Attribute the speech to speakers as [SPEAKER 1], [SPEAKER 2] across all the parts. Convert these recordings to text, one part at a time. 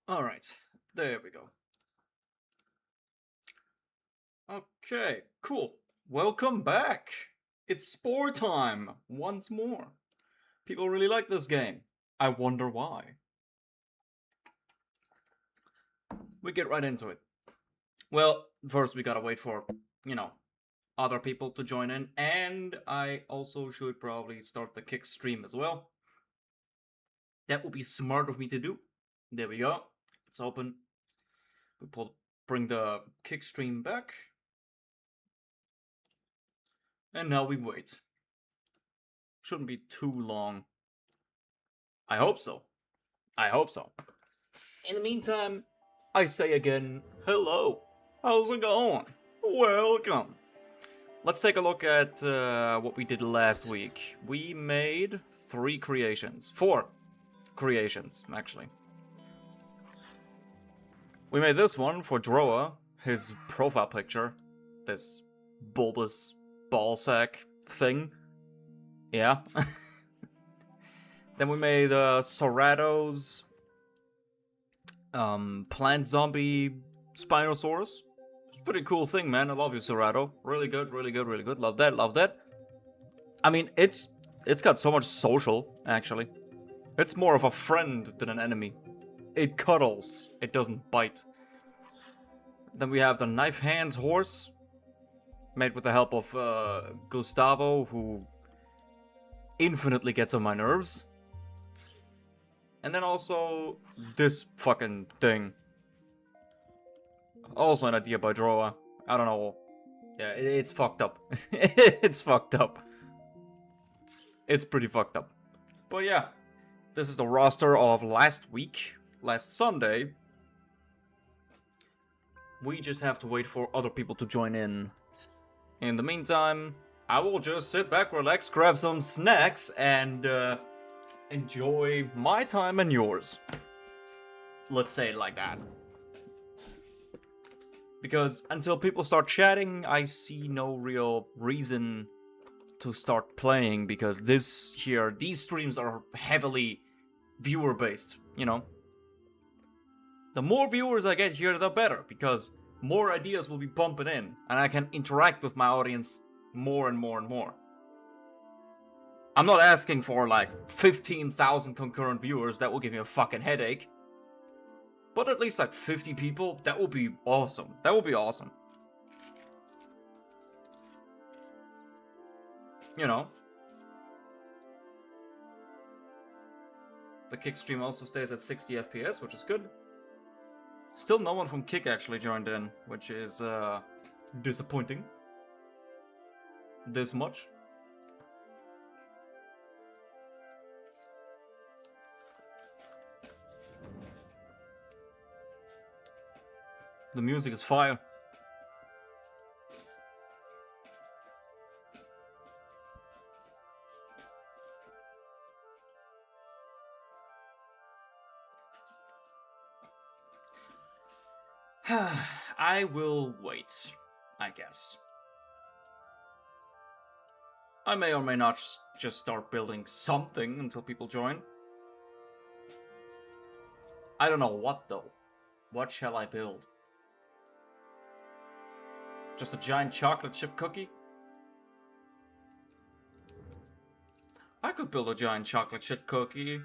[SPEAKER 1] Alright, there we go. Okay, cool. Welcome back. It's Spore time once more. People really like this game. I wonder why. We get right into it. Well, first we gotta wait for, other people to join in, and I also should probably start the kick stream as well. That would be smart of me to do. There we go. It's open. We bring the kick stream back. And now we wait. Shouldn't be too long. I hope so. I hope so. In the meantime, I say again, hello. How's it going? Welcome. Let's take a look at what we did last week. We made 4 creations, actually. We made this one for Droa, his profile picture. This bulbous ballsack thing. Yeah. Then we made Sorato's plant zombie Spinosaurus. It's a pretty cool thing, man. I love you, Sorato. Really good, really good, really good. Love that, love that. I mean, it's got so much social, actually. It's more of a friend than an enemy. It cuddles. It doesn't bite. Then we have the Knife Hands horse, made with the help of Gustavo, who infinitely gets on my nerves. And then also this fucking thing. Also an idea by Droa. I don't know. Yeah, it's fucked up. It's fucked up. It's pretty fucked up. But yeah, this is the roster of last week, last Sunday. We just have to wait for other people to join in. In the meantime, I will just sit back, relax, grab some snacks, and enjoy my time and yours. Let's say it like that. Because until people start chatting, I see no real reason to start playing, because these streams are heavily viewer based, you know. The more viewers I get here, the better, because more ideas will be pumping in, and I can interact with my audience more and more and more. I'm not asking for like 15,000 concurrent viewers, that will give me a fucking headache. But at least like 50 people, that would be awesome. That would be awesome. You know. The Kick stream also stays at 60 FPS, which is good. Still no one from Kick actually joined in, which is disappointing. This much. The music is fire. I will wait, I guess. I may or may not just start building something until people join. I don't know what though. What shall I build? Just a giant chocolate chip cookie? I could build a giant chocolate chip cookie.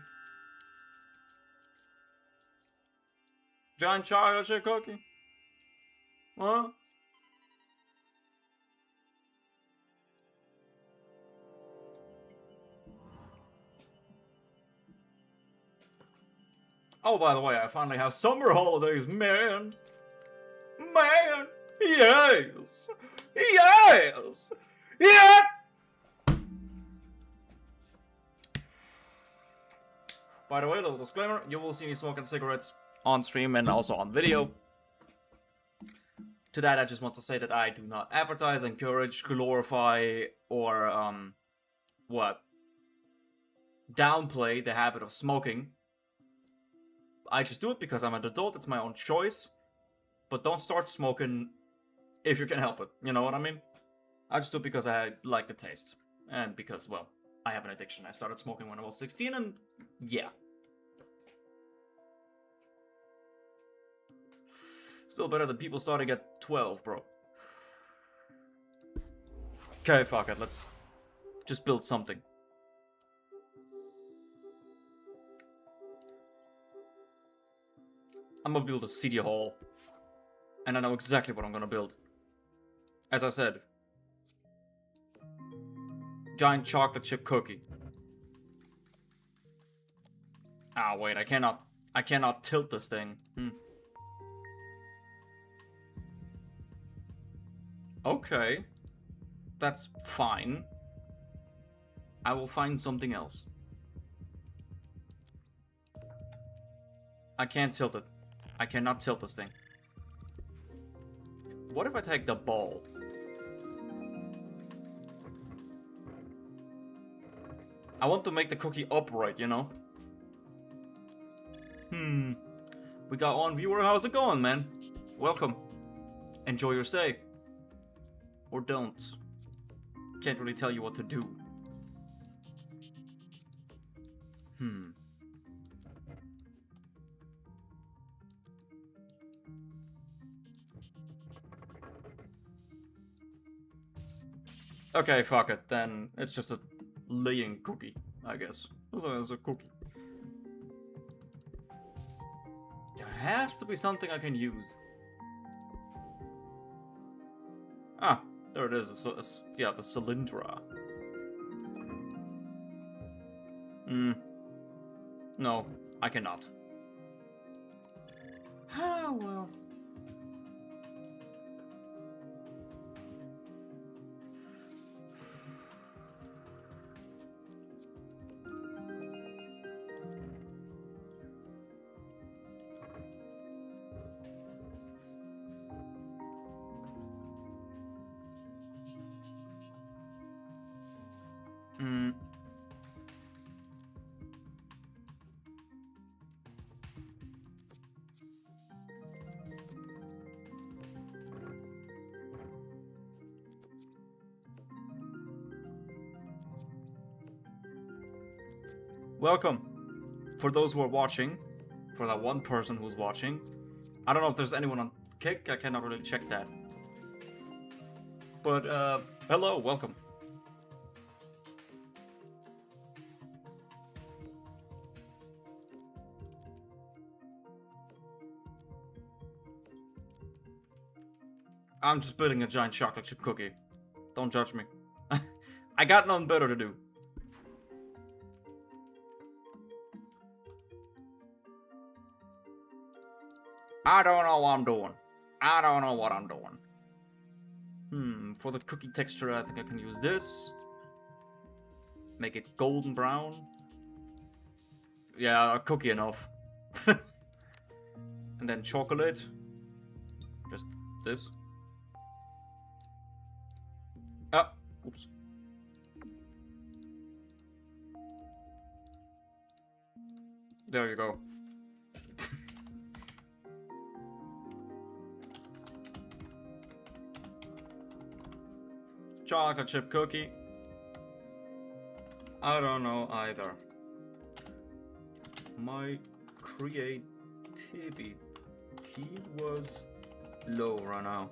[SPEAKER 1] Giant chocolate chip cookie? Huh? Oh, by the way, I finally have summer holidays, man! Man! Yes! Yes! Yeah! By the way, little disclaimer, you will see me smoking cigarettes on stream and also on video. To that, I just want to say that I do not advertise, encourage, glorify, or, downplay the habit of smoking. I just do it because I'm an adult, it's my own choice. But don't start smoking if you can help it, you know what I mean? I just do it because I like the taste. And because, well, I have an addiction. I started smoking when I was 16 and yeah. Still better than people starting at 12, bro. Okay, fuck it. Let's just build something. I'm gonna build a city hall. And I know exactly what I'm gonna build. As I said. Giant chocolate chip cookie. Ah, wait, I cannot tilt this thing. Okay. That's fine. I will find something else. I can't tilt it. I cannot tilt this thing. What if I take the ball? I want to make the cookie upright, you know? We got one viewer. How's it going, man? Welcome. Enjoy your stay. Or don't. Can't really tell you what to do. Okay, fuck it. Then it's just a laying cookie, I guess. It's a cookie. There has to be something I can use. Ah, there it is. Yeah, the cylindra. No, I cannot. Ah, well. Welcome. For those who are watching, for that one person who's watching, I don't know if there's anyone on Kick, I cannot really check that. But, hello, welcome. I'm just building a giant chocolate chip cookie. Don't judge me. I got nothing better to do. I don't know what I'm doing. I don't know what I'm doing. For the cookie texture, I think I can use this. Make it golden brown. Yeah, cookie enough. And then chocolate. Just this. Ah, oops. There you go. Chocolate chip cookie. I don't know either. My creativity was low right now.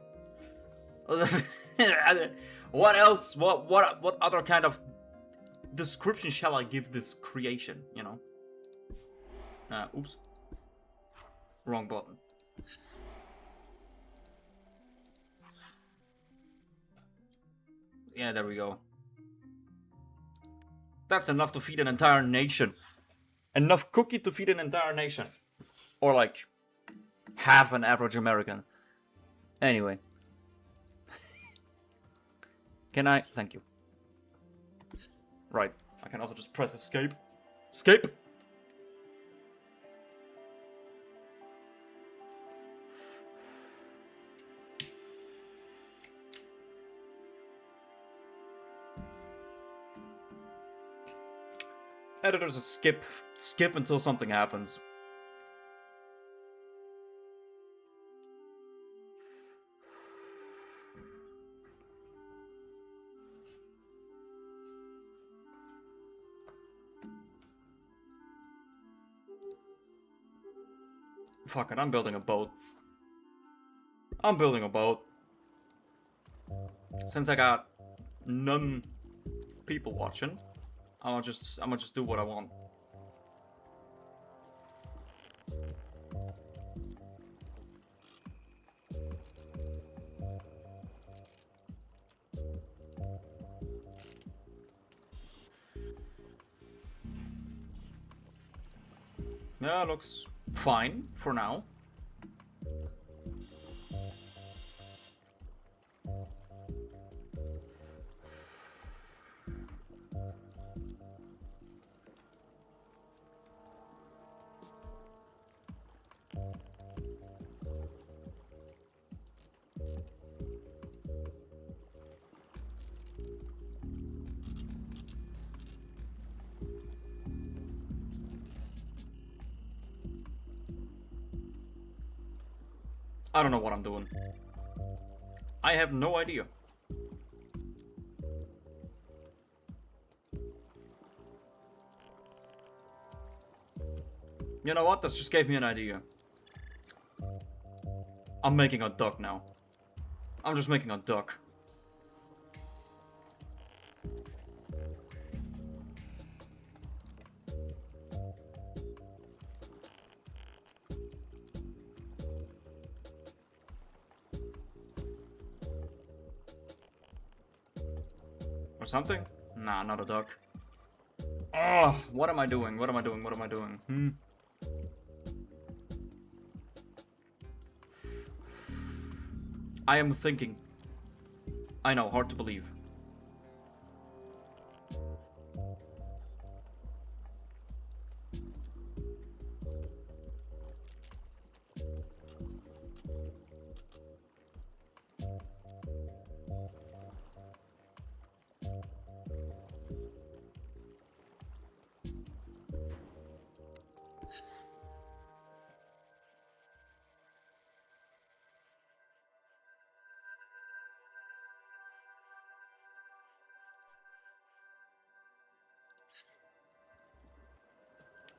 [SPEAKER 1] What else? What other kind of description shall I give this creation? You know? Oops. Wrong button. Yeah, there we go. That's enough to feed an entire nation. Enough cookie to feed an entire nation. Or like half an average American. Anyway. Can I? Thank you. Right. I can also just press escape. Escape! Editors a skip until something happens. Fuck it, I'm building a boat. I'm building a boat. Since I got none people watching, I'm gonna just do what I want. Yeah, looks fine for now. I don't know what I'm doing. I have no idea. You know what? This just gave me an idea. I'm making a duck now. I'm just making a duck. Or something? Nah, not a duck. Oh, what am I doing? What am I doing? What am I doing? I am thinking. I know, hard to believe.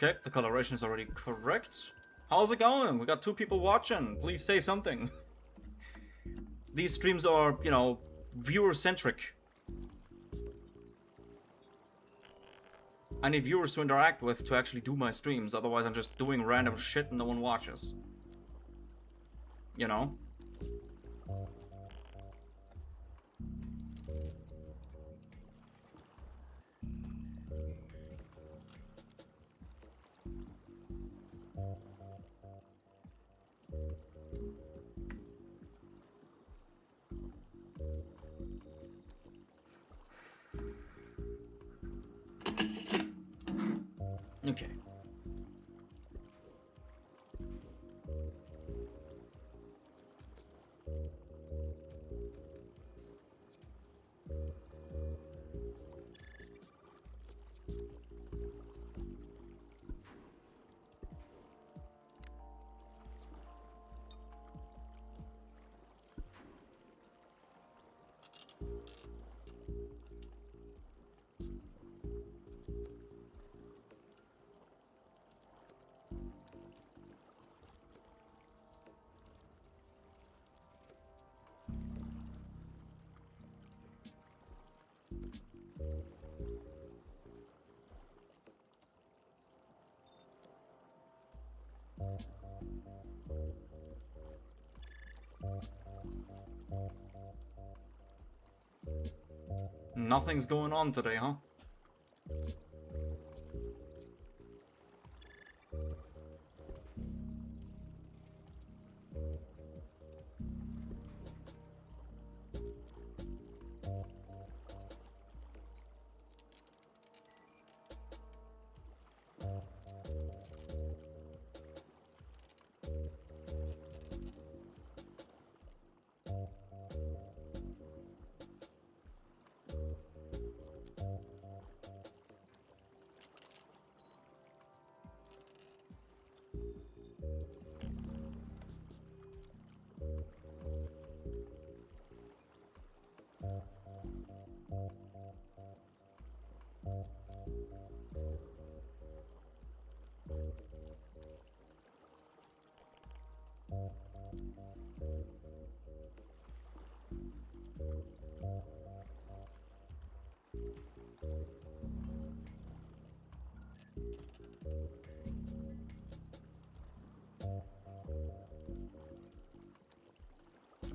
[SPEAKER 1] Okay, the coloration is already correct. How's it going? We got 2 people watching. Please say something. These streams are, you know, viewer-centric. I need viewers to interact with to actually do my streams, otherwise I'm just doing random shit and no one watches. You know? Okay. Nothing's going on today, huh?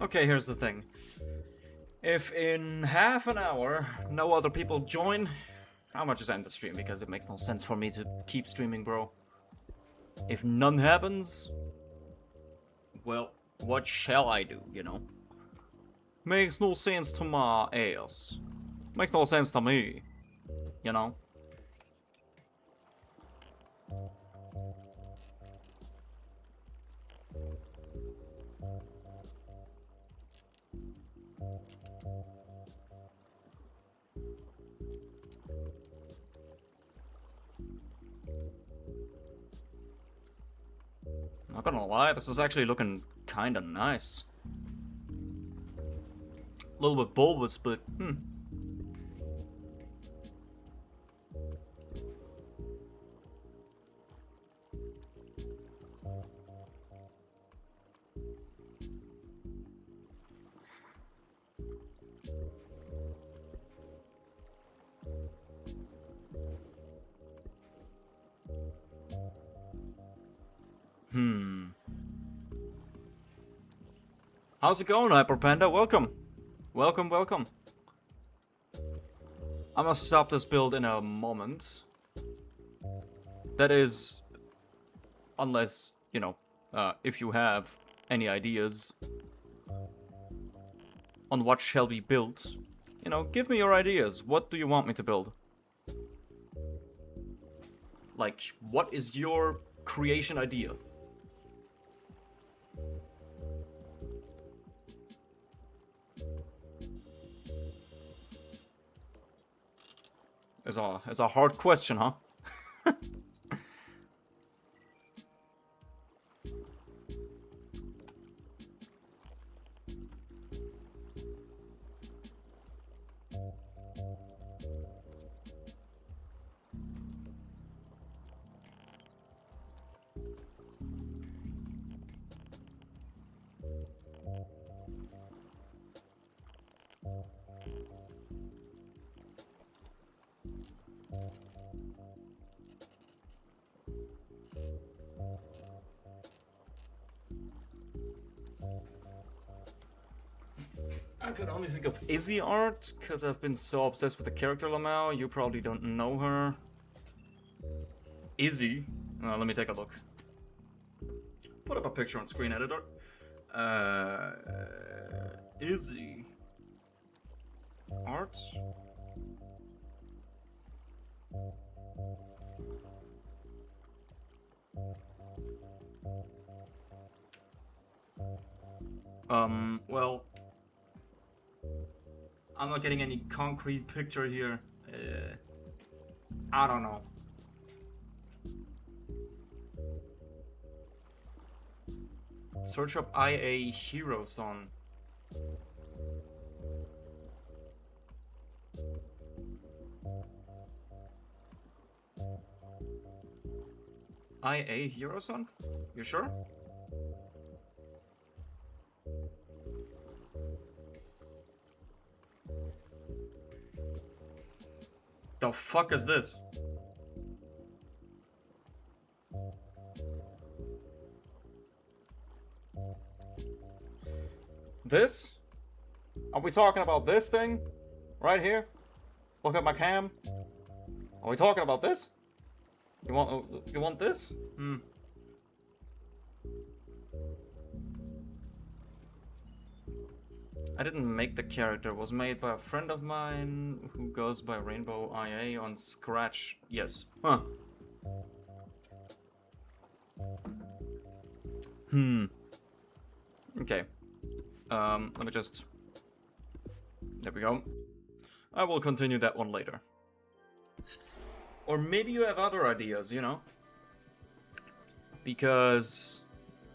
[SPEAKER 1] Okay, here's the thing. If in half an hour no other people join, how much is end the stream? Because it makes no sense for me to keep streaming, bro. If none happens, well, what shall I do, you know? Makes no sense to my ass. Makes no sense to me, you know? Not gonna lie, this is actually looking kinda nice. A little bit bulbous, but How's it going, Hyper Panda? Welcome. Welcome, welcome. I'm gonna stop this build in a moment. That is, unless, you know, if you have any ideas on what shall be built, you know, give me your ideas. What do you want me to build? Like, what is your creation idea? It's a hard question, huh? I could only think of Izzy art, because I've been so obsessed with the character Lamau. You probably don't know her. Izzy? Let me take a look. Put up a picture on screen editor. Izzy. Art? Well, I'm not getting any concrete picture here. I don't know. Search up IA Heroes on. IA Heroes on? You sure? The fuck is this? This? Are we talking about this thing? Right here? Look at my cam. Are we talking about this? You want this? I didn't make the character. It was made by a friend of mine who goes by Rainbow IA on Scratch. Yes. Huh. Okay. Let me just... There we go. I will continue that one later. Or maybe you have other ideas, you know? Because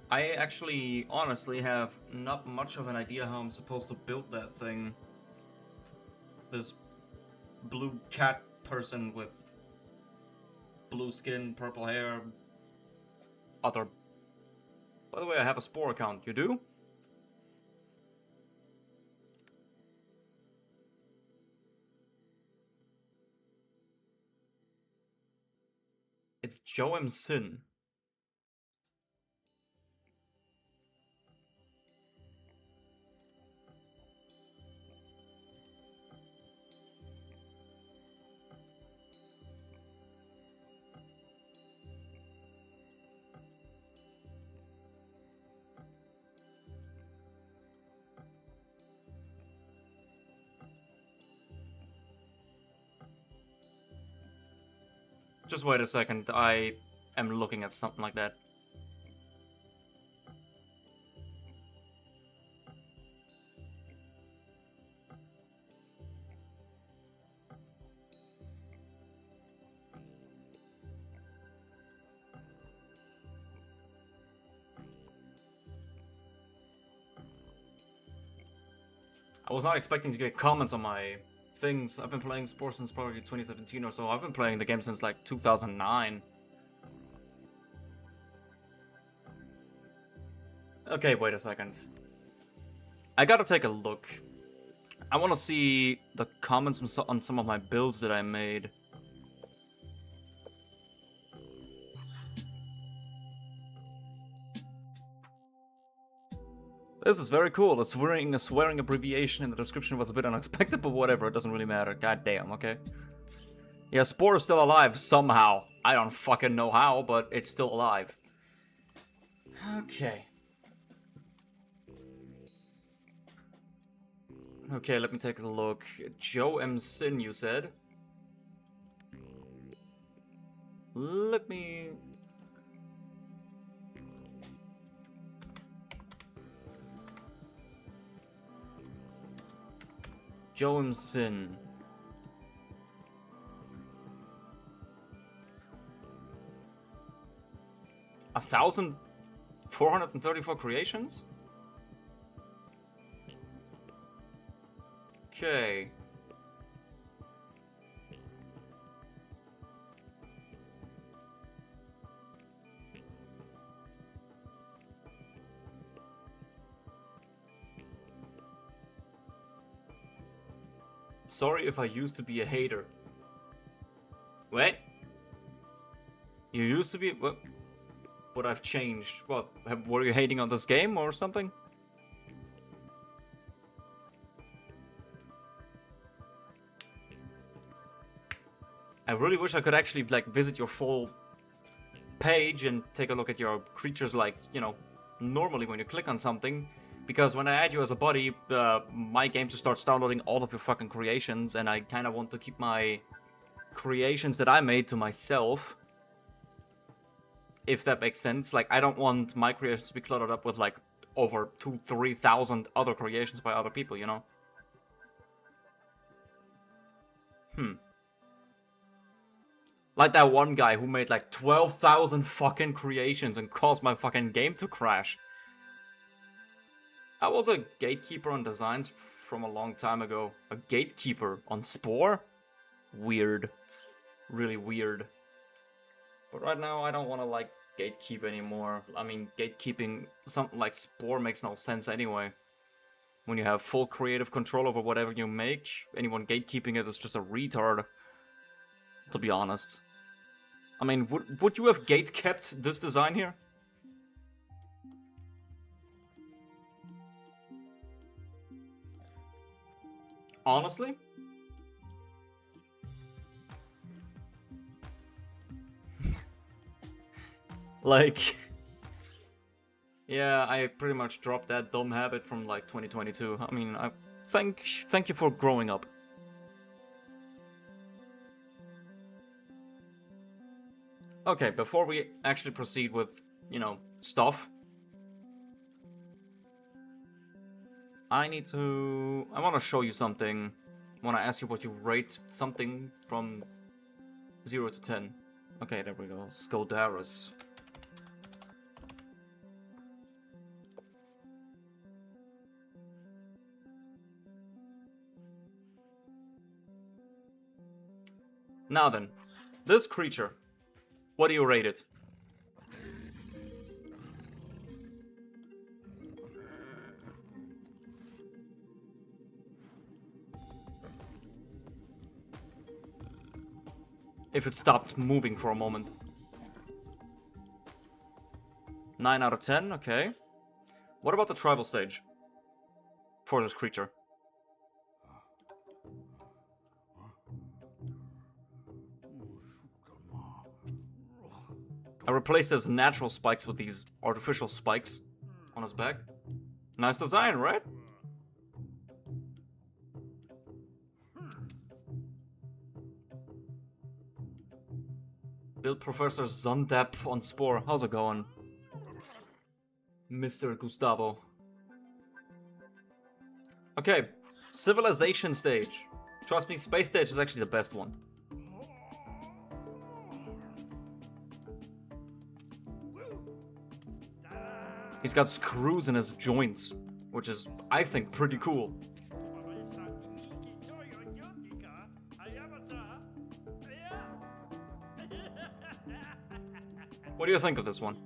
[SPEAKER 1] I actually, honestly, have not much of an idea how I'm supposed to build that thing. This blue cat person with blue skin, purple hair, other... By the way, I have a Spore account. You do? It's Joe M. Sin. Just wait a second, I am looking at something like that. I was not expecting to get comments on my things. I've been playing Spore since probably 2017 or so. I've been playing the game since like 2009. Okay, wait a second. I gotta take a look. I want to see the comments on some of my builds that I made. This is very cool. It's wearing a swearing abbreviation in the description was a bit unexpected, but whatever, it doesn't really matter. God damn, okay. Yeah, Spore is still alive somehow. I don't fucking know how, but it's still alive. Okay. Okay, let me take a look. Joe M. Sin, you said? Let me... Joe M. Sin. A 1,434 creations? Okay. Sorry if I used to be a hater. Wait? You used to be... What? But I've changed. What? Were you hating on this game or something? I really wish I could actually, like, visit your full page and take a look at your creatures, like, you know, normally when you click on something. Because when I add you as a buddy, my game just starts downloading all of your fucking creations, and I kind of want to keep my creations that I made to myself. If that makes sense. Like, I don't want my creations to be cluttered up with, like, over 2,000-3,000 other creations by other people, you know? Like that one guy who made, like, 12,000 fucking creations and caused my fucking game to crash. I was a gatekeeper on designs from a long time ago. A gatekeeper on Spore? Weird. Really weird. But right now, I don't want to, like, gatekeep anymore. I mean, gatekeeping something like Spore makes no sense anyway. When you have full creative control over whatever you make, anyone gatekeeping it is just a retard. To be honest. I mean, would you have gate-kept this design here? Honestly? Like... Yeah, I pretty much dropped that dumb habit from, like, 2022. I mean, thank you for growing up. Okay, before we actually proceed with, you know, stuff, I want to show you something. I want to ask you what you rate something from 0 to 10. Okay, there we go. Scodarus. Now then, this creature. What do you rate it? If it stopped moving for a moment. 9 out of 10, okay. What about the tribal stage? For this creature. I replaced his natural spikes with these artificial spikes on his back. Nice design, right? build Professor Zundap on Spore. How's it going, Mr. Gustavo? Okay, civilization stage. Trust me, space stage is actually the best one. He's got screws in his joints, which is, I think, pretty cool. What do you think of this one?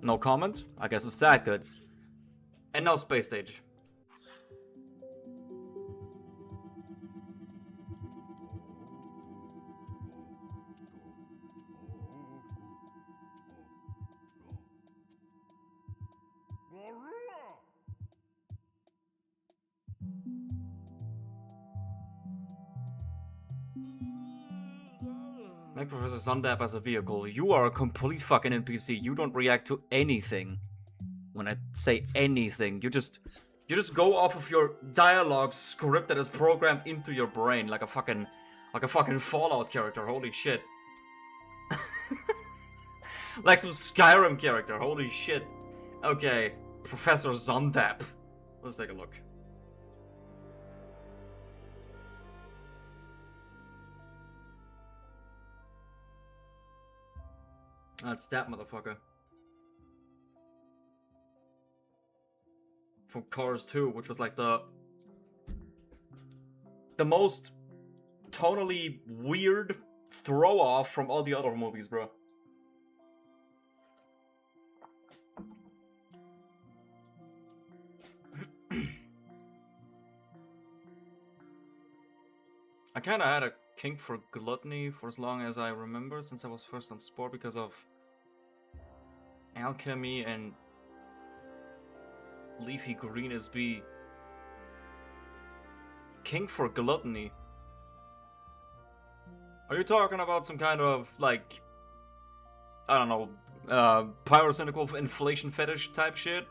[SPEAKER 1] No comment? I guess it's that good. And no space stage. Make Professor Zundap as a vehicle. You are a complete fucking NPC. You don't react to anything. When I say anything, you just go off of your dialogue script that is programmed into your brain like a fucking Fallout character. Holy shit. Like some Skyrim character. Holy shit. Okay, Professor Zundap. Let's take a look. That's that motherfucker. From Cars 2, which was like the most tonally weird throw off from all the other movies, bro. I kinda had a kink for gluttony for as long as I remember, since I was first on Spore because of alchemy and leafy green is B. Kink for gluttony. Are you talking about some kind of, like, I don't know, pyrocynical inflation fetish type shit?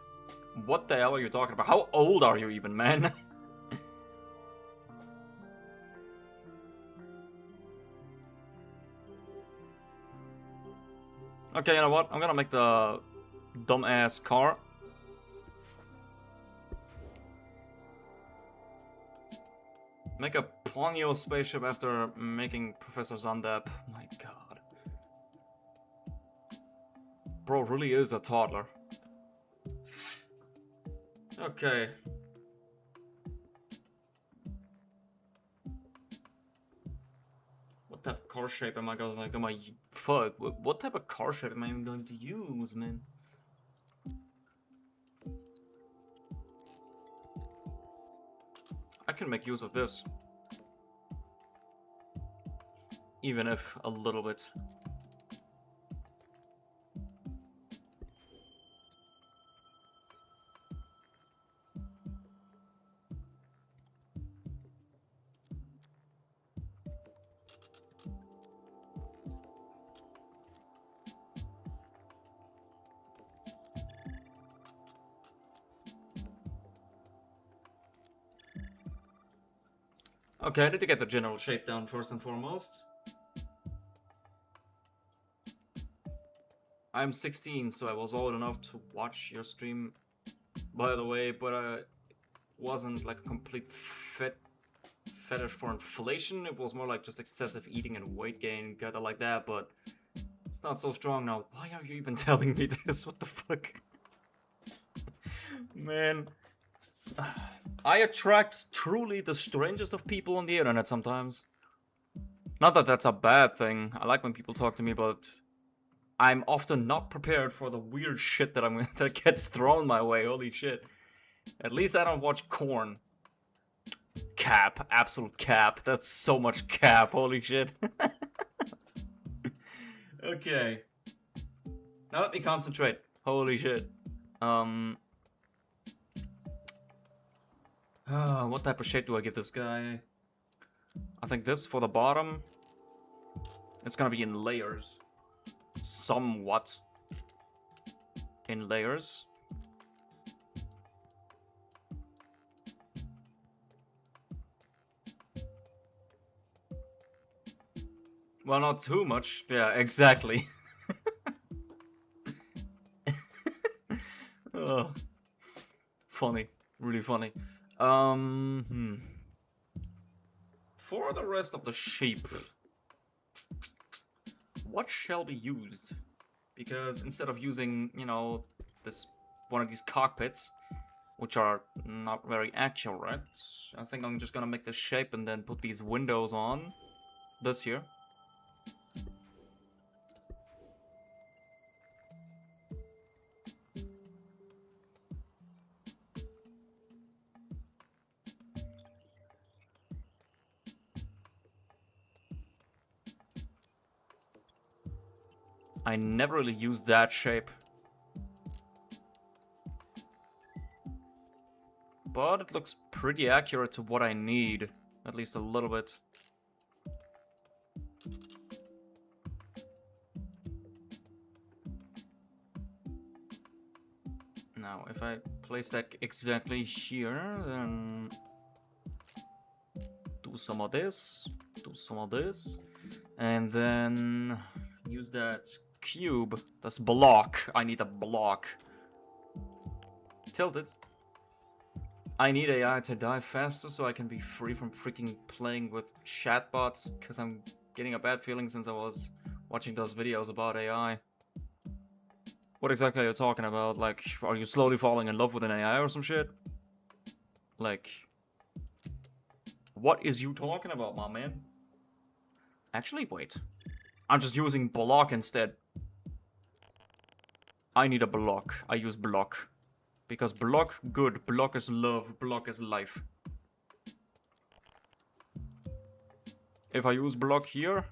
[SPEAKER 1] What the hell are you talking about? How old are you even, man? Okay, you know what? I'm gonna make the dumbass car. Make a Ponyo spaceship after making Professor Zundap. My god. Bro really is a toddler. Okay. What type of car shape am I gonna fuck? What type of car shape am I even going to use, man? I can make use of this. Even if a little bit. Okay, I need to get the general shape down first and foremost. I'm 16, so I was old enough to watch your stream, by the way, but I wasn't like a complete fetish for inflation. It was more like just excessive eating and weight gain, kinda like that, but it's not so strong now. Why are you even telling me this? What the fuck? Man. I attract truly the strangest of people on the internet sometimes. Not that that's a bad thing. I like when people talk to me, but I'm often not prepared for the weird shit that gets thrown my way. Holy shit. At least I don't watch Korn. Cap. Absolute cap. That's so much cap. Holy shit. Okay. Now let me concentrate. Holy shit. What type of shape do I give this guy? I think this for the bottom. It's gonna be in layers. Somewhat. in layers. Well, not too much. Yeah, exactly. Oh, funny. Really funny. For the rest of the shape, what shall be used? Because instead of using, you know, this one of these cockpits, which are not very accurate, I think I'm just gonna make this shape and then put these windows on. This here. I never really used that shape. But it looks pretty accurate to what I need. At least a little bit. Now, if I place that exactly here, then do some of this, do some of this, and then use that cube, this block. I need a block. Tilt it. I need AI to die faster so I can be free from freaking playing with chatbots, because I'm getting a bad feeling since I was watching those videos about AI. What exactly are you talking about? Like, are you slowly falling in love with an AI or some shit? Like, what is you talking about, my man? Actually, wait. I'm just using block instead. I need a block. I use block. Because block, good. Block is love. Block is life. If I use block here,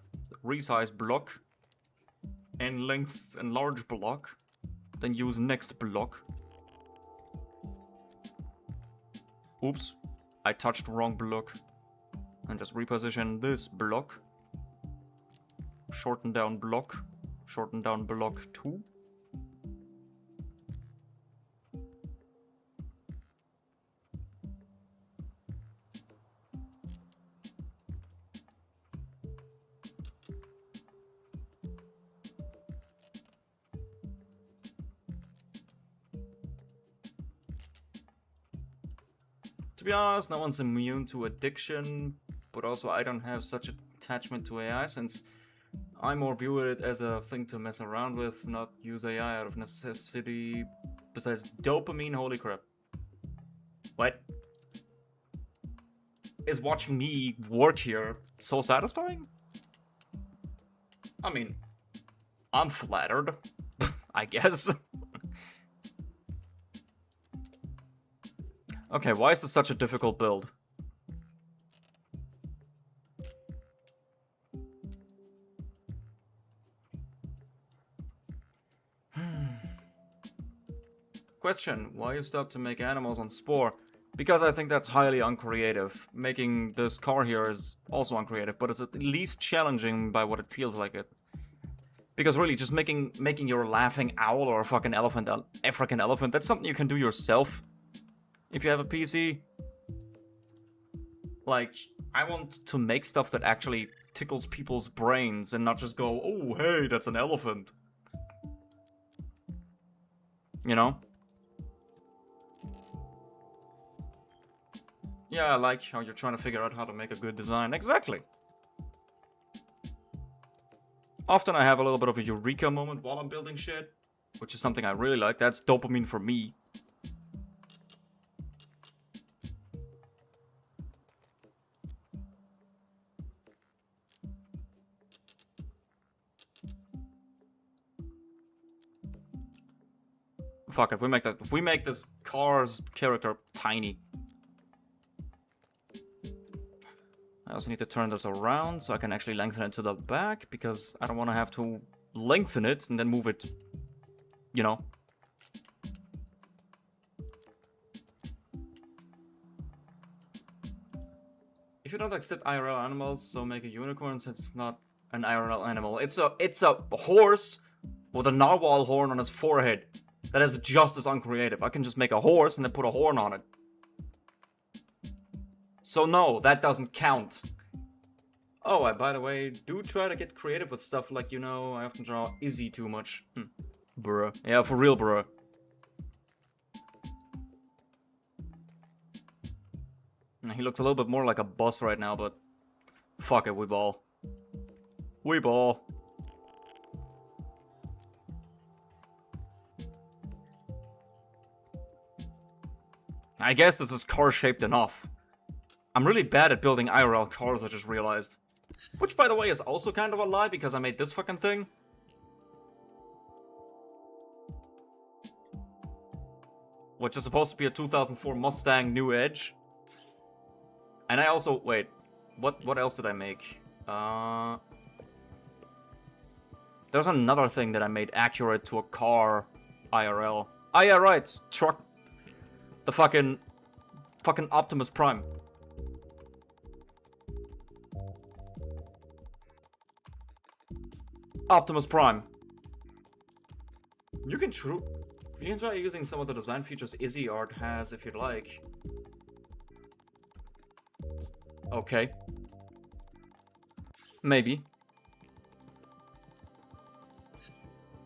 [SPEAKER 1] resize block, and length enlarge block, then use next block. Oops. I touched wrong block. And just reposition this block. Shorten down block. Shorten down block 2. To be honest, no one's immune to addiction, but also I don't have such attachment to AI since I more view it as a thing to mess around with, not use AI out of necessity. Besides dopamine, holy crap. What? Is watching me work here so satisfying? I mean, I'm flattered, I guess. Okay, why is this such a difficult build? Question, why you stopped to make animals on Spore? Because I think that's highly uncreative. Making this car here is also uncreative, but it's at least challenging by what it feels like it. Because really, just making your laughing owl or a fucking elephant, African elephant, that's something you can do yourself. If you have a PC. Like, I want to make stuff that actually tickles people's brains and not just go, oh, hey, that's an elephant. You know? Yeah, I like how you're trying to figure out how to make a good design. Exactly. Often I have a little bit of a eureka moment while I'm building shit, which is something I really like. That's dopamine for me. Fuck it, we make this car's character tiny. I also need to turn this around so I can actually lengthen it to the back, because I don't want to have to lengthen it and then move it, you know. If you don't accept IRL animals, so make a unicorn since it's not an IRL animal. It's a horse with a narwhal horn on his forehead. That is just as uncreative. I can just make a horse and then put a horn on it. So no, that doesn't count. Oh, by the way, do try to get creative with stuff like, you know, I often draw Izzy too much. Bruh. Yeah, for real, bruh. He looks a little bit more like a boss right now, but fuck it, we ball. We ball. I guess this is car-shaped enough. I'm really bad at building IRL cars, I just realized. Which, by the way, is also kind of a lie, because I made this fucking thing. Which is supposed to be a 2004 Mustang New Edge. And I also... Wait. What else did I make? There's another thing that I made accurate to a car IRL. Ah, yeah, right. Truck. The fucking Optimus Prime. Optimus Prime. You can try using some of the design features Izzy Art has if you'd like. Okay. Maybe.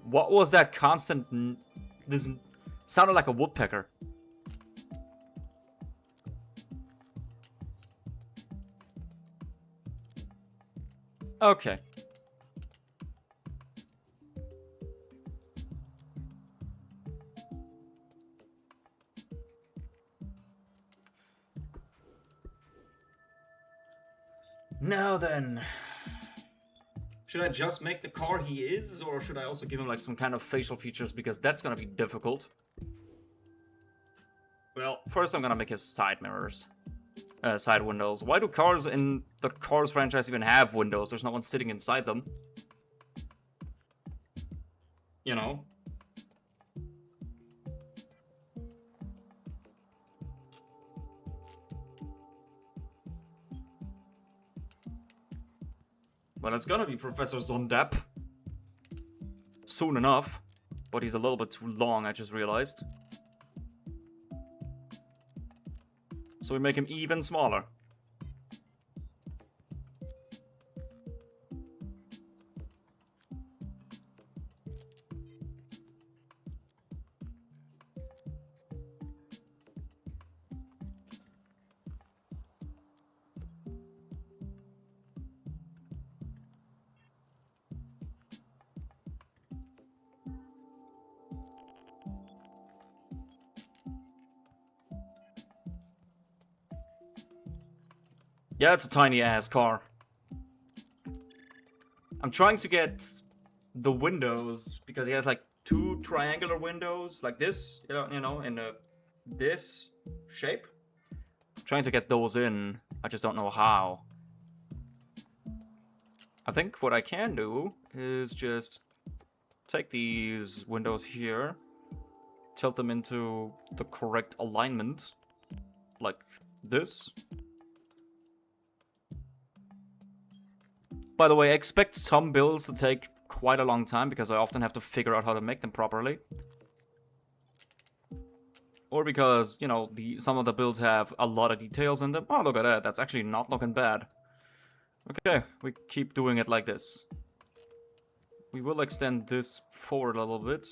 [SPEAKER 1] What was that constant... This sounded like a woodpecker. Okay. Now then, should I just make the car he is, or should I also give him like some kind of facial features, because that's gonna be difficult. Well, first I'm gonna make his side mirrors. Side windows. Why do cars in the Cars franchise even have windows? There's no one sitting inside them. You know? Well, it's gonna be Professor Zondap. Soon enough. But he's a little bit too long, I just realized. So we make him even smaller. Yeah, it's a tiny-ass car. I'm trying to get the windows, because he has like 2 triangular windows, like this, you know, in this shape. I'm trying to get those in, I just don't know how. I think what I can do is just take these windows here, tilt them into the correct alignment, like this. By the way, I expect some builds to take quite a long time, because I often have to figure out how to make them properly. Or because, you know, some of the builds have a lot of details in them. Oh, look at that. That's actually not looking bad. Okay, we keep doing it like this. We will extend this forward a little bit.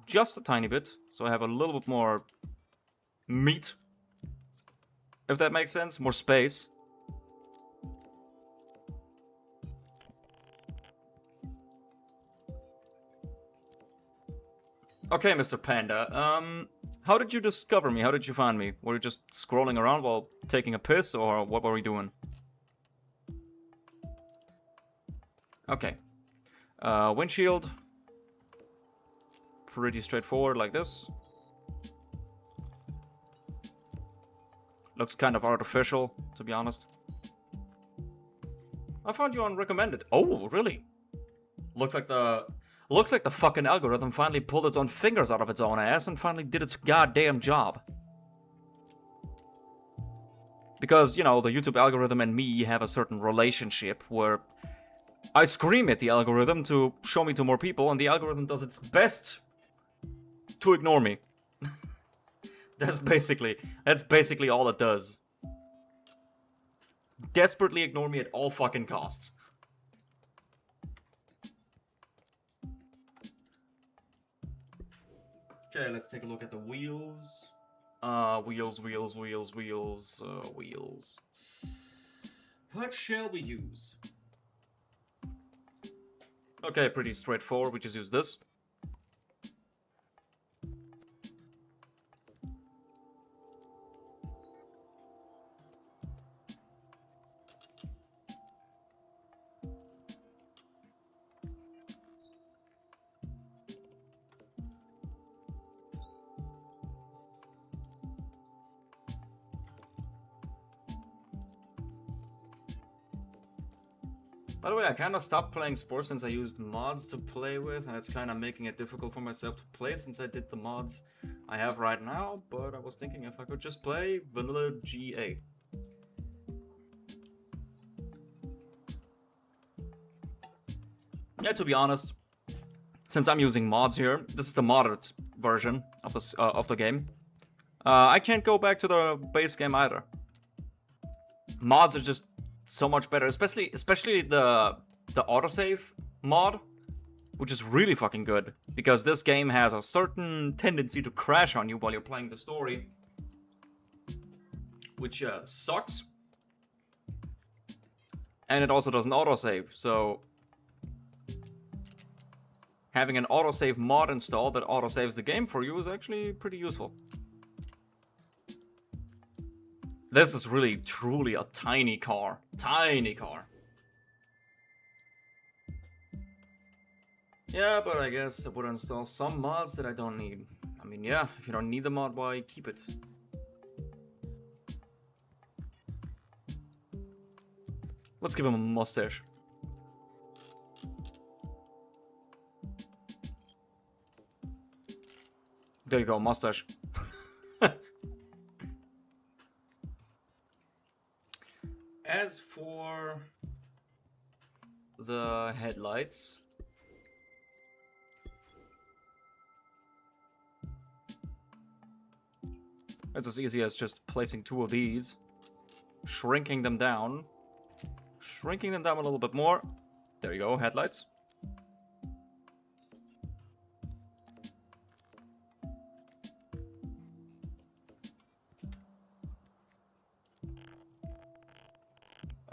[SPEAKER 1] Just a tiny bit, so I have a little bit more meat. If that makes sense, more space. Okay, Mr. Panda, how did you discover me? How did you find me? Were you just scrolling around while taking a piss, or what were we doing? Okay. Windshield. Pretty straightforward, like this. Looks kind of artificial, to be honest. I found you on recommended. Oh, really? Looks like the fucking algorithm finally pulled its own fingers out of its own ass and finally did its goddamn job. Because, you know, the YouTube algorithm and me have a certain relationship where I scream at the algorithm to show me to more people, and the algorithm does its best to ignore me. That's basically all it does. Desperately ignore me at all fucking costs. Okay, let's take a look at the wheels. Wheels. What shall we use? Okay, pretty straightforward. We just use this. By the way, I kind of stopped playing Spore since I used mods to play with, and it's kind of making it difficult for myself to play since I did the mods I have right now, but I was thinking if I could just play vanilla GA. Yeah, to be honest, since I'm using mods here, this is the modded version of the game. I can't go back to the base game either. Mods are just so much better, especially the autosave mod, which is really fucking good, because this game has a certain tendency to crash on you while you're playing the story, which sucks. And it also doesn't autosave, so having an autosave mod installed that autosaves the game for you is actually pretty useful. This is really, truly a tiny car. Tiny car. Yeah, but I guess I would install some mods that I don't need. I mean, yeah, if you don't need the mod, why keep it? Let's give him a mustache. There you go, mustache. As for the headlights, it's as easy as just placing two of these, shrinking them down a little bit more. There you go, headlights.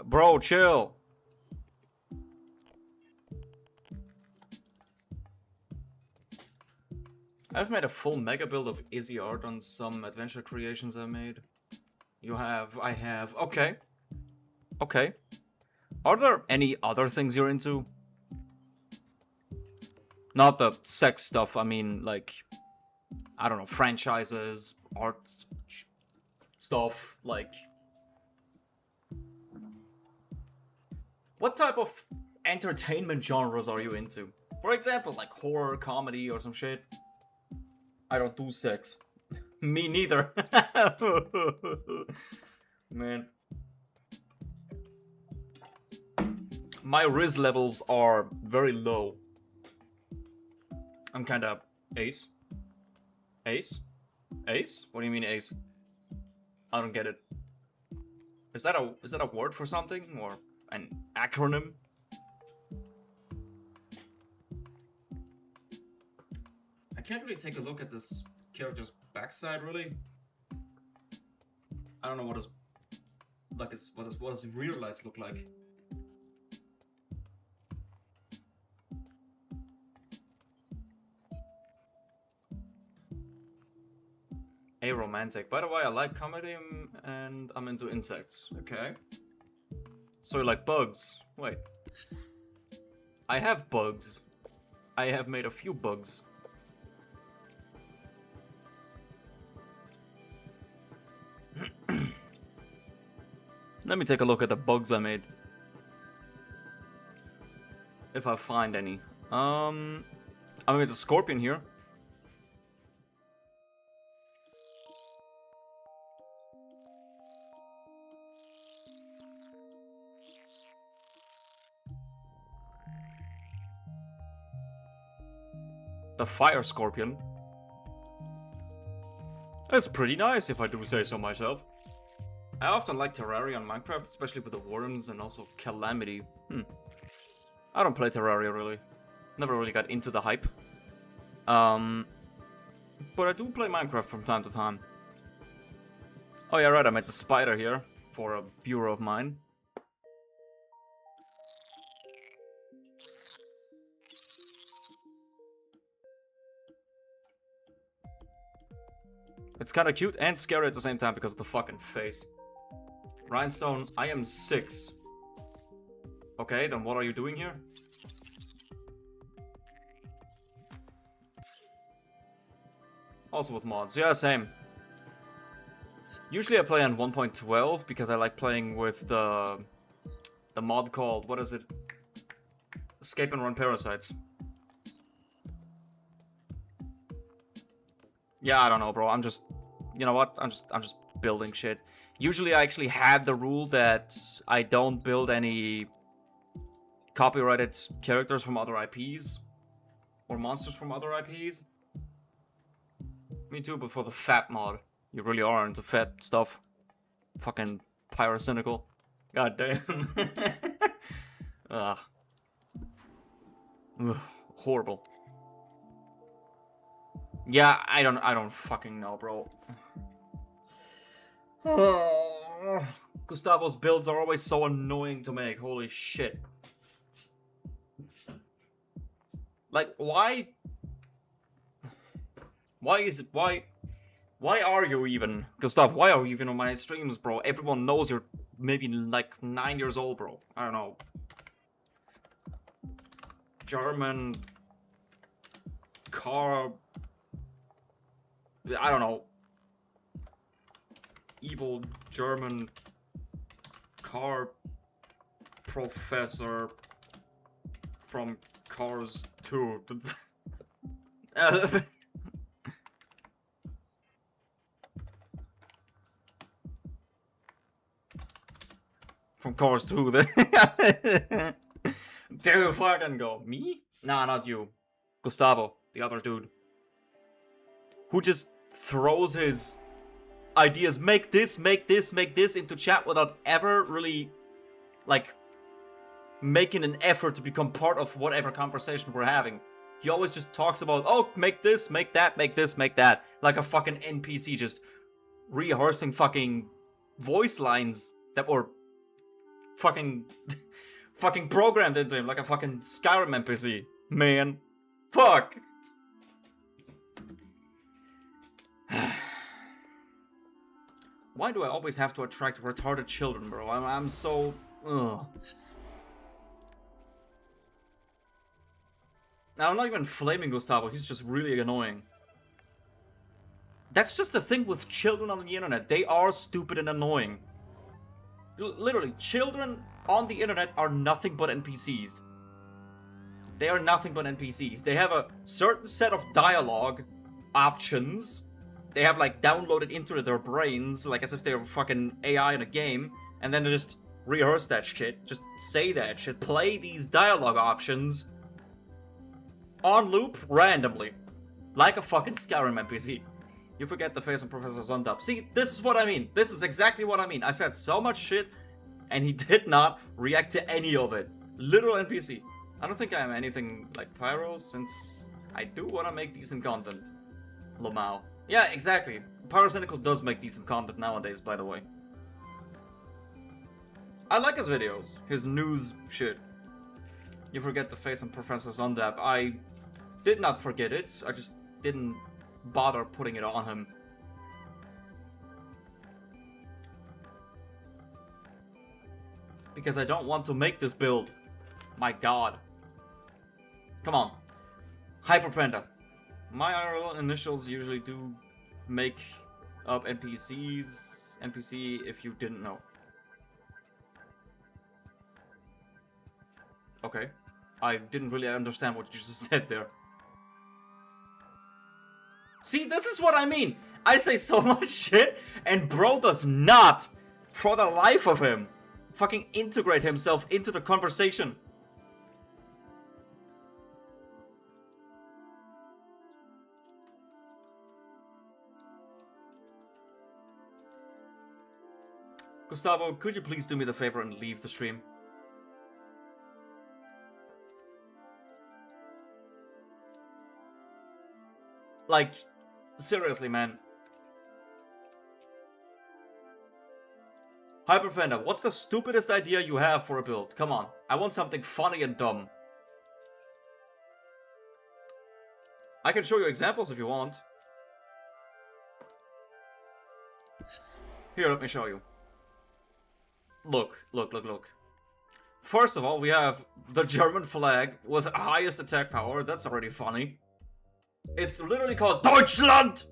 [SPEAKER 1] Bro, chill. I've made a full mega build of Izzy art on some adventure creations I made. You have, I have. Okay. Okay. Are there any other things you're into? Not the sex stuff, I mean, like, I don't know, franchises, art stuff, like... What type of entertainment genres are you into? For example, like horror, comedy, or some shit. I don't do sex. Me neither. Man. My Riz levels are very low. I'm kinda ace. Ace? Ace? What do you mean ace? I don't get it. Is that a word for something? Or an acronym? I can't really take a look at this character's backside, really. I don't know what his rear lights look like. Aromantic. By the way, I like comedy and I'm into insects. Okay. So you like bugs? Wait. I have bugs. I have made a few bugs. Let me take a look at the bugs I made. If I find any. I made a scorpion here. The fire scorpion. It's pretty nice if I do say so myself. I often like Terraria on Minecraft, especially with the worms and also Calamity. I don't play Terraria really. Never really got into the hype. But I do play Minecraft from time to time. Oh yeah, right, I made the spider here for a viewer of mine. It's kinda cute and scary at the same time because of the fucking face. Rhinestone, I am 6. Okay, then what are you doing here? Also with mods, yeah, same. Usually I play on 1.12 because I like playing with the mod called, what is it? Escape and Run Parasites. Yeah, I don't know, bro. I'm just, you know what? I'm just building shit. Usually I actually had the rule that I don't build any copyrighted characters from other IPs or monsters from other IPs. Me too, but for the fat mod, you really are into fat stuff. Fucking pyrocynical. God damn. Ugh. Ugh. Horrible. Yeah, I don't fucking know, bro. Gustavo's builds are always so annoying to make. Holy shit. Like, why are you even, Gustav, why are you even on my streams, bro? Everyone knows you're maybe like 9 years old, bro. I don't know. German car, I don't know. Evil German car professor from Cars 2. From Cars 2. There you fucking go. Me? Nah, not you. Gustavo, the other dude. Who just throws his ideas, make this into chat without ever really, like, making an effort to become part of whatever conversation we're having. He always just talks about, oh, make this, make that, make this, make that. Like a fucking NPC just rehearsing fucking voice lines that were fucking fucking programmed into him like a fucking Skyrim NPC. Man. Fuck. Why do I always have to attract retarded children, bro? I'm so... Ugh. Now, I'm not even flaming Gustavo, he's just really annoying. That's just the thing with children on the internet. They are stupid and annoying. Literally, children on the internet are nothing but NPCs. They are nothing but NPCs. They have a certain set of dialogue options. They have, like, downloaded into their brains, like as if they were fucking AI in a game, and then they just rehearse that shit, just say that shit, play these dialogue options on loop randomly, like a fucking Skyrim NPC. You forget the face of Professor Zondap. See, this is what I mean. This is exactly what I mean. I said so much shit, and he did not react to any of it. Literal NPC. I don't think I am anything like Pyro, since I do want to make decent content. Lamau. Yeah, exactly. Pyrocynical does make decent content nowadays, by the way. I like his videos. His news shit. You forget the face of Professor Zondap. I did not forget it. I just didn't bother putting it on him. Because I don't want to make this build. My god. Come on. Hyperpanda. My IRL initials usually do make up NPC if you didn't know. Okay. I didn't really understand what you just said there. See, this is what I mean. I say so much shit, and bro does not, for the life of him, fucking integrate himself into the conversation. Gustavo, could you please do me the favor and leave the stream? Like, seriously, man. Hyperpanda, what's the stupidest idea you have for a build? Come on, I want something funny and dumb. I can show you examples if you want. Here, let me show you. Look. First of all, we have the German flag with highest attack power. That's already funny. It's literally called Deutschland!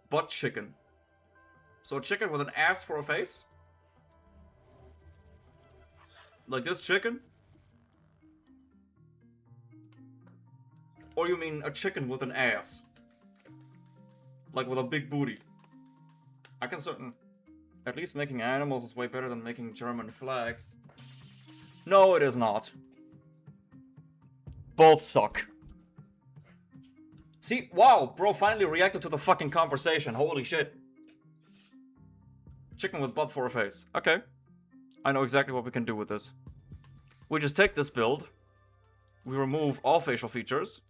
[SPEAKER 1] Butt chicken. So a chicken with an ass for a face? Like this chicken? Or you mean a chicken with an ass? Like with a big booty? I can certain... At least making animals is way better than making German flag. No, it is not. Both suck. See, wow, bro finally reacted to the fucking conversation. Holy shit. Chicken with butt for a face. Okay. I know exactly what we can do with this. We just take this build. We remove all facial features.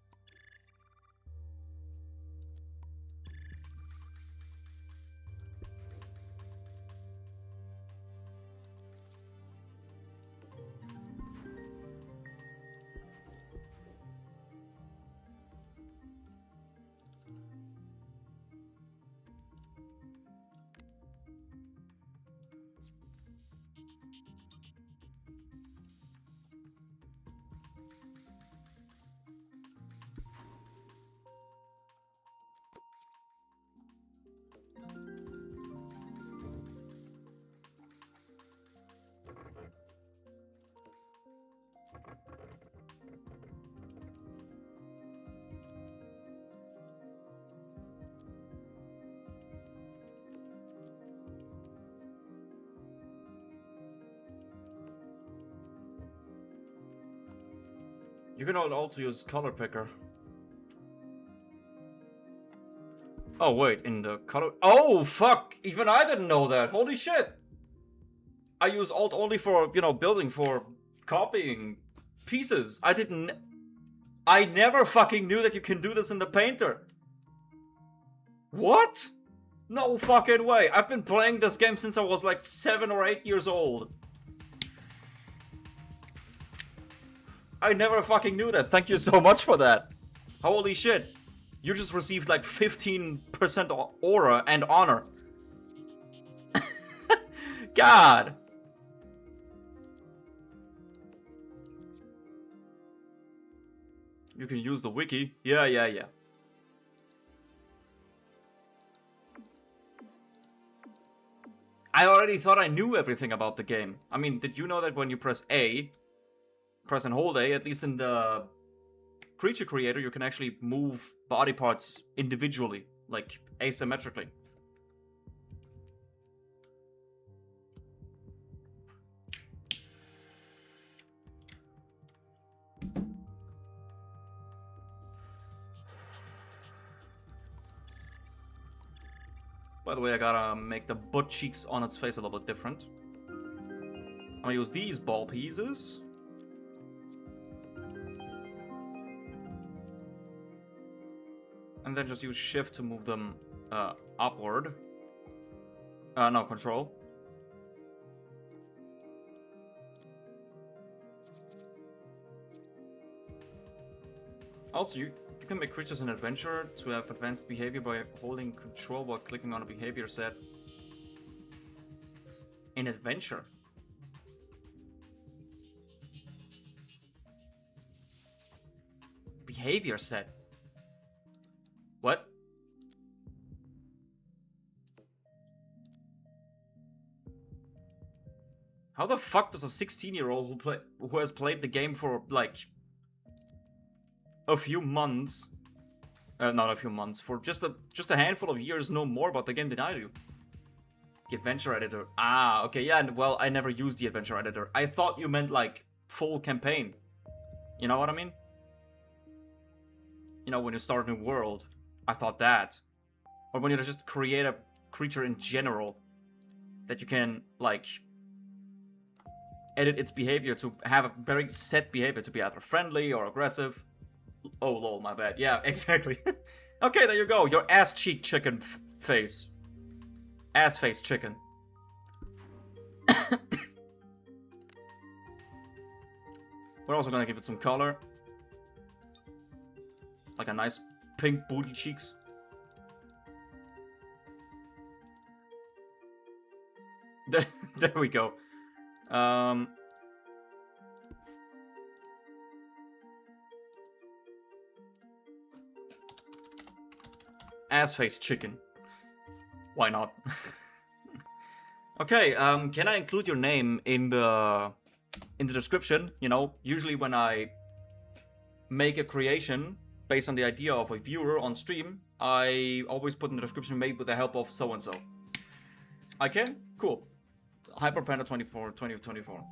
[SPEAKER 1] You can also use color picker. Oh wait, in the color... Oh fuck! Even I didn't know that! Holy shit! I use alt only for, you know, building, for copying pieces. I never fucking knew that you can do this in the painter. What? No fucking way. I've been playing this game since I was like 7 or 8 years old. I never fucking knew that. Thank you so much for that. Holy shit. You just received like 15% aura and honor. God. You can use the wiki. Yeah. I already thought I knew everything about the game. I mean, did you know that when you press A, press and hold A, at least in the creature creator, you can actually move body parts individually, like asymmetrically. By the way, I gotta make the butt cheeks on its face a little bit different. I'm gonna use these ball pieces. And then just use shift to move them upward. No, control. Also, you can make creatures in adventure to have advanced behavior by holding control while clicking on a behavior set. In adventure? Behavior set? What? How the fuck does a 16-year-old who has played the game for like a few months, not a few months, for just a handful of years know more about the game than I do? The adventure editor. Ah, okay, yeah, well, I never used the adventure editor. I thought you meant like full campaign. You know what I mean? You know, when you start a new world. I thought that. Or when you just create creature in general that you can, like, edit its behavior to have a very set behavior, to be either friendly or aggressive. Oh, lol, my bad. Yeah, exactly. Okay, there you go. Your ass cheek chicken face. Ass face chicken. We're also gonna give it some color. Like a nice pink booty cheeks. There we go. Ass face chicken. Why not? Okay, can I include your name in the description? You know, usually when I make a creation based on the idea of a viewer on stream, I always put in the description made with the help of so and so. I can? Cool. Hyperpanda24 2024.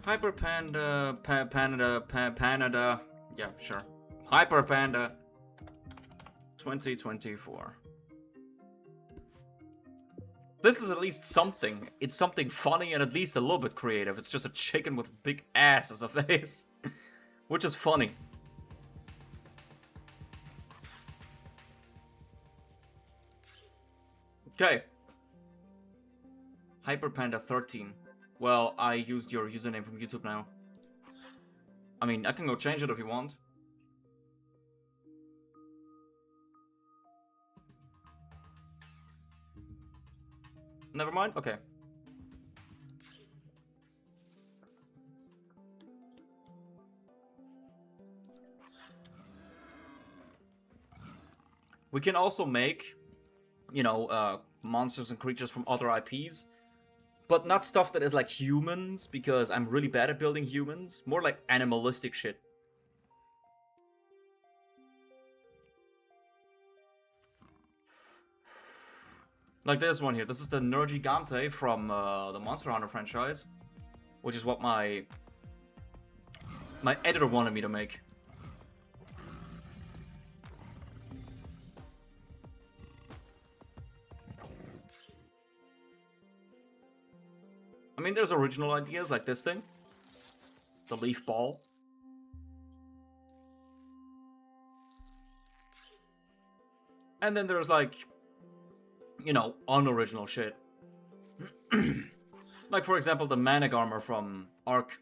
[SPEAKER 1] Hyperpanda, Panada, yeah, sure. Hyperpanda 2024. This is at least something. It's something funny and at least a little bit creative. It's just a chicken with a big ass as a face. Which is funny. Okay. Hyperpanda13. Well, I used your username from YouTube now. I mean, I can go change it if you want. Never mind? Okay. We can also make, you know, monsters and creatures from other IPs. But not stuff that is like humans, because I'm really bad at building humans. More like animalistic shit. Like this one here. This is the Nergigante from the Monster Hunter franchise. Which is what my editor wanted me to make. I mean, there's original ideas like this thing. The leaf ball. And then there's like, you know, unoriginal shit. Like, for example, the Manic armor from Ark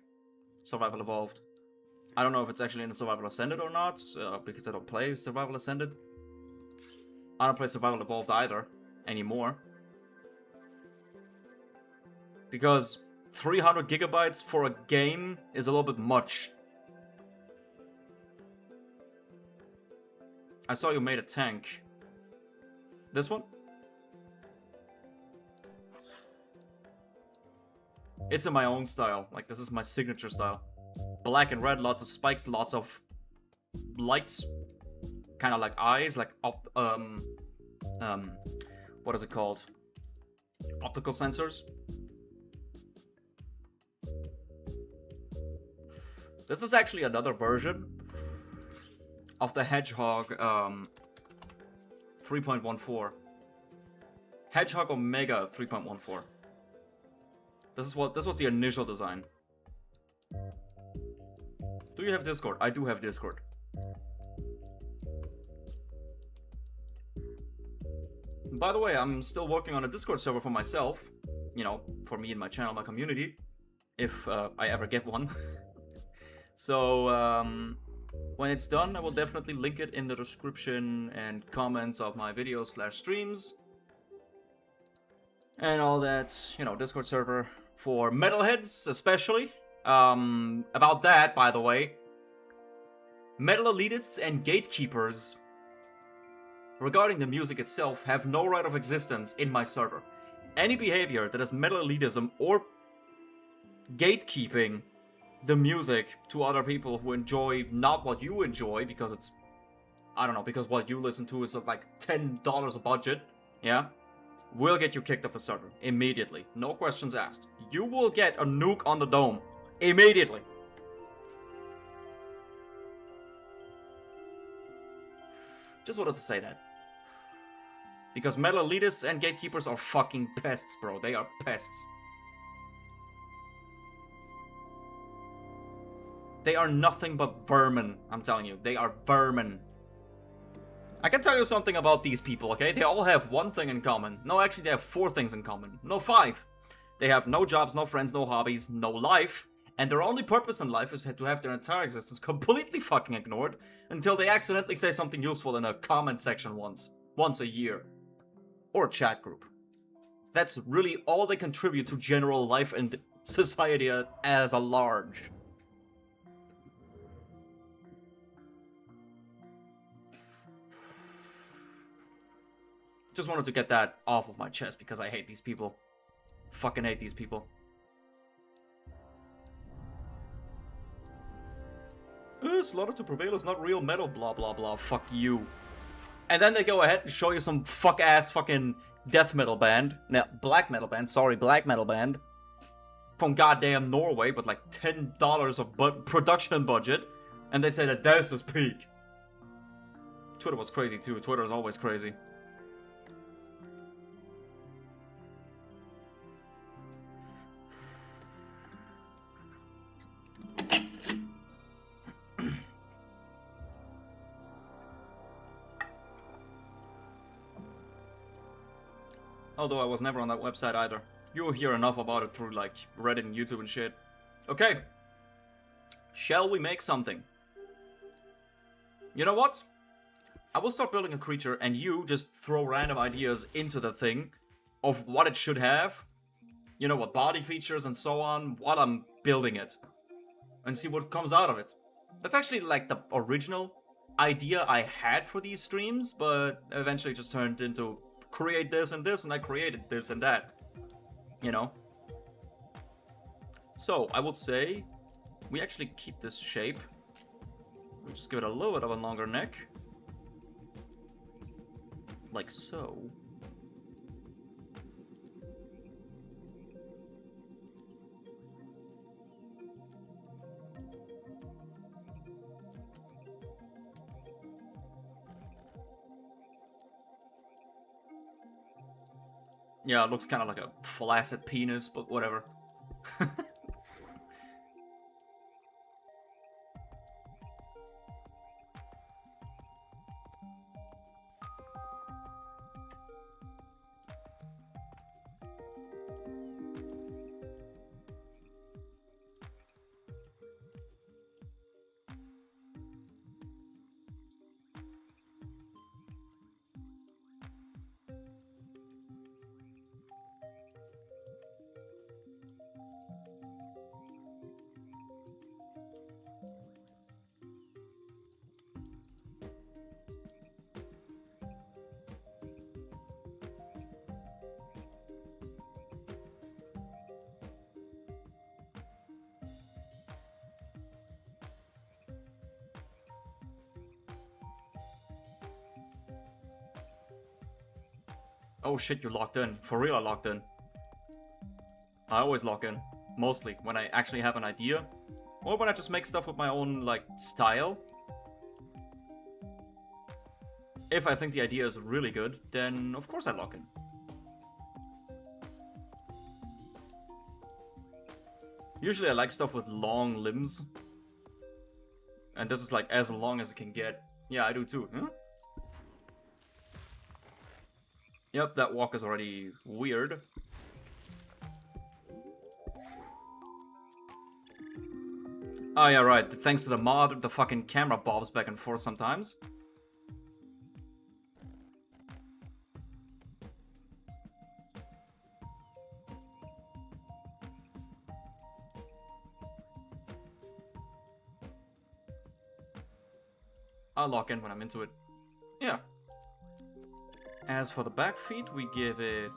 [SPEAKER 1] Survival Evolved. I don't know if it's actually in the Survival Ascended or not, because I don't play Survival Ascended. I don't play Survival Evolved either, anymore. Because 300 gigabytes for a game is a little bit much. I saw you made a tank. This one? It's in my own style. Like, this is my signature style. Black and red, lots of spikes, lots of lights. Kind of like eyes, like what is it called? Optical sensors. This is actually another version of the Hedgehog 3.14. Hedgehog Omega 3.14. This was the initial design. Do you have Discord? I do have Discord. By the way, I'm still working on a Discord server for myself. You know, for me and my channel, my community. If I ever get one. So, when it's done, I will definitely link it in the description and comments of my videos / streams. And all that, you know, Discord server for metalheads, especially. About that, by the way. Metal elitists and gatekeepers, regarding the music itself, have no right of existence in my server. Any behavior that is metal elitism or gatekeeping the music to other people who enjoy not what you enjoy, because it's, I don't know, because what you listen to is like $10 a budget, yeah? will get you kicked off the server immediately. No questions asked. You will get a nuke on the dome immediately. Just wanted to say that. Because metal elitists and gatekeepers are fucking pests, bro. They are pests. They are nothing but vermin, I'm telling you. They are vermin. I can tell you something about these people, okay? They all have one thing in common. No, actually, they have 4 things in common. No, 5. They have no jobs, no friends, no hobbies, no life. And their only purpose in life is to have their entire existence completely fucking ignored until they accidentally say something useful in a comment section once a year. Or a chat group. That's really all they contribute to general life and society as a large. Just wanted to get that off of my chest because I hate these people. Fucking hate these people. Slaughter to prevail is not real metal, blah blah blah, fuck you. And then they go ahead and show you some fuck-ass fucking death metal band. No, black metal band, sorry, black metal band. From goddamn Norway with like $10 of production budget. And they say that this is peak. Twitter was crazy too, Twitter is always crazy. Although I was never on that website either. You'll hear enough about it through like Reddit and YouTube and shit. Okay. Shall we make something? You know what? I will start building a creature and you just throw random ideas into the thing of what it should have. You know, what body features and so on while I'm building it. And see what comes out of it. That's actually like the original idea I had for these streams, but eventually just turned into create this and I created this and that. You know? So, I would say we actually keep this shape. We just give it a little bit of a longer neck. Like so. Yeah, it looks kind of like a flaccid penis, but whatever. Oh shit, you're locked in. For real, I locked in. I always lock in. Mostly, when I actually have an idea. Or when I just make stuff with my own, like, style. If I think the idea is really good, then of course I lock in. Usually I like stuff with long limbs. And this is like as long as it can get. Yeah, I do too. Huh? Yep, that walk is already weird. Oh yeah, right. Thanks to the mod, the fucking camera bobs back and forth sometimes. I'll lock in when I'm into it. Yeah. As for the back feet, we give it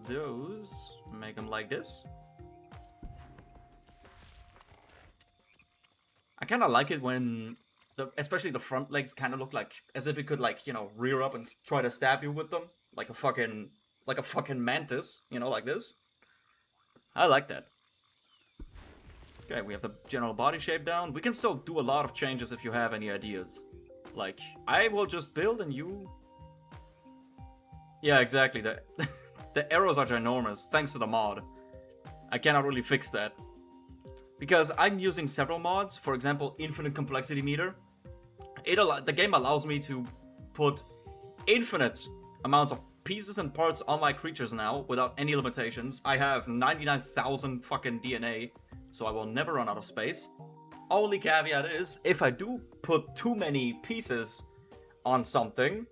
[SPEAKER 1] those. Make them like this. I kind of like it when, especially the front legs kind of look like, as if it could like, you know, rear up and try to stab you with them. like a fucking mantis, you know, like this. I like that. Okay, we have the general body shape down. We can still do a lot of changes if you have any ideas. Like, I will just build and you... Yeah, exactly. The arrows are ginormous, thanks to the mod. I cannot really fix that. Because I'm using several mods, for example, Infinite Complexity Meter. The game allows me to put infinite amounts of pieces and parts on my creatures now without any limitations. I have 99,000 fucking DNA, so I will never run out of space. Only caveat is, if I do put too many pieces on something,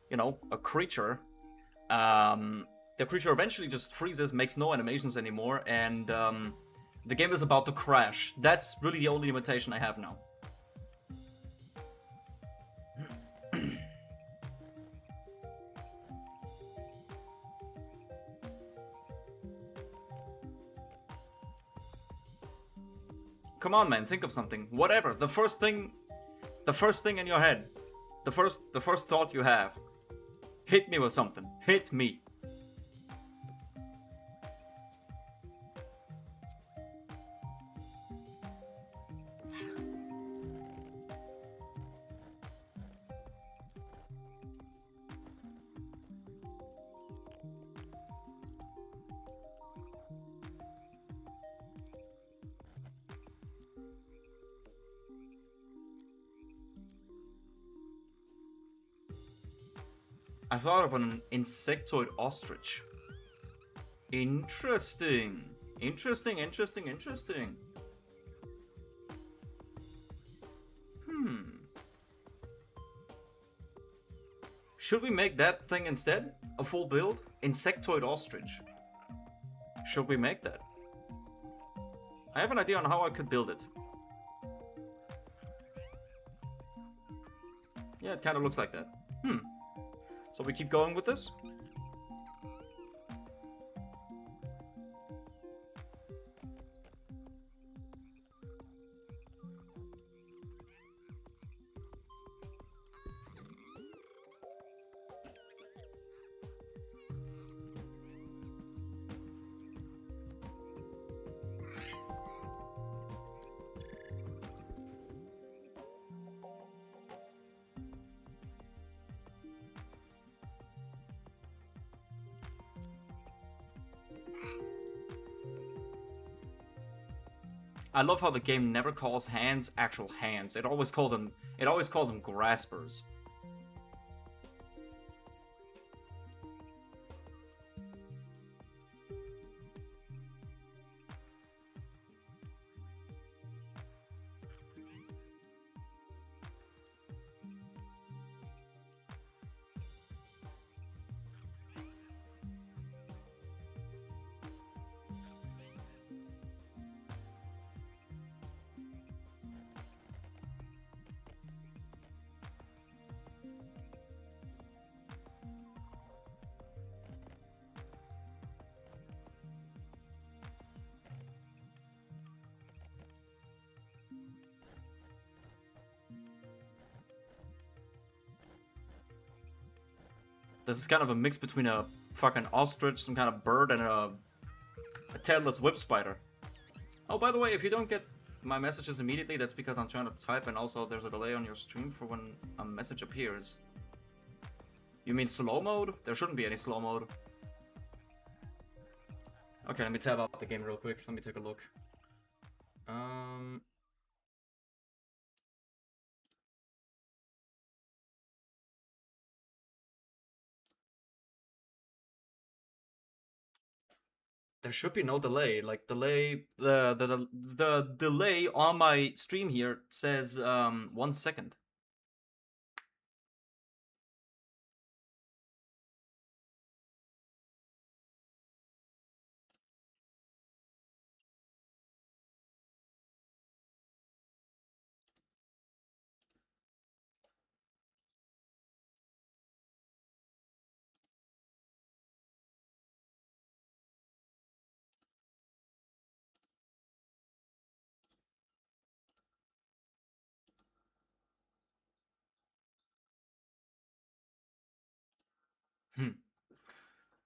[SPEAKER 1] you know, a creature, the creature eventually just freezes, makes no animations anymore, and the game is about to crash. That's really the only limitation I have now. Come on, man, think of something. Whatever. The first thing in your head. The first thought you have. Hit me with something. Hit me. I thought of an insectoid ostrich. Interesting. Interesting. Should we make that thing instead? A full build? Insectoid ostrich. Should we make that? I have an idea on how I could build it. Yeah, it kind of looks like that. So we keep going with this? I love how the game never calls hands actual hands. It always calls them graspers. This is kind of a mix between a fucking ostrich, some kind of bird, and a tailless whip spider. Oh, by the way, if you don't get my messages immediately, that's because I'm trying to type, and also there's a delay on your stream for when a message appears. You mean slow mode? There shouldn't be any slow mode. Okay, let me tab out the game real quick. Let me take a look. There should be no delay. Like the delay on my stream here says 1 second.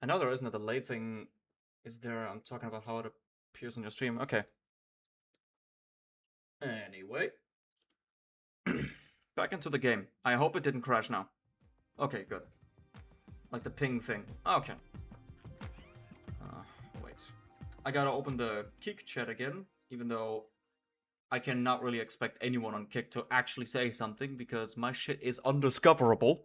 [SPEAKER 1] I know there isn't a delay thing. Is there? I'm talking about how it appears on your stream. Okay. Anyway. Back into the game. I hope it didn't crash now. Okay, good. Like the ping thing. Okay. Wait. I gotta open the Kick chat again, even though I cannot really expect anyone on Kick to actually say something because my shit is undiscoverable.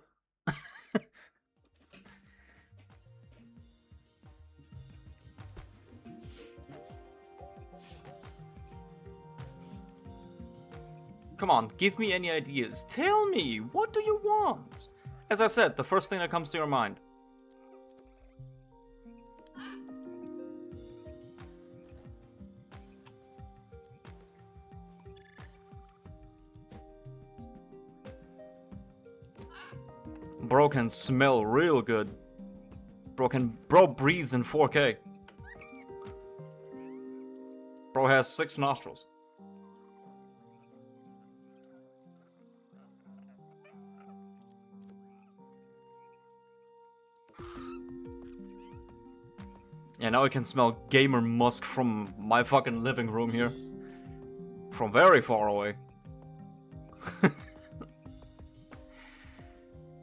[SPEAKER 1] Come on, give me any ideas. Tell me, what do you want? As I said, the first thing that comes to your mind. Bro can smell real good. Bro breathes in 4K. Bro has 6 nostrils. Yeah, now I can smell gamer musk from my fucking living room here. From very far away.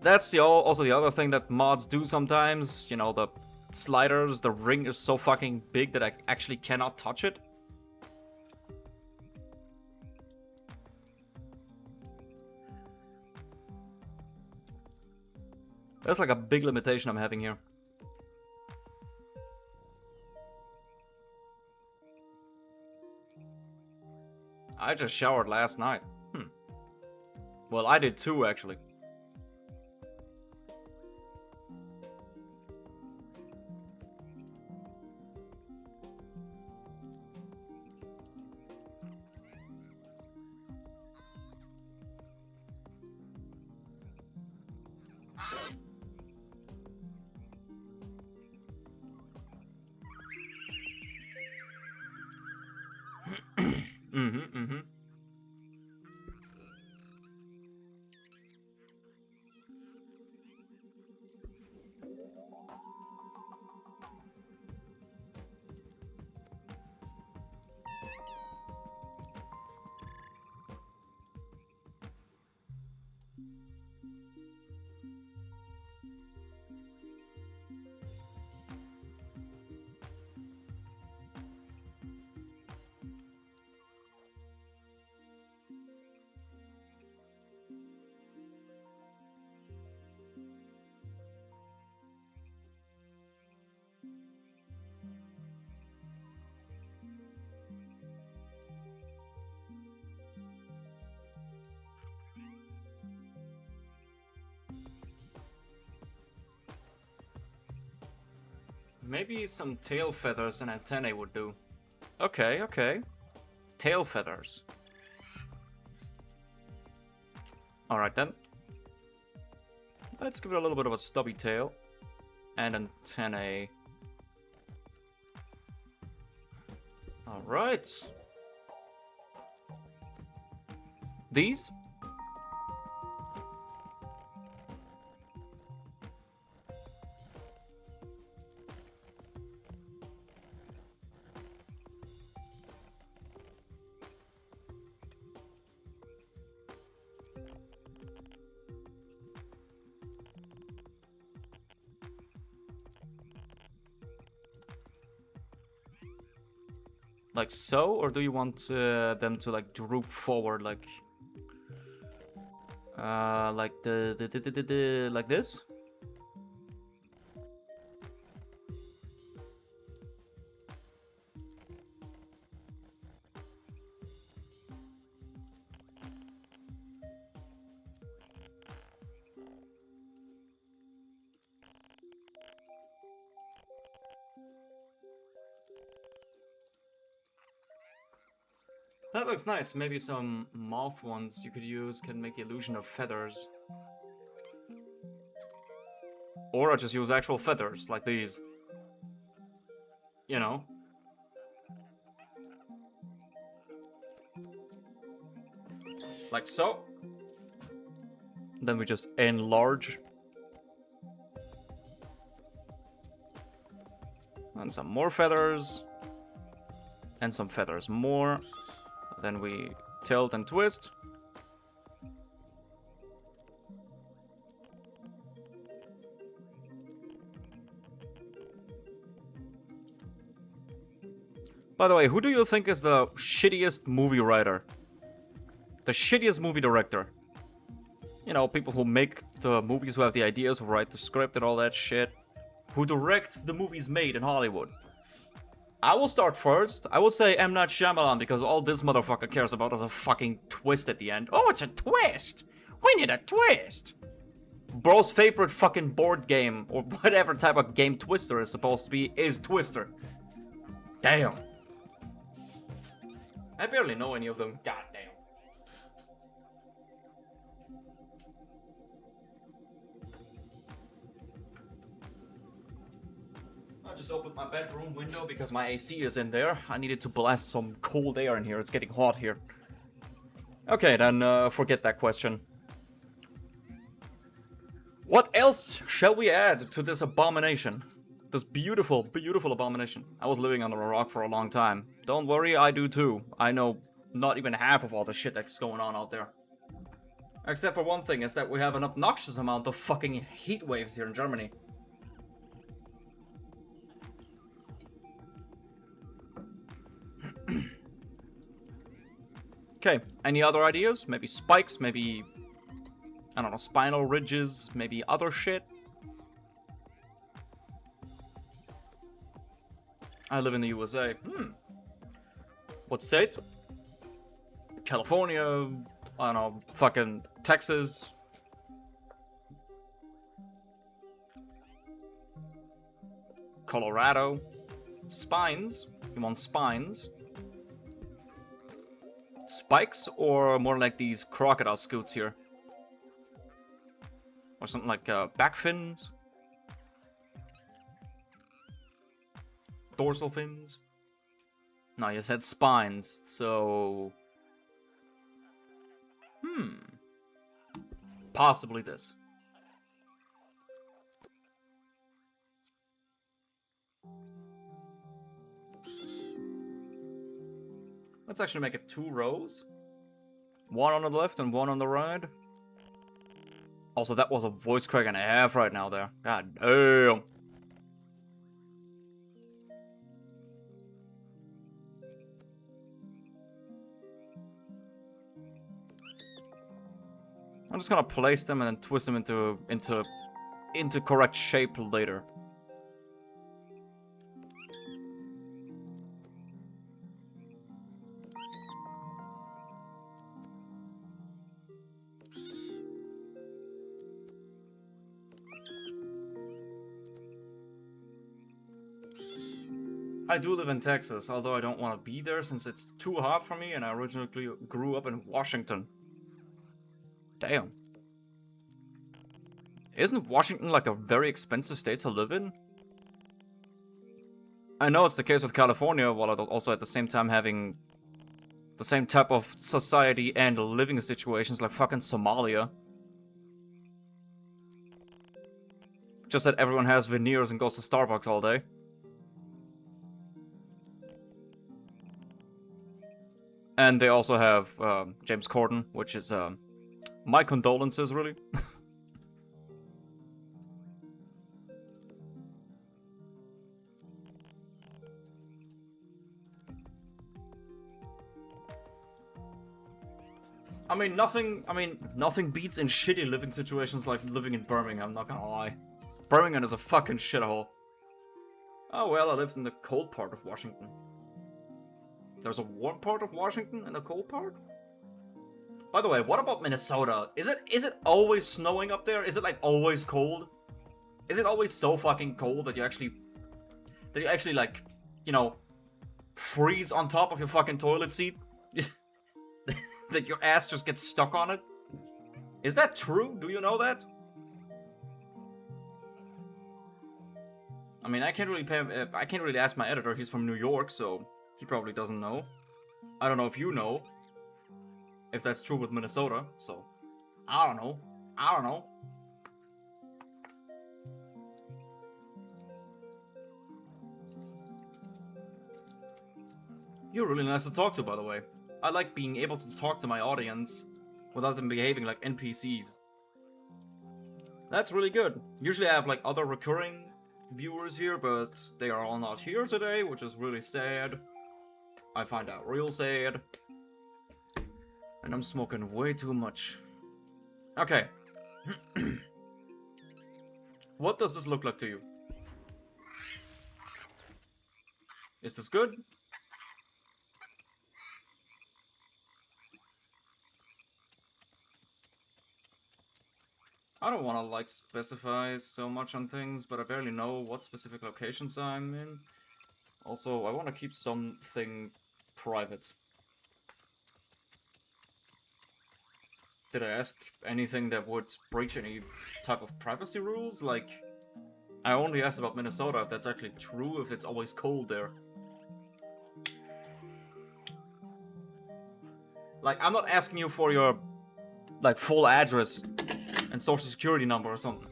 [SPEAKER 1] That's also the other thing that mods do sometimes. You know, the sliders, the ring is so fucking big that I actually cannot touch it. That's like a big limitation I'm having here. I just showered last night. Well, I did too, actually. Maybe some tail feathers and antennae would do. Okay, okay. Tail feathers. Alright then. Let's give it a little bit of a stubby tail. And antennae. Alright. These? Like so, or do you want them to like droop forward, like like like this? That looks nice. Maybe some moth ones you could use can make the illusion of feathers. Or I just use actual feathers, like these. You know? Like so. Then we just enlarge. And some more feathers. And some feathers more. Then we tilt and twist. By the way, who do you think is the shittiest movie writer? The shittiest movie director? You know, people who make the movies, who have the ideas, who write the script and all that shit. Who direct the movies made in Hollywood. I will start first. I will say M. Night Shyamalan, because all this motherfucker cares about is a fucking twist at the end. Oh, it's a twist! We need a twist! Bro's favorite fucking board game, or whatever type of game Twister is supposed to be, is Twister. Damn. I barely know any of them. God damn. I just opened my bedroom window because my AC is in there. I needed to blast some cold air in here. It's getting hot here. Okay, then forget that question. What else shall we add to this abomination? This beautiful, beautiful abomination. I was living under a rock for a long time. Don't worry, I do too. I know not even half of all the shit that's going on out there. Except for one thing, is that we have an obnoxious amount of fucking heat waves here in Germany. Okay, any other ideas? Maybe spikes, maybe, I don't know, spinal ridges, maybe other shit? I live in the USA. What state? California, I don't know, fucking Texas. Colorado. Spines. You want spines? Spikes, or more like these crocodile scoots here? Or something like back fins? Dorsal fins? No, you said spines, so... Possibly this. Let's actually make it 2 rows. One on the left and one on the right. Also, that was a voice crack and a half right now there. God damn. I'm just gonna place them and then twist them into correct shape later. I do live in Texas, although I don't want to be there since it's too hot for me, and I originally grew up in Washington. Damn. Isn't Washington like a very expensive state to live in? I know it's the case with California, while also at the same time having the same type of society and living situations like fucking Somalia. Just that everyone has veneers and goes to Starbucks all day. And they also have James Corden, which is my condolences, really. Nothing beats in shitty living situations like living in Birmingham, I'm not gonna lie. Birmingham is a fucking shithole. Oh well, I lived in the cold part of Washington. There's a warm part of Washington and a cold part? By the way, what about Minnesota? Is it always snowing up there? Is it like always cold? Is it always so fucking cold that you actually like, you know, freeze on top of your fucking toilet seat? That your ass just gets stuck on it? Is that true? Do you know that? I mean, I can't really ask my editor. He's from New York, so he probably doesn't know. I don't know if you know if that's true with Minnesota, so I don't know. You're really nice to talk to, by the way. I like being able to talk to my audience without them behaving like NPCs. That's really good. Usually I have like other recurring viewers here, but they are all not here today, which is really sad. I find out real sad. And I'm smoking way too much. Okay. What does this look like to you? Is this good? I don't want to like specify so much on things, but I barely know what specific locations I'm in. Also, I want to keep something private. Did I ask anything that would breach any type of privacy rules? Like, I only asked about Minnesota, if that's actually true, if it's always cold there. Like, I'm not asking you for your, like, full address and social security number or something.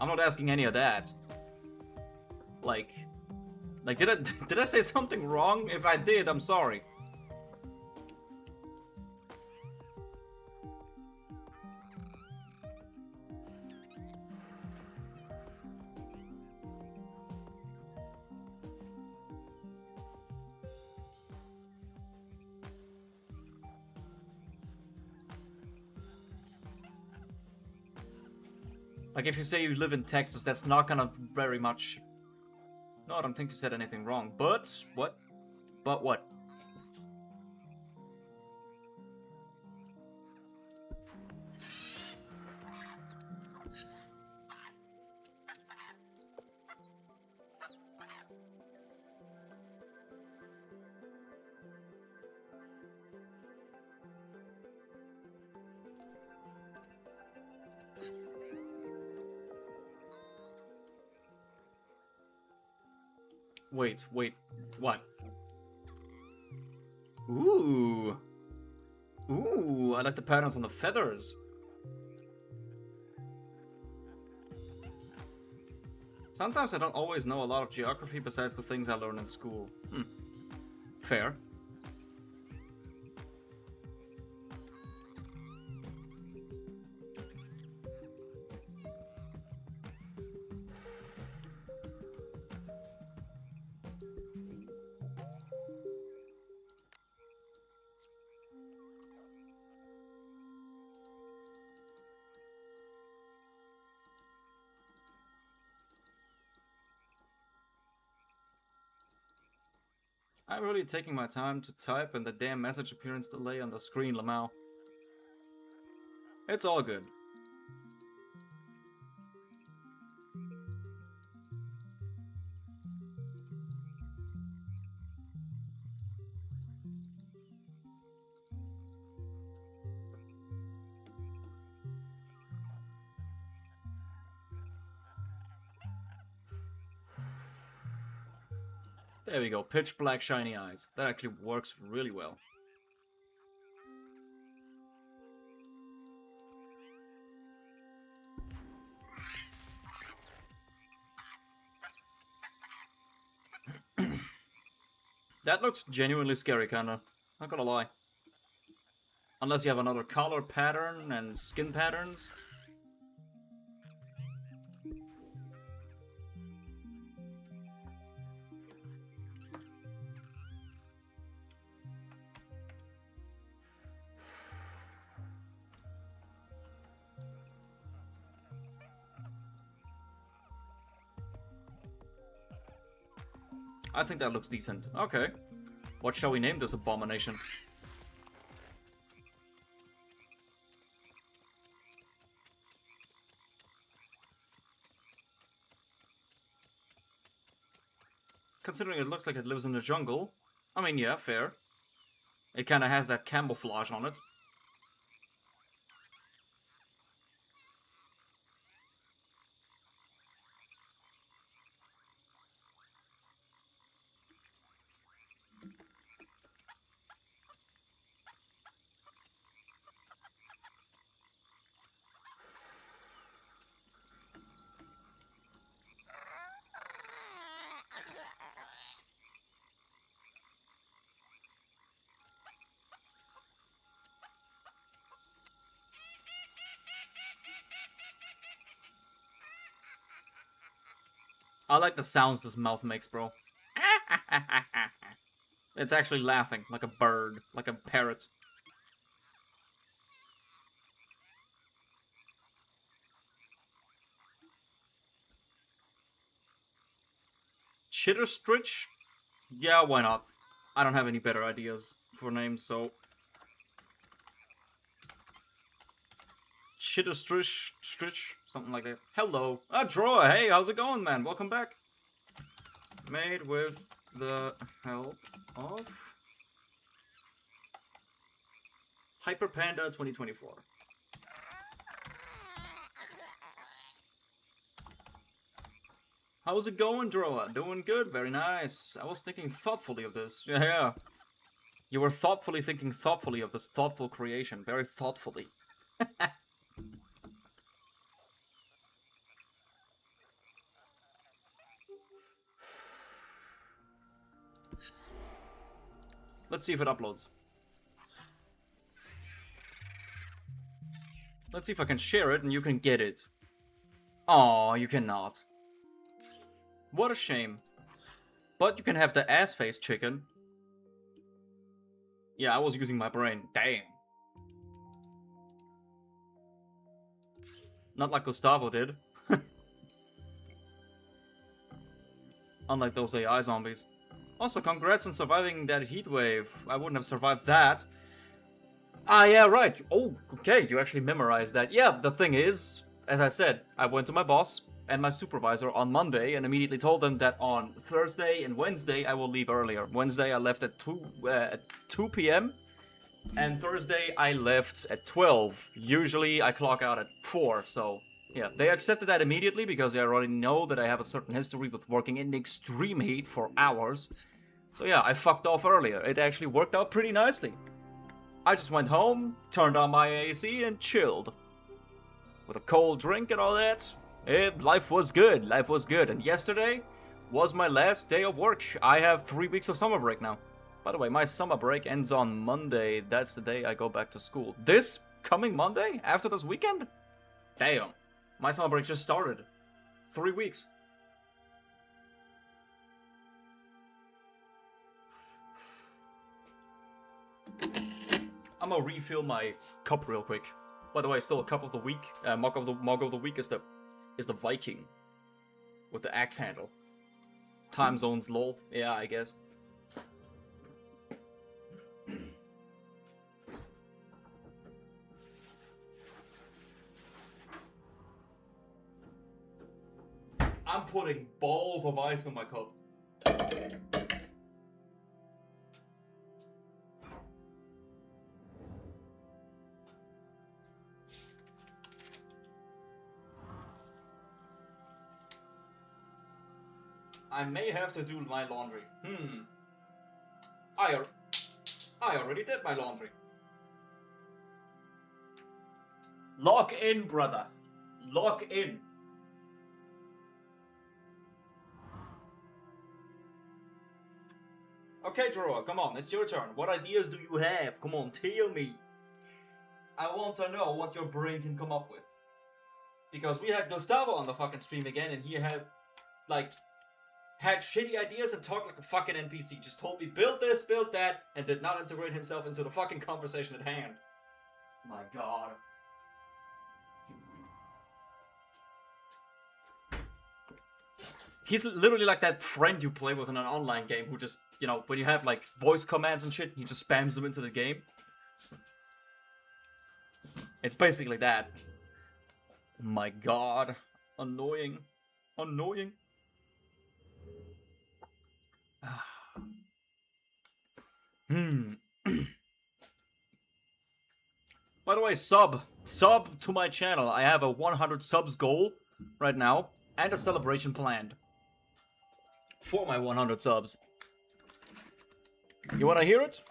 [SPEAKER 1] I'm not asking any of that. Like, did I say something wrong? If I did, I'm sorry. Like, if you say you live in Texas, that's not gonna very much... No, I don't think you said anything wrong. But, what? But what? Wait, what? Ooh. Ooh, I like the patterns on the feathers. Sometimes I don't always know a lot of geography besides the things I learn in school. Fair. I'm really taking my time to type and the damn message appearance delay on the screen, Lamau. It's all good. There we go, pitch black shiny eyes. That actually works really well. That looks genuinely scary, kinda. Not gonna lie. Unless you have another color pattern and skin patterns. I think that looks decent. Okay. What shall we name this abomination? Considering it looks like it lives in the jungle. I mean, yeah, fair. It kinda has that camouflage on it. I like the sounds this mouth makes, bro. It's actually laughing, like a bird, like a parrot. Chitterstritch? Yeah, why not? I don't have any better ideas for names, so... Chitterstritch? Something like that. Hello. Ah, Droa, hey, how's it going, man? Welcome back. Made with the help of... Hyper Panda 2024. How's it going, Droa? Doing good, very nice. I was thinking thoughtfully of this. Yeah. You were thoughtfully thinking thoughtfully of this thoughtful creation. Very thoughtfully. Let's see if it uploads. Let's see if I can share it and you can get it. Aw, you cannot. What a shame. But you can have the ass face chicken. Yeah, I was using my brain. Damn. Not like Gustavo did. Unlike those AI zombies. Also, congrats on surviving that heat wave. I wouldn't have survived that. Ah, yeah, right. Oh, okay, you actually memorized that. Yeah, the thing is, as I said, I went to my boss and my supervisor on Monday and immediately told them that on Thursday and Wednesday I will leave earlier. Wednesday I left at 2 p.m. and Thursday I left at 12. Usually I clock out at 4, so yeah. They accepted that immediately because they already know that I have a certain history with working in extreme heat for hours. So yeah, I fucked off earlier. It actually worked out pretty nicely. I just went home, turned on my AC, and chilled. With a cold drink and all that. Life was good, life was good. And yesterday was my last day of work. I have 3 weeks of summer break now. By the way, my summer break ends on Monday. That's the day I go back to school. This coming Monday? After this weekend? Damn. My summer break just started. 3 weeks. I'm gonna refill my cup real quick. By the way, still a cup of the week. Mug of the week is the Viking with the axe handle. Time zones, lol. Yeah, I guess. I'm putting balls of ice in my cup. I may have to do my laundry. I already did my laundry. Log in, brother. Log in. Okay, Droa, come on, it's your turn. What ideas do you have? Come on, tell me. I want to know what your brain can come up with. Because we had Gustavo on the fucking stream again, and he had, like, had shitty ideas and talked like a fucking NPC. Just told me, build this, build that, and did not integrate himself into the fucking conversation at hand. My god. He's literally like that friend you play with in an online game who just, you know, when you have like voice commands and shit, he just spams them into the game. It's basically that. My god. Annoying. Annoying. By the way, sub to my channel. I have a 100 subs goal right now and a celebration planned for my 100 subs. You want to hear it?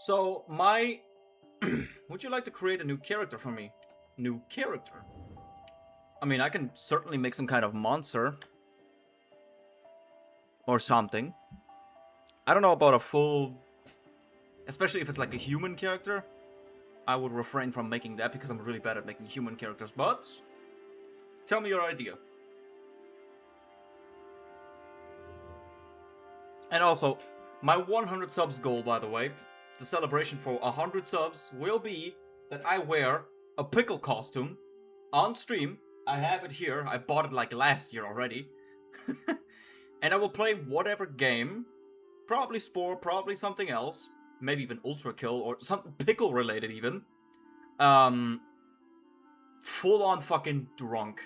[SPEAKER 1] So my would you like to create a new character for me? New character? I mean, I can certainly make some kind of monster or something. I don't know about a full... Especially if it's like a human character. I would refrain from making that because I'm really bad at making human characters. But tell me your idea. And also, my 100 subs goal, by the way, the celebration for 100 subs will be that I wear a pickle costume on stream. I have it here. I bought it like last year already. And I will play whatever game. Probably Spore, probably something else. Maybe even Ultra Kill or something pickle related even. Full on fucking drunk.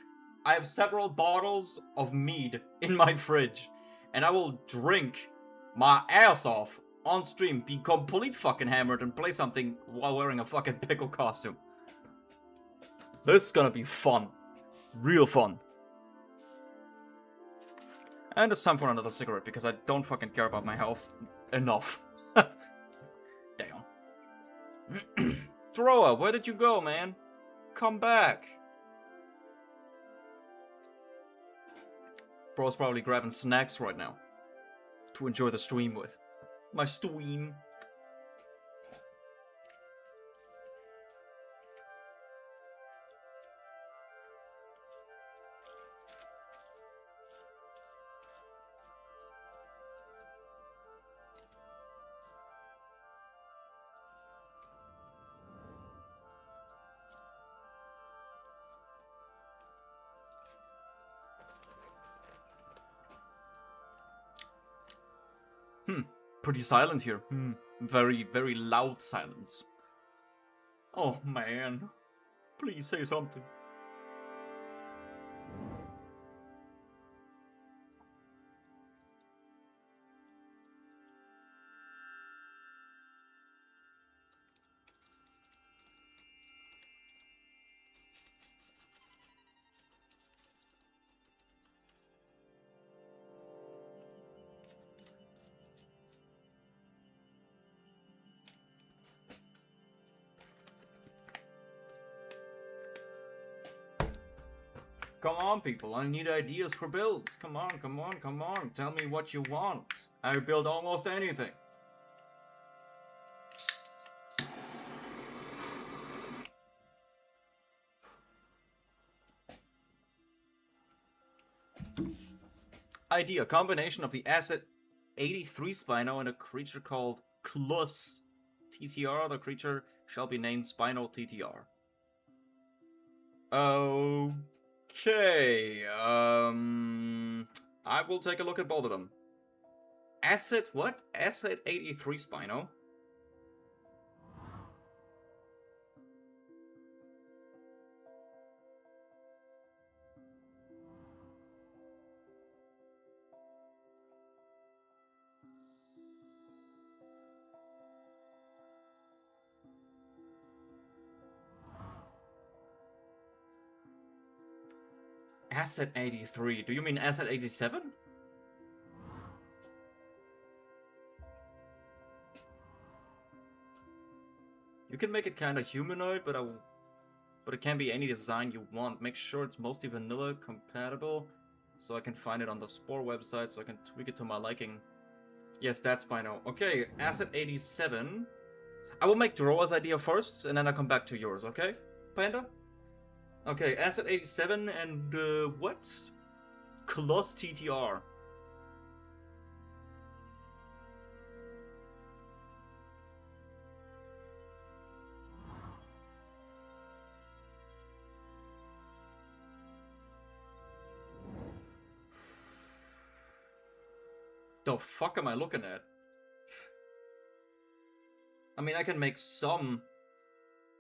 [SPEAKER 1] I have several bottles of mead in my fridge. And I will drink my ass off on stream, be complete fucking hammered, and play something while wearing a fucking pickle costume. This is gonna be fun. Real fun. And it's time for another cigarette, because I don't fucking care about my health enough. Damn. Droa, where did you go, man? Come back. Bro's probably grabbing snacks right now to enjoy the stream with. My stream. Pretty silent here. Very, very loud silence. Oh man. Please say something. Come on, people, I need ideas for builds. Come on, come on, come on. Tell me what you want. I build almost anything. Idea, combination of the asset 83 Spino and a creature called Klus TTR. The creature shall be named Spino TTR. Okay, I will take a look at both of them. Asset what? Asset 83 Spino? Asset 83. Do you mean Asset 87? You can make it kind of humanoid, but it can be any design you want. Make sure it's mostly vanilla compatible, so I can find it on the Spore website, so I can tweak it to my liking. Yes, that's Spino. Okay, Asset 87. I will make Droa's idea first, and then I'll come back to yours, okay, Panda? Okay, Asset 87 and, what? Klus TTR. The fuck am I looking at? I mean, I can make some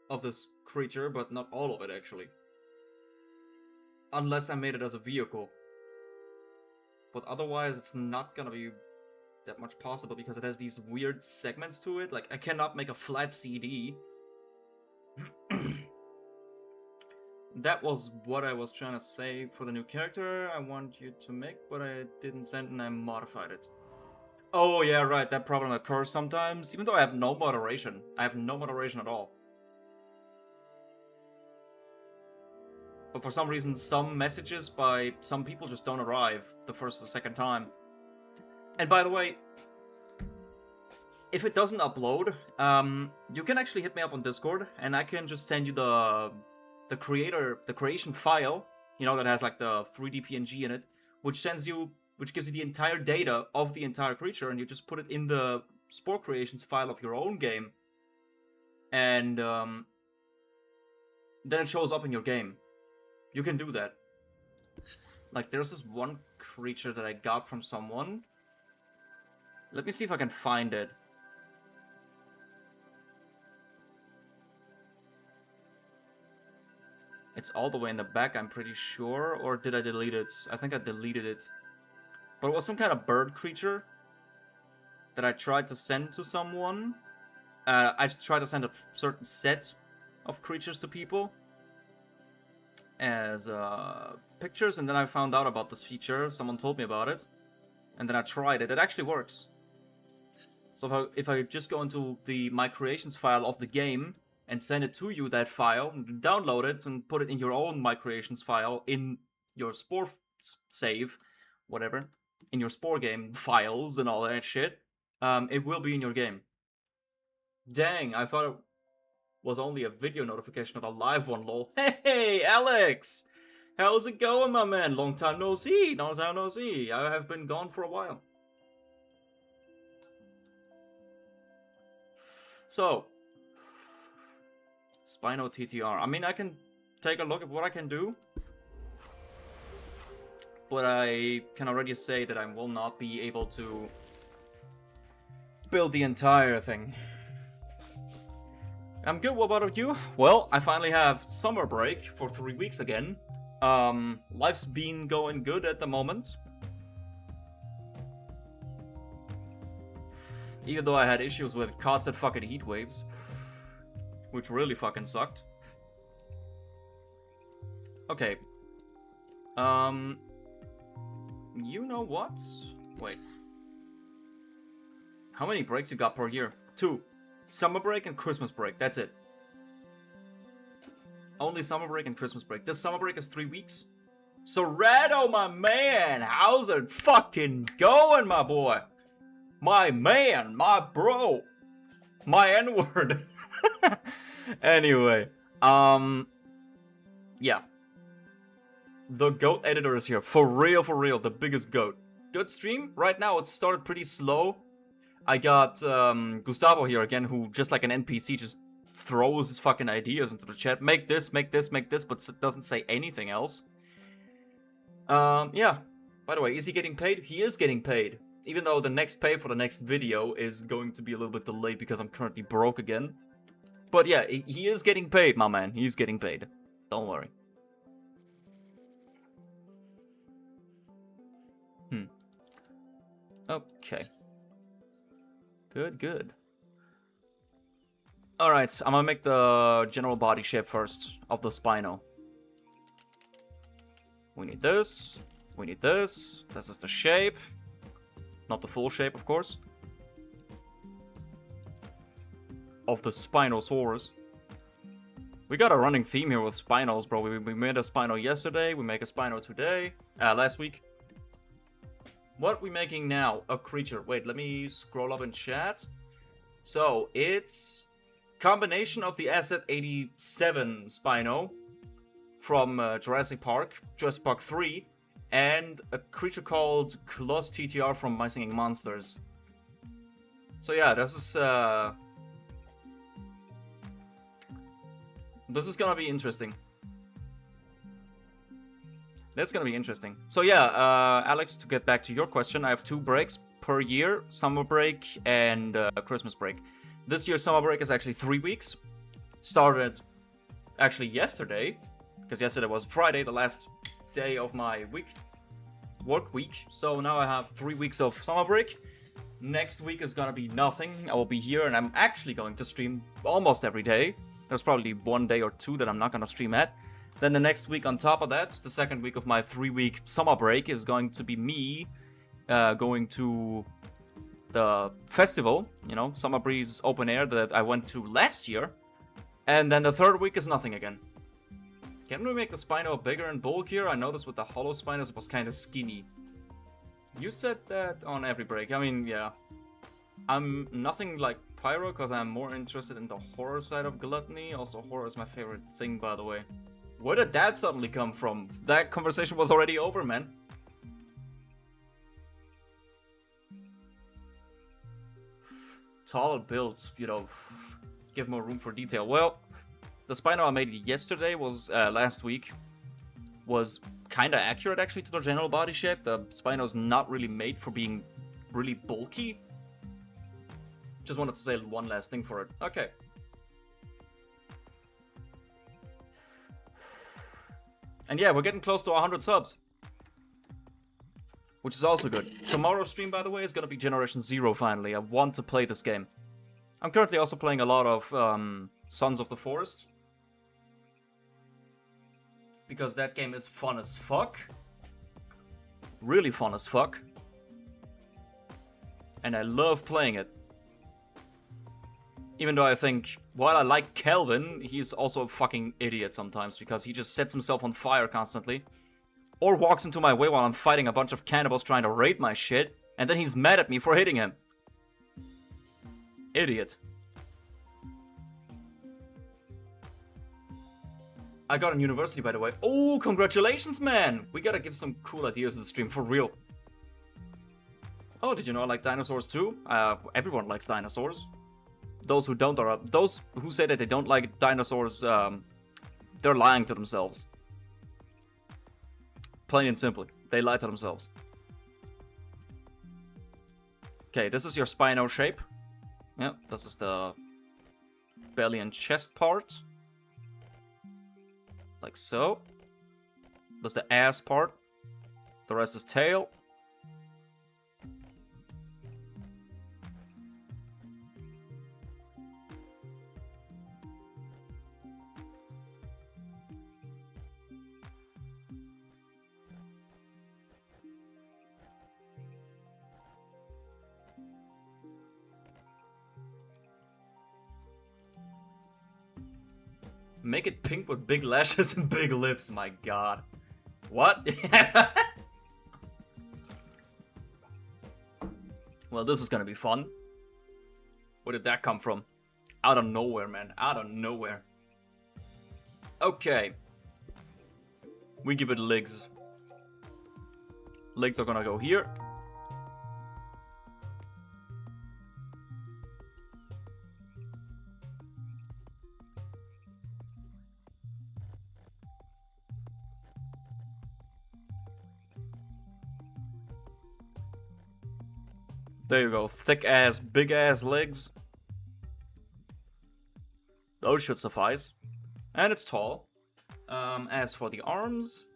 [SPEAKER 1] of this creature, but not all of it, actually. Unless I made it as a vehicle. But otherwise, it's not gonna be that much possible because it has these weird segments to it. Like, I cannot make a flat CD. That was what I was trying to say for the new character I want you to make, but I didn't send and I modified it. Oh yeah, right, that problem occurs sometimes, even though I have no moderation. I have no moderation at all. But for some reason, some messages by some people just don't arrive the first or second time. And by the way, if it doesn't upload, you can actually hit me up on Discord, and I can just send you the creation file, you know, that has like the 3D PNG in it, which which gives you the entire data of the entire creature, and you just put it in the Spore creations file of your own game, and then it shows up in your game. You can do that. Like, there's this one creature that I got from someone. Let me see if I can find it. It's all the way in the back, I'm pretty sure. Or did I delete it? I think I deleted it. But it was some kind of bird creature that I tried to send to someone. I tried to send a certain set of creatures to people as pictures, and then I found out about this feature. Someone told me about it, and then I tried it. It actually works. So if I just go into the My Creations file of the game and send it to you, that file, download it and put it in your own My Creations file in your Spore save, whatever, in your Spore game files and all that shit, it will be in your game. Dang, I thought it was only a video notification, not a live one, lol. Hey, Alex! How's it going, my man? Long time no see, long time no see. I have been gone for a while. So, Spino TTR. I mean, I can take a look at what I can do, but I can already say that I will not be able to build the entire thing. I'm good. What about you? Well, I finally have summer break for 3 weeks again. Life's been going good at the moment. Even though I had issues with constant fucking heat waves, which really fucking sucked. Okay. You know what? Wait. How many breaks you got per year? 2. Summer break and Christmas break, that's it. Only summer break and Christmas break. This summer break is 3 weeks. Serrato, my man! How's it fucking going, my boy? My man, my bro. My N-word. Anyway, yeah. The GOAT editor is here. For real, the biggest GOAT. Good stream. Right now, it started pretty slow. I got Gustavo here again, who just like an NPC just throws his fucking ideas into the chat. Make this, make this, make this, but doesn't say anything else. Yeah. By the way, is he getting paid? He is getting paid. Even though the next pay for the next video is going to be a little bit delayed because I'm currently broke again. But yeah, he is getting paid, my man. He's getting paid. Don't worry. Okay. Good. Alright, I'm gonna make the general body shape first of the Spino. We need this. We need this. This is the shape. Not the full shape, of course. Of the Spinosaurus. We got a running theme here with Spinos, bro. We made a Spino yesterday. We make a Spino today. Last week. What are we making now? A creature. Wait, let me scroll up in chat. So, it's combination of the Asset 87 Spino from Jurassic Park 3, and a creature called Kloss TTR from My Singing Monsters. So yeah, this is gonna be interesting. That's gonna be interesting. So yeah, Alex, to get back to your question, I have 2 breaks per year, summer break and Christmas break. This year's summer break is actually 3 weeks. Started actually yesterday, because yesterday was Friday, the last day of my work week. So now I have 3 weeks of summer break. Next week is gonna be nothing. I will be here and I'm actually going to stream almost every day. There's probably 1 day or 2 that I'm not gonna stream at. Then the next week on top of that, the second week of my 3-week summer break, is going to be me going to the festival, you know, Summer Breeze Open Air that I went to last year. And then the third week is nothing again. Can we make the Spino bigger and bulkier? I noticed with the hollow Spinos it was kind of skinny. You said that on every break. I mean, yeah. I'm nothing like Pyro because I'm more interested in the horror side of Gluttony. Also, horror is my favorite thing, by the way. Where did that suddenly come from? That conversation was already over, man. taller build, you know, give more room for detail. Well, the Spino I made yesterday was, last week, was kind of accurate actually to the general body shape. The Spino's not really made for being really bulky. Just wanted to say one last thing for it. Okay. And yeah, we're getting close to 100 subs. Which is also good. Tomorrow's stream, by the way, is going to be Generation Zero finally. I want to play this game. I'm currently also playing a lot of Sons of the Forest. Because that game is fun as fuck. Really fun as fuck. And I love playing it. Even though I think, while I like Kelvin, he's also a fucking idiot sometimes. Because he just sets himself on fire constantly. Or walks into my way while I'm fighting a bunch of cannibals trying to raid my shit. And then he's mad at me for hitting him. Idiot. I got in university, by the way. Oh, congratulations, man! We gotta give some cool ideas in the stream, for real. Oh, did you know I like dinosaurs too? Everyone likes dinosaurs. Those who don't are... Those who say that they don't like dinosaurs, they're lying to themselves. Plain and simply. They lie to themselves. Okay, this is your Spino shape. Yeah, this is the belly and chest part. Like so. That's the ass part. The rest is tail. Make it pink with big lashes and big lips, my god. What? Well, this is gonna be fun. Where did that come from? Out of nowhere, man. Out of nowhere. Okay. We give it legs. Legs are gonna go here. There you go, thick ass, big ass legs. Those should suffice. And it's tall. As for the arms,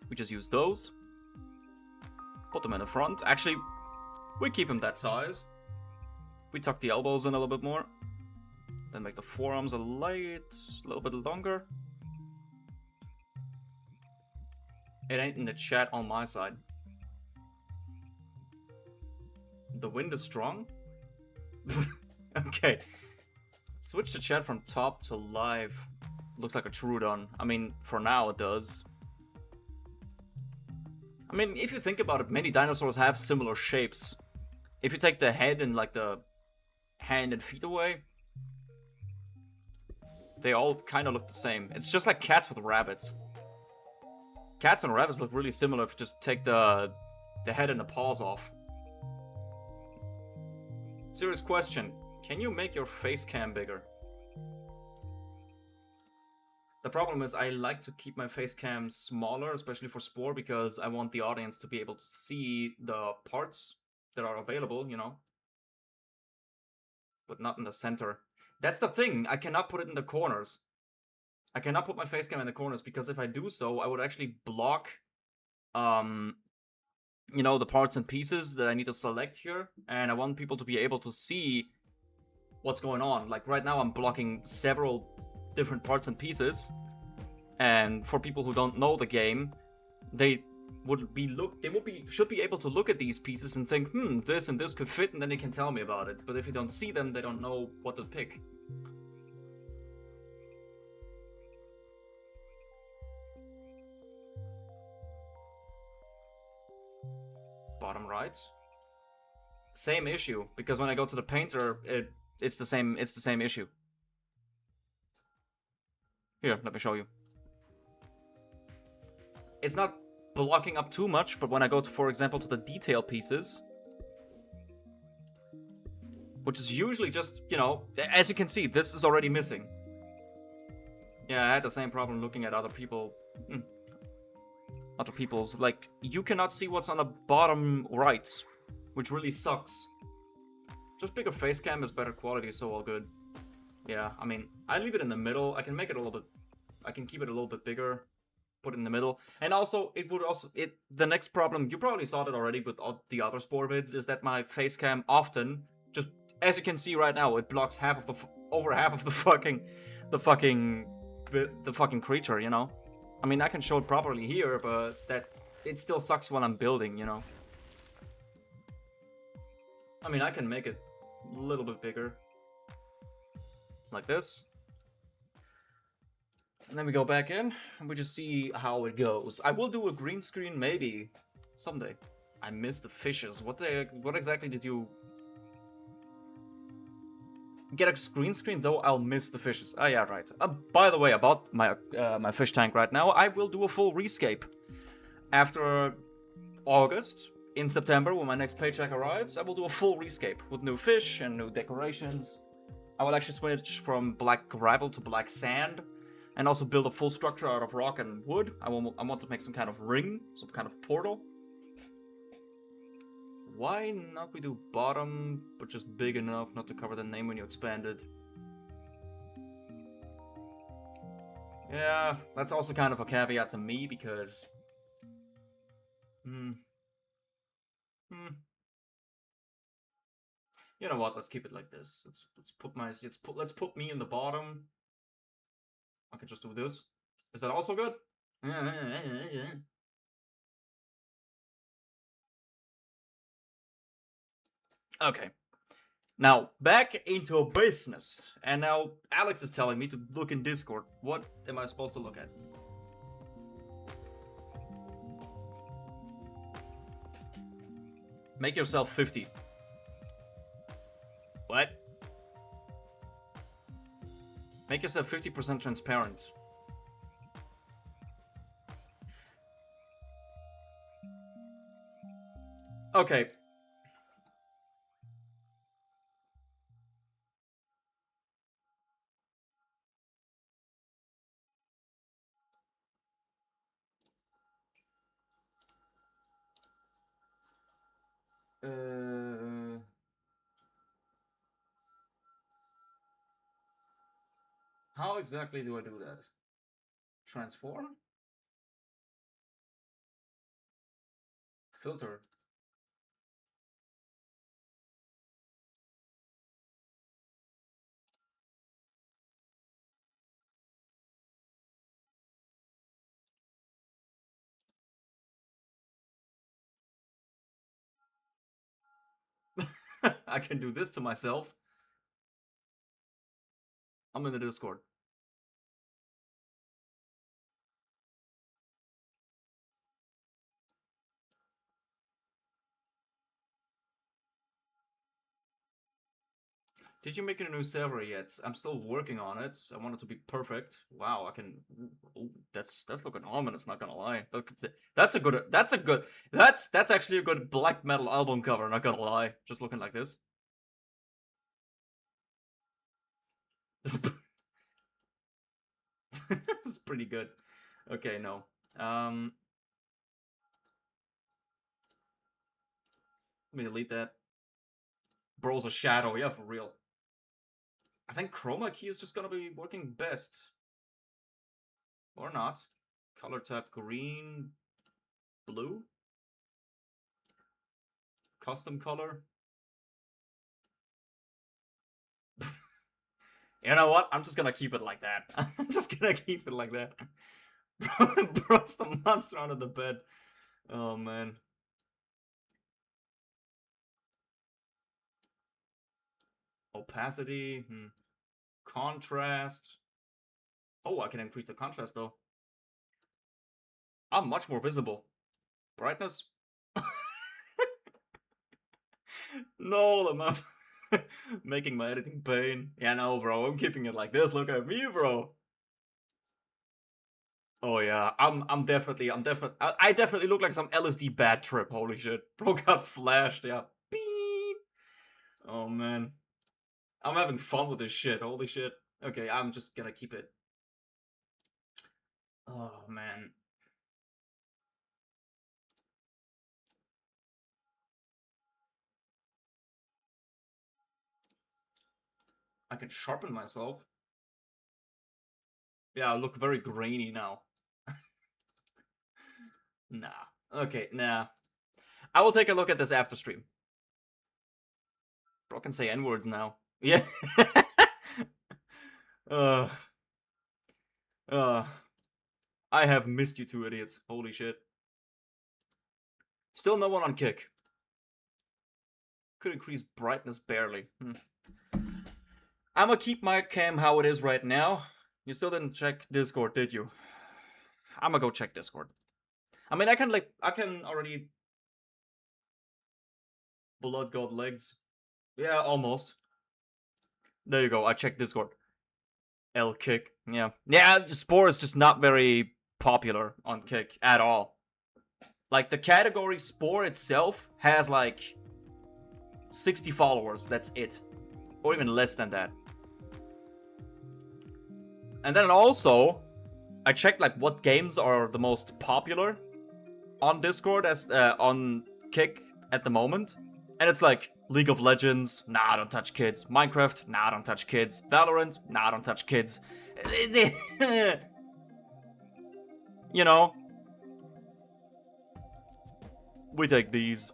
[SPEAKER 1] we just use those. Put them in the front. Actually, we keep them that size. We tuck the elbows in a little bit more. Then make the forearms a little bit longer. It ain't in the chat on my side. The wind is strong? Okay. Switch the chat from top to live. Looks like a Trudon. I mean, for now it does. I mean, if you think about it, many dinosaurs have similar shapes. If you take the head and like the hand and feet away, they all kind of look the same. It's just like cats with rabbits. Cats and rabbits look really similar if you just take the head and the paws off. Serious question. Can you make your face cam bigger? The problem is I like to keep my face cam smaller, especially for Spore, because I want the audience to be able to see the parts that are available, you know. But not in the center. That's the thing. I cannot put it in the corners. I cannot put my face cam in the corners, because if I do so, I would actually block you know, the parts and pieces that I need to select here, and I want people to be able to see what's going on. Like right now I'm blocking several different parts and pieces, and for people who don't know the game, they should be able to look at these pieces and think, this and this could fit, and then they can tell me about it. But if you don't see them, they don't know what to pick. Bottom right. Same issue, because when I go to the painter, it's the same issue. Here, let me show you. It's not blocking up too much, but when I go to, for example, to the detail pieces, which is usually just, you know, as you can see, this is already missing. Yeah, I had the same problem looking at other people. Other people's, like, you cannot see what's on the bottom right, which really sucks. Just bigger face cam is better quality, so all good. Yeah, I mean, I leave it in the middle. I can make it a little bit, I can keep it a little bit bigger, put it in the middle. And also, it would also, the next problem, you probably saw it already with all the other Spore vids, is that my face cam often, just, as you can see right now, it blocks half of the, over half of the fucking creature, you know? I mean, I can show it properly here, but it still sucks when I'm building, you know? I mean, I can make it a little bit bigger. Like this. And then we go back in, and we just see how it goes. I will do a green screen, maybe, someday. I miss the fishes. What exactly did you... Get a green screen, though I'll miss the fishes. Oh yeah, right. By the way, about my my fish tank right now, I will do a full rescape. After August, in September, when my next paycheck arrives, I will do a full rescape with new fish and new decorations. I will actually switch from black gravel to black sand, and also build a full structure out of rock and wood. I want to make some kind of ring, some kind of portal. Why not we do bottom, but just big enough not to cover the name when you expand it? Yeah, that's also kind of a caveat to me, because... You know what, let's keep it like this. Let's put me in the bottom. I can just do this. Is that also good? Okay. Now, back into business. And now Alex is telling me to look in Discord. What am I supposed to look at? Make yourself 50. What? Make yourself 50% transparent. Okay. How exactly do I do that? Transform? Filter. I can do this to myself. I'm in the Discord. Did you make a new server yet? I'm still working on it. I want it to be perfect. Wow, I can. Ooh, that's looking ominous. Not gonna lie. That's actually a good black metal album cover. Not gonna lie. Just looking like this. This is pretty good. Okay, no. Let me delete that. Bro's a shadow. Yeah, for real. I think chroma key is just gonna be working best. Or not. Color type green, blue. Custom color. You know what? I'm just gonna keep it like that. I'm just gonna keep it like that. Bro's the monster under the bed. Oh man. Opacity. Contrast. Oh, I can increase the contrast though. I'm much more visible. Brightness. No, the map. Making my editing pain. Yeah, no, bro. I'm keeping it like this. Look at me, bro. Oh yeah, I definitely look like some LSD bad trip. Holy shit, bro got flashed. Yeah. Beep. Oh man. I'm having fun with this shit. Holy shit. Okay, I'm just gonna keep it. Oh, man. I can sharpen myself. Yeah, I look very grainy now. Nah. Okay, nah. I will take a look at this after stream. Bro can say N-words now. Yeah. uh, uh, I have missed you two idiots. Holy shit. Still no one on kick. Could increase brightness barely. I'm gonna keep my cam how it is right now. You still didn't check Discord, did you? I'm gonna go check Discord. I mean, I can already blood god legs. Yeah, almost. There you go. I checked Discord. L kick. Yeah. Yeah, Spore is just not very popular on kick at all. Like, the category Spore itself has like 60 followers. That's it. Or even less than that. And then also, I checked like what games are the most popular on Discord as on kick at the moment. And it's like League of Legends, nah, don't touch kids. Minecraft, nah, don't touch kids. Valorant, nah, don't touch kids. You know, we take these.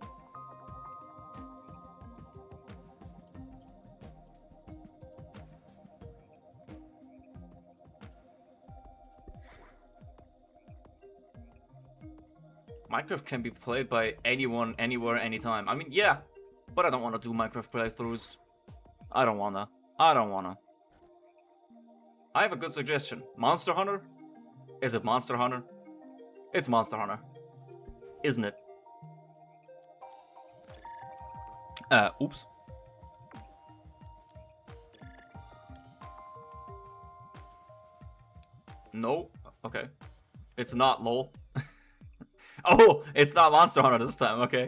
[SPEAKER 1] Minecraft can be played by anyone, anywhere, anytime. I mean, yeah, but I don't want to do Minecraft playthroughs. I don't wanna. I have a good suggestion. Monster Hunter? Is it Monster Hunter? It's Monster Hunter. Isn't it? Oops. No? Okay. It's not, lol. Oh, it's not Monster Hunter this time, okay.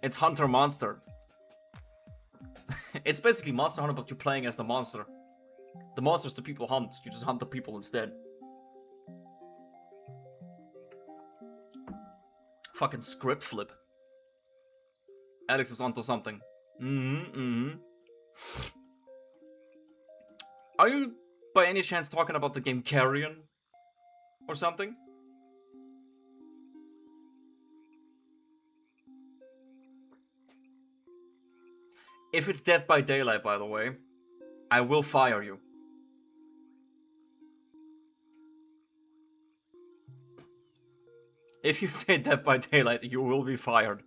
[SPEAKER 1] It's Hunter Monster. It's basically Monster Hunter, but you're playing as the monster. The monsters the people hunt, you just hunt the people instead. Fucking script flip. Alex is onto something. Are you, by any chance, talking about the game Carrion? Or something? If it's Dead by Daylight, by the way, I will fire you. If you say Dead by Daylight, you will be fired.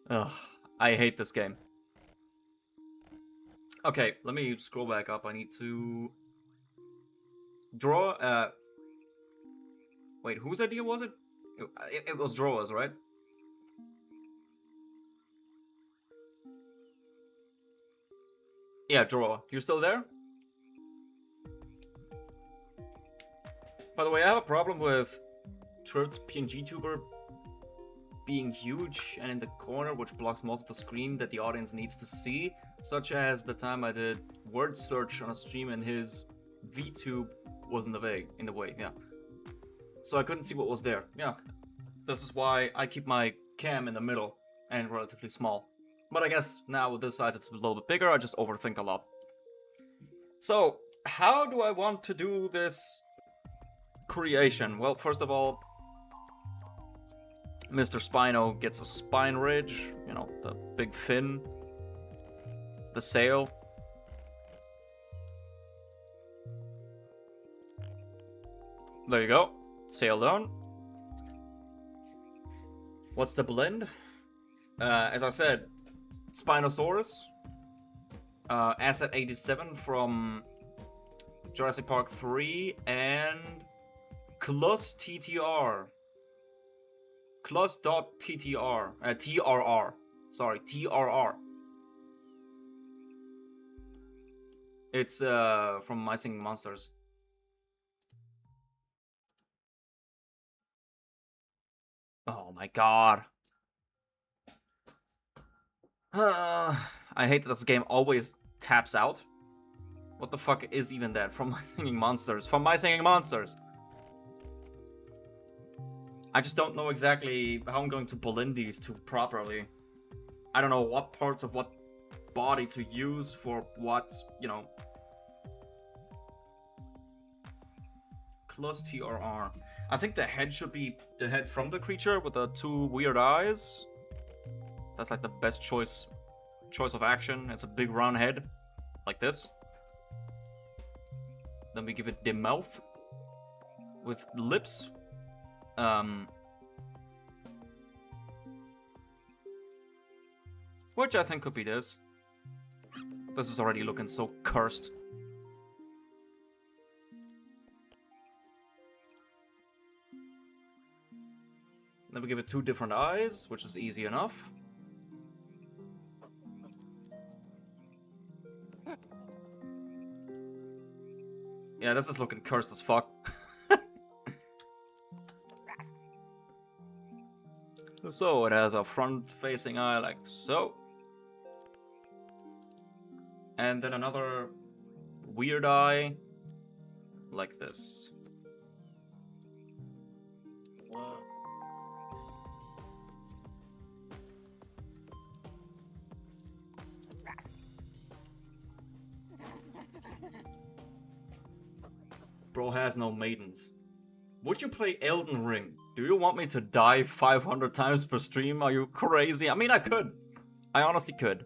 [SPEAKER 1] Ugh, I hate this game. Okay, let me scroll back up. I need to draw. Wait, whose idea was it? It was Drawa's, right? Yeah, Draw. You still there? By the way, I have a problem with Turt's PNG tuber being huge and in the corner, which blocks most of the screen that the audience needs to see, such as the time I did word search on a stream and his VTube was in the way, yeah. So I couldn't see what was there, yeah. This is why I keep my cam in the middle and relatively small. But I guess now with this size it's a little bit bigger, I just overthink a lot. So, how do I want to do this creation? Well, first of all, Mr. Spino gets a spine ridge, you know, the big fin, the sail. There you go, sail down. What's the blend? As I said, Spinosaurus, Asset 87 from Jurassic Park 3, and Klus TTR. Klus.ttr. TRR. Sorry, TRR. It's from My Singing Monsters. Oh my god. I hate that this game always taps out. What the fuck is even that? From my singing monsters. From my singing monsters! I just don't know exactly how I'm going to blend these two properly. I don't know what parts of what body to use for what, you know. Plus T or R. I think the head should be the head from the creature with the two weird eyes. That's like the best choice of action. It's a big round head, like this. Then we give it the mouth with lips. Which I think could be this. This is already looking so cursed. Then we give it two different eyes, which is easy enough. Yeah, this is looking cursed as fuck. So, it has a front-facing eye like so. And then another weird eye like this. Bro has no maidens. Would you play Elden Ring? Do you want me to die 500 times per stream? Are you crazy? I mean, I could. I honestly could.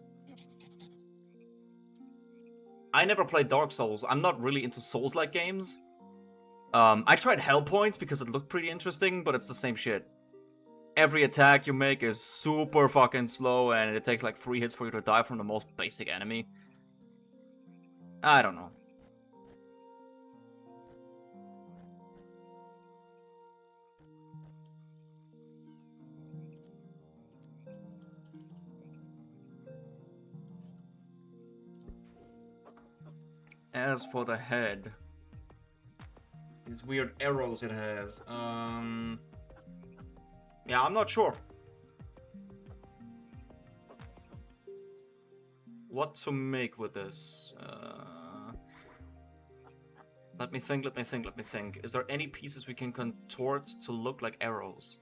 [SPEAKER 1] I never played Dark Souls. I'm not really into Souls-like games. I tried Hellpoint because it looked pretty interesting, but it's the same shit. Every attack you make is super fucking slow, and it takes like 3 hits for you to die from the most basic enemy. I don't know. As for the head, these weird arrows it has, yeah, I'm not sure what to make with this. Let me think. Is there any pieces we can contort to look like arrows?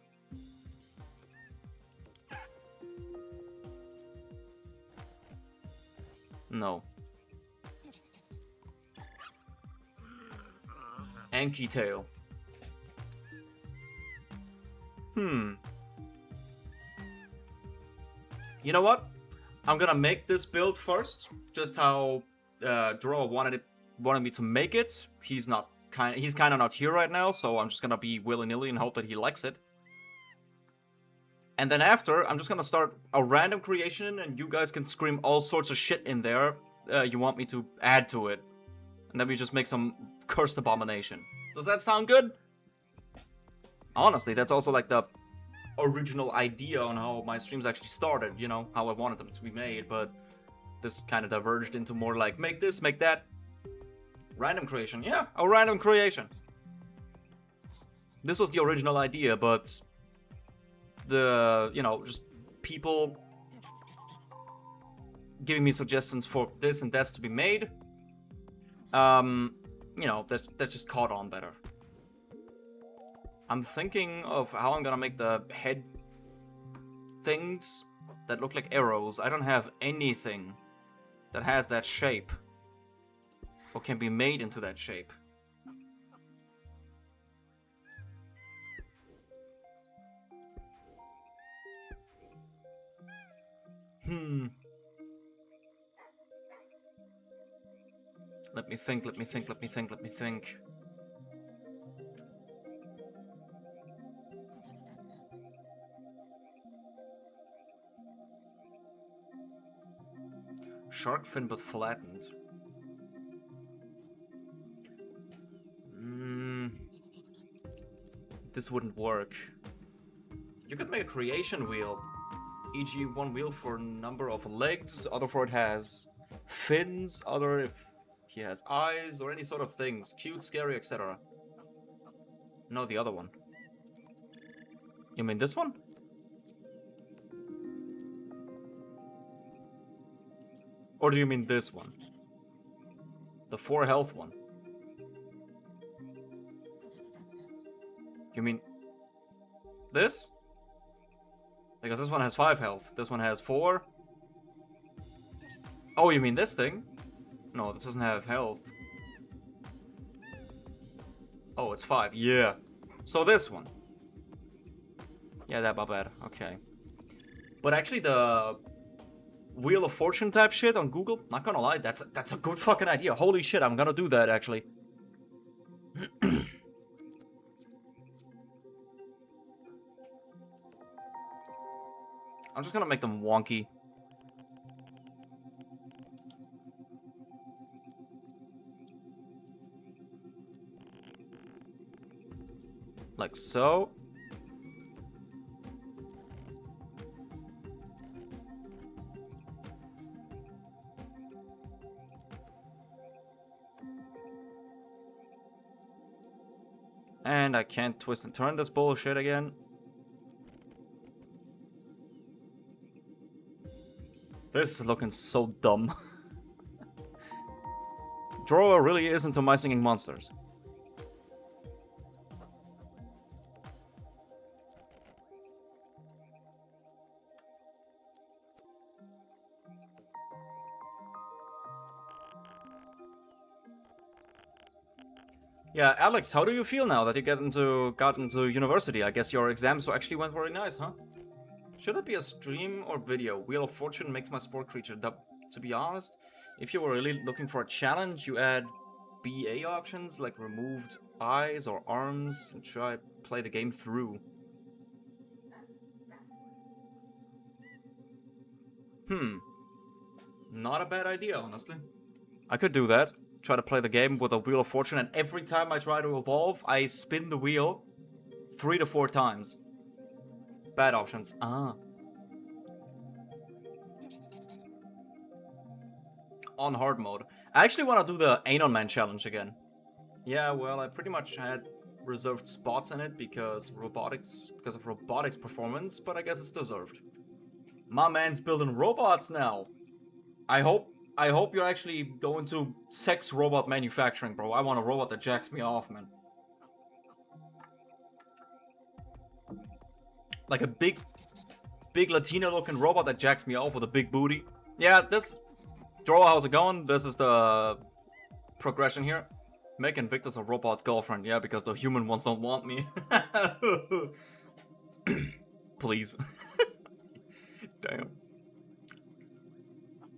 [SPEAKER 1] No. Anki tail. You know what? I'm gonna make this build first. Just how Dro wanted me to make it. He's kind of not here right now, so I'm just gonna be willy-nilly and hope that he likes it. And then after, I'm just gonna start a random creation, and you guys can scream all sorts of shit in there you want me to add to it. And then we just make some cursed abomination. Does that sound good? Honestly, that's also like the original idea on how my streams actually started, you know, how I wanted them to be made, but this kind of diverged into more like, make this, make that. Random creation, yeah, a random creation. This was the original idea, but the, you know, just people giving me suggestions for this and that to be made, you know, that just caught on better. I'm thinking of how I'm gonna make the head things that look like arrows. I don't have anything that has that shape or can be made into that shape. Let me think. Shark fin but flattened. This wouldn't work. You could make a creation wheel. E.g. one wheel for number of legs, other for it has fins, other if he has eyes or any sort of things. Cute, scary, etc. No, the other one. You mean this one? Or do you mean this one? The 4 health one? You mean this? Because this one has 5 health. This one has 4. Oh, you mean this thing? No, this doesn't have health. Oh, it's 5. Yeah. So this one. Yeah, that bad. Okay. But actually the Wheel of Fortune type shit on Google, not gonna lie, that's a good fucking idea. Holy shit, I'm gonna do that actually. I'm just gonna make them wonky. Like so. And I can't twist and turn this bullshit again. This is looking so dumb. Drawer really is into my singing monsters. Yeah, Alex, how do you feel now that you got into university? I guess your exams actually went very nice, huh? Should it be a stream or video? Wheel of Fortune makes my sport creature. To be honest, if you were really looking for a challenge, you add BA options like removed eyes or arms and try play the game through. Not a bad idea, honestly. I could do that. Try to play the game with a Wheel of Fortune, and every time I try to evolve, I spin the wheel 3 to 4 times. Bad options. Ah. On hard mode. I actually want to do the Anon Man challenge again. Yeah, well, I pretty much had reserved spots in it because of robotics performance, but I guess it's deserved. My man's building robots now. I hope you're actually going to sex robot manufacturing, bro. I want a robot that jacks me off, man. Like a big Latino-looking robot that jacks me off with a big booty. Yeah, this... Draw, how's it going? This is the progression here. Making Victor's a robot girlfriend. Yeah, because the human ones don't want me. Please. Damn.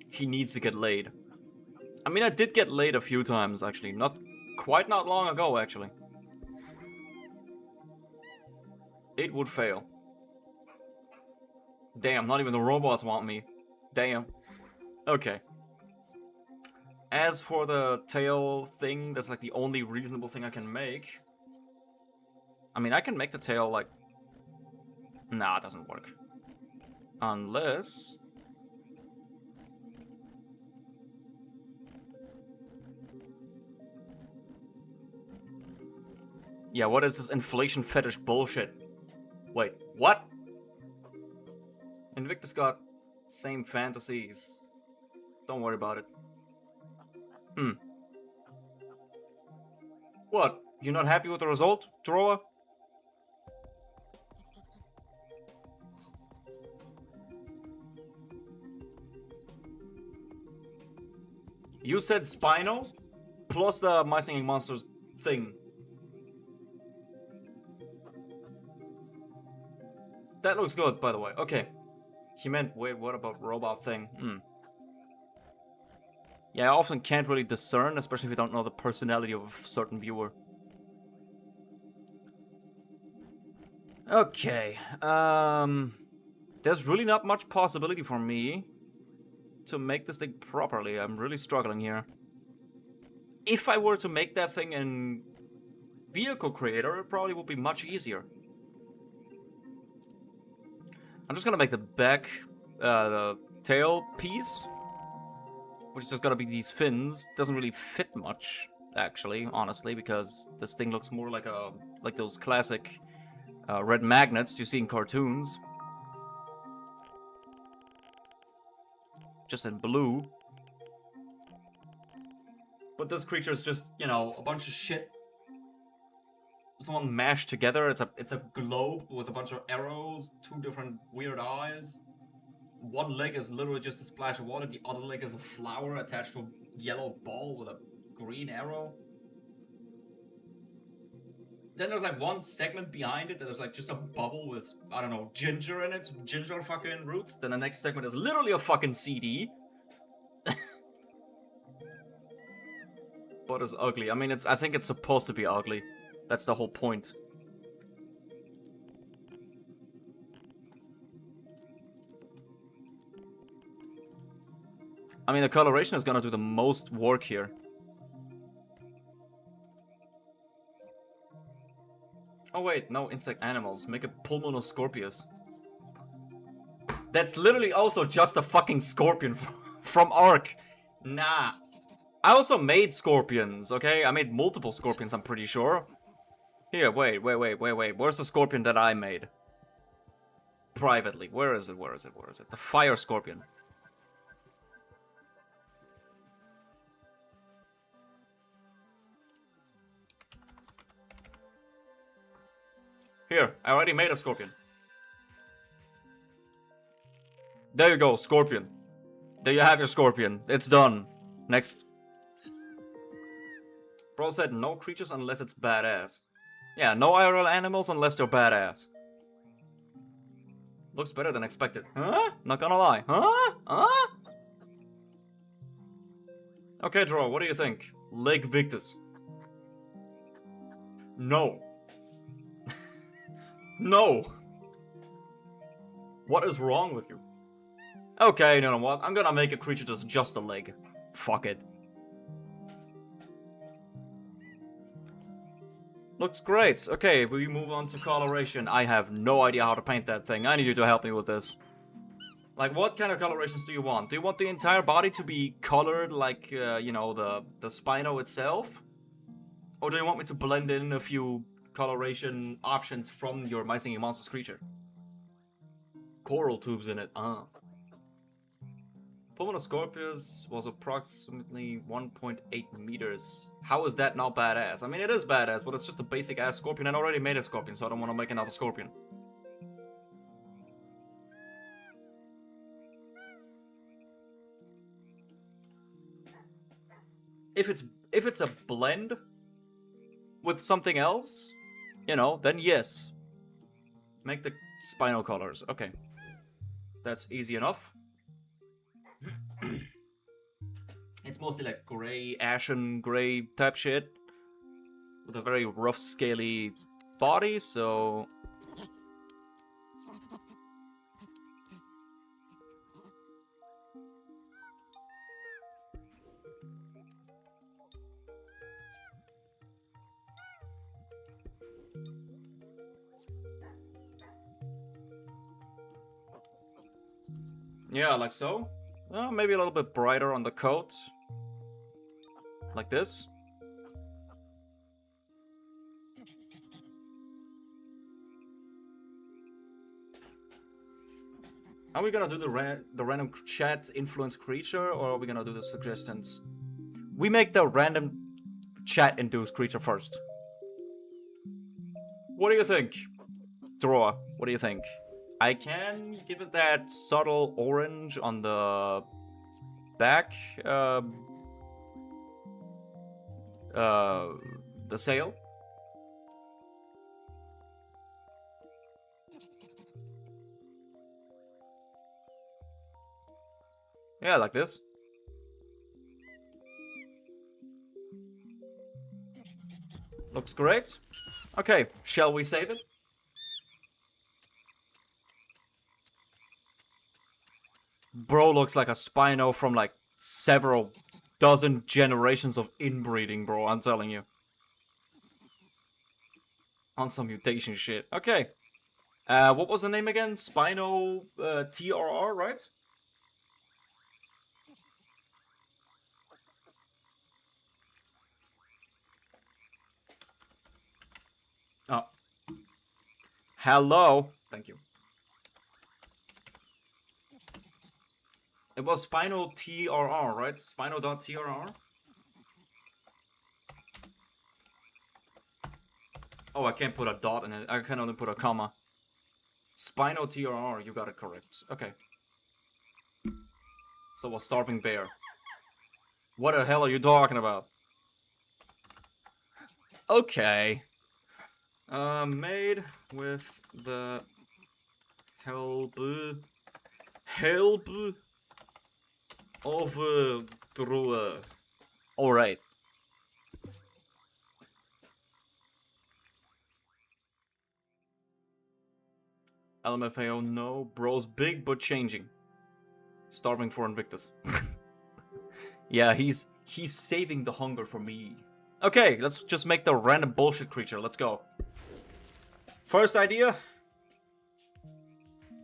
[SPEAKER 1] He needs to get laid. I mean, I did get laid a few times, actually. Not long ago, actually. It would fail. Damn, not even the robots want me. Damn. Okay. As for the tail thing, that's like the only reasonable thing I can make. I mean, I can make the tail like... Nah, it doesn't work. Unless... Yeah, what is this inflation fetish bullshit? Wait, what? Invictus got same fantasies. Don't worry about it. What? You're not happy with the result, Joroa? You said Spino? Plus the My Singing Monsters thing. That looks good, by the way. Okay. He meant, wait, what about robot thing? Yeah, I often can't really discern, especially if you don't know the personality of a certain viewer. Okay. There's really not much possibility for me to make this thing properly. I'm really struggling here. If I were to make that thing in Vehicle Creator, it probably would be much easier. I'm just gonna make the back, the tail piece, which is just gonna be these fins. Doesn't really fit much, actually, honestly, because this thing looks more like those classic red magnets you see in cartoons. Just in blue. But this creature is just, you know, a bunch of shit. Someone mashed together. It's a globe with a bunch of arrows, 2 different weird eyes. One leg is literally just a splash of water. The other leg is a flower attached to a yellow ball with a green arrow. Then there's like one segment behind it that is like just a bubble with, I don't know, ginger in it. Ginger fucking roots. Then the next segment is literally a fucking CD. But it's ugly. I mean, I think it's supposed to be ugly. That's the whole point. I mean, the coloration is gonna do the most work here. Oh wait, no, insect animals. Make a pulmonoscorpius. That's literally also just a fucking scorpion from Ark. Nah. I also made scorpions, okay? I made multiple scorpions, I'm pretty sure. Here, wait. Where's the scorpion that I made? Privately. Where is it? The fire scorpion. Here, I already made a scorpion. There you go, scorpion. There you have your scorpion. It's done. Next. Bro said no creatures unless it's badass. Yeah, no IRL animals unless they're badass. Looks better than expected. Huh? Not gonna lie. Huh? Huh? Okay, Draw, what do you think? Leg Victus. No. No. What is wrong with you? Okay, you know what? I'm gonna make a creature that's just a leg. Fuck it. Looks great. Okay, we move on to coloration. I have no idea how to paint that thing. I need you to help me with this. Like, what kind of colorations do you want? Do you want the entire body to be colored like, you know, the spino itself? Or do you want me to blend in a few coloration options from your My Singing Monsters creature? Coral tubes in it, Pulmonoscorpius was approximately 1.8 meters. How is that not badass? I mean, it is badass, but it's just a basic ass scorpion. I already made a scorpion, so I don't want to make another scorpion. If it's a blend with something else, you know, then yes. Make the spinal colors. Okay. That's easy enough. It's mostly like gray, ashen gray type shit. With a very rough, scaly body, so... Yeah, like so. Maybe a little bit brighter on the coat. Like this. Are we gonna do the random chat influence creature, or are we gonna do the suggestions? We make the random chat induced creature first. What do you think? Draw, what do you think? I can give it that subtle orange on the back, the sail. Yeah, like this. Looks great. Okay, shall we save it? Bro looks like a Spino from like several dozen generations of inbreeding, bro, I'm telling you. On some mutation shit. Okay. What was the name again? Spino TRR, right? Oh. Hello. Thank you. It was Spino TRR, right? Spino.trr? Oh, I can't put a dot in it. I can only put a comma. Spino TRR, you got it correct. Okay. So a starving bear. What the hell are you talking about? Okay. Made with the help of drawer. Alright. LMFAO, no. Bro's big but changing. Starving for Invictus. Yeah, he's saving the hunger for me. Okay, let's just make the random bullshit creature. Let's go. First idea.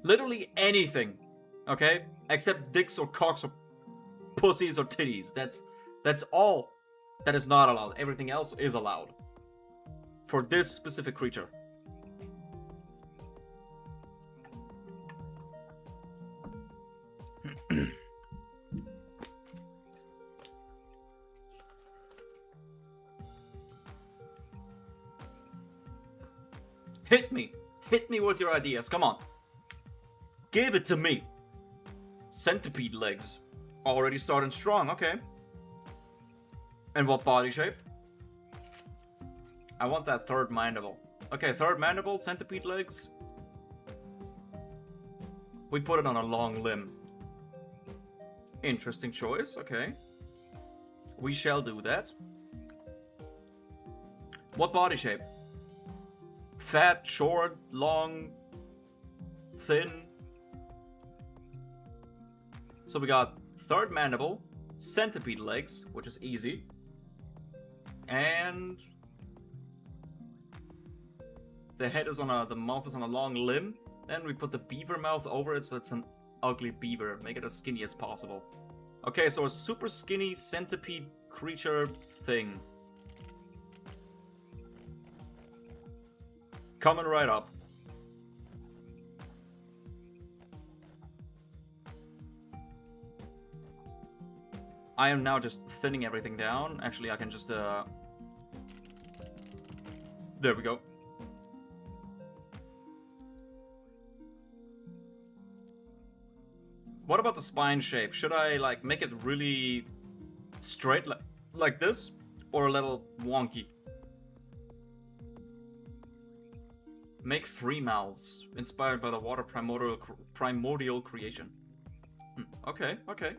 [SPEAKER 1] Literally anything. Okay? Except dicks or cocks or pussies or titties. That's all that is not allowed. Everything else is allowed. For this specific creature. Hit me. Hit me with your ideas. Come on. Give it to me. Centipede legs. Already starting strong. Okay. And what body shape? I want that third mandible. Okay, third mandible, centipede legs. We put it on a long limb. Interesting choice. Okay. We shall do that. What body shape? Fat, short, long, thin. So we got third mandible, centipede legs, which is easy. And the head is on the mouth is on a long limb. Then we put the beaver mouth over it, so it's an ugly beaver. Make it as skinny as possible. Okay, so a super skinny centipede creature thing. Coming right up. I am now just thinning everything down. Actually, I can just, there we go. What about the spine shape? Should I, like, make it really straight, like this? Or a little wonky? Make 3 mouths, inspired by the water primordial creation. Okay, okay.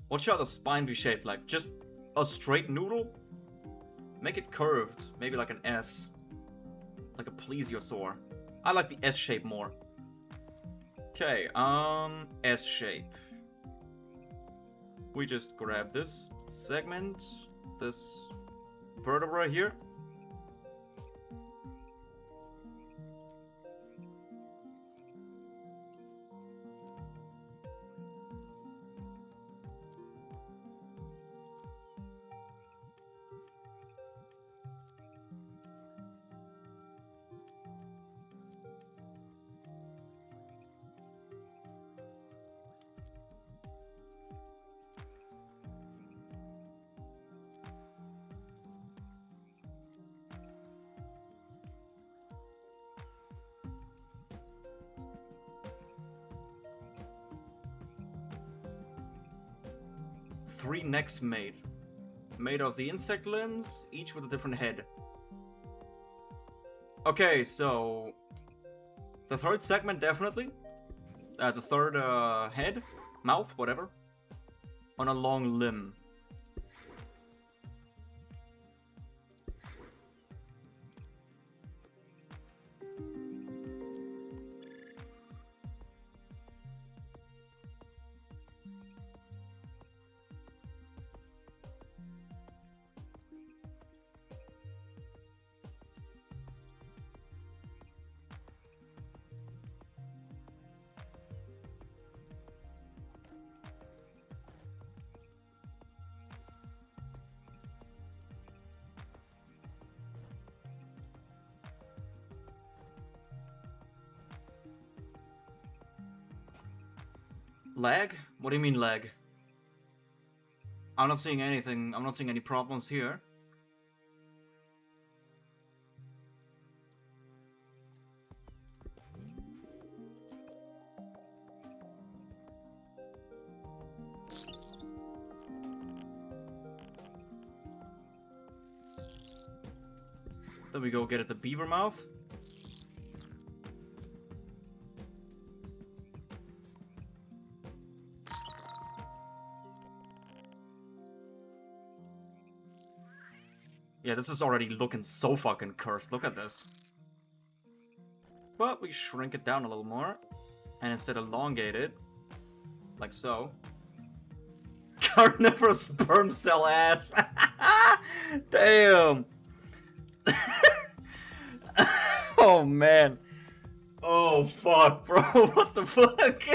[SPEAKER 1] What shall the spine be shaped like? Just a straight noodle? Make it curved, maybe like an S. Like a plesiosaur. I like the S shape more. Okay, S shape. We just grab this segment, this vertebra here. Three necks made. Made of the insect limbs, each with a different head. Okay, so the third segment definitely. The third head, mouth, whatever. On a long limb. Lag? What do you mean lag? I'm not seeing anything. I'm not seeing any problems here. Then we go get at the beaver mouth. Yeah, this is already looking so fucking cursed. Look at this. But we shrink it down a little more. And instead elongate it. Like so. Carnivorous sperm cell ass. Damn. Oh, man. Oh, fuck, bro. What the fuck?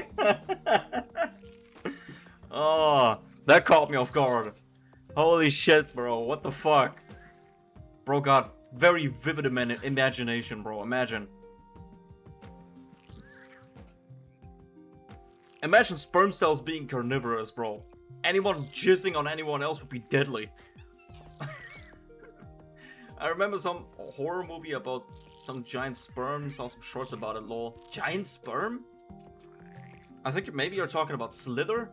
[SPEAKER 1] Oh, that caught me off guard. Holy shit, bro. What the fuck? Bro got very vivid imagination, bro. Imagine. Imagine sperm cells being carnivorous, bro. Anyone jizzing on anyone else would be deadly. I remember some horror movie about some giant sperm. Saw some shorts about it, lol. Giant sperm? I think maybe you're talking about Slither?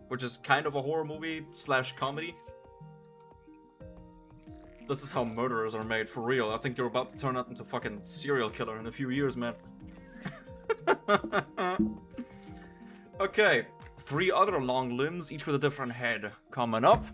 [SPEAKER 1] Which is kind of a horror movie / comedy. This is how murderers are made, for real. I think you're about to turn out into fucking serial killer in a few years, man. Okay, 3 other long limbs, each with a different head. Coming up.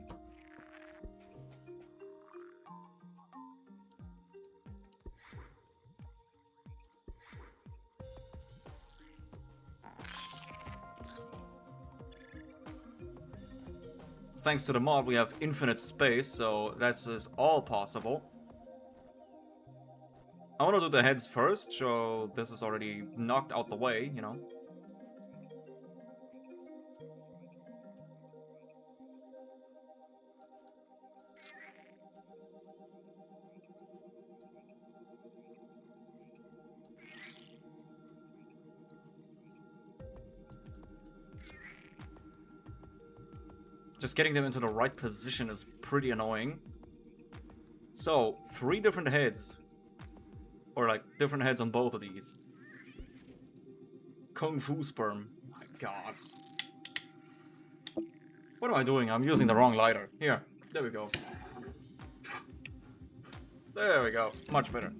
[SPEAKER 1] Thanks to the mod, we have infinite space, so this is all possible. I want to do the heads first, so this is already knocked out the way, you know. Just getting them into the right position is pretty annoying. So, 3 different heads. Or like, different heads on both of these. Kung Fu sperm. My god. What am I doing? I'm using the wrong lighter. Here. There we go. There we go. Much better.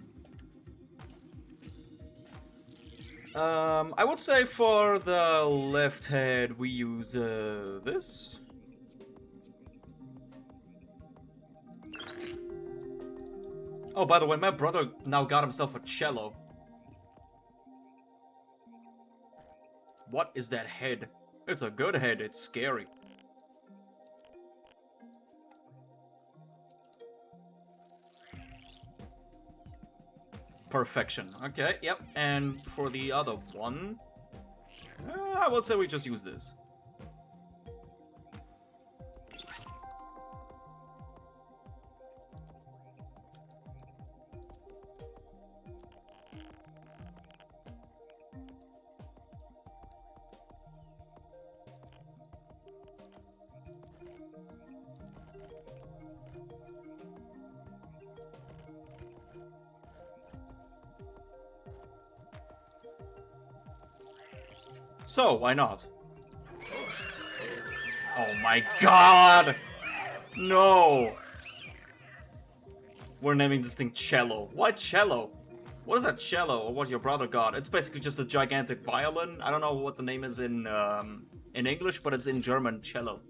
[SPEAKER 1] I would say for the left head we use this. Oh, by the way, my brother now got himself a cello. What is that head? It's a good head, it's scary. Perfection. Okay, yep. And for the other one, I would say we just use this. So, why not? Oh my god! No! We're naming this thing cello. Why cello? What is that cello, or what your brother got? It's basically just a gigantic violin. I don't know what the name is in English, but it's in German, cello.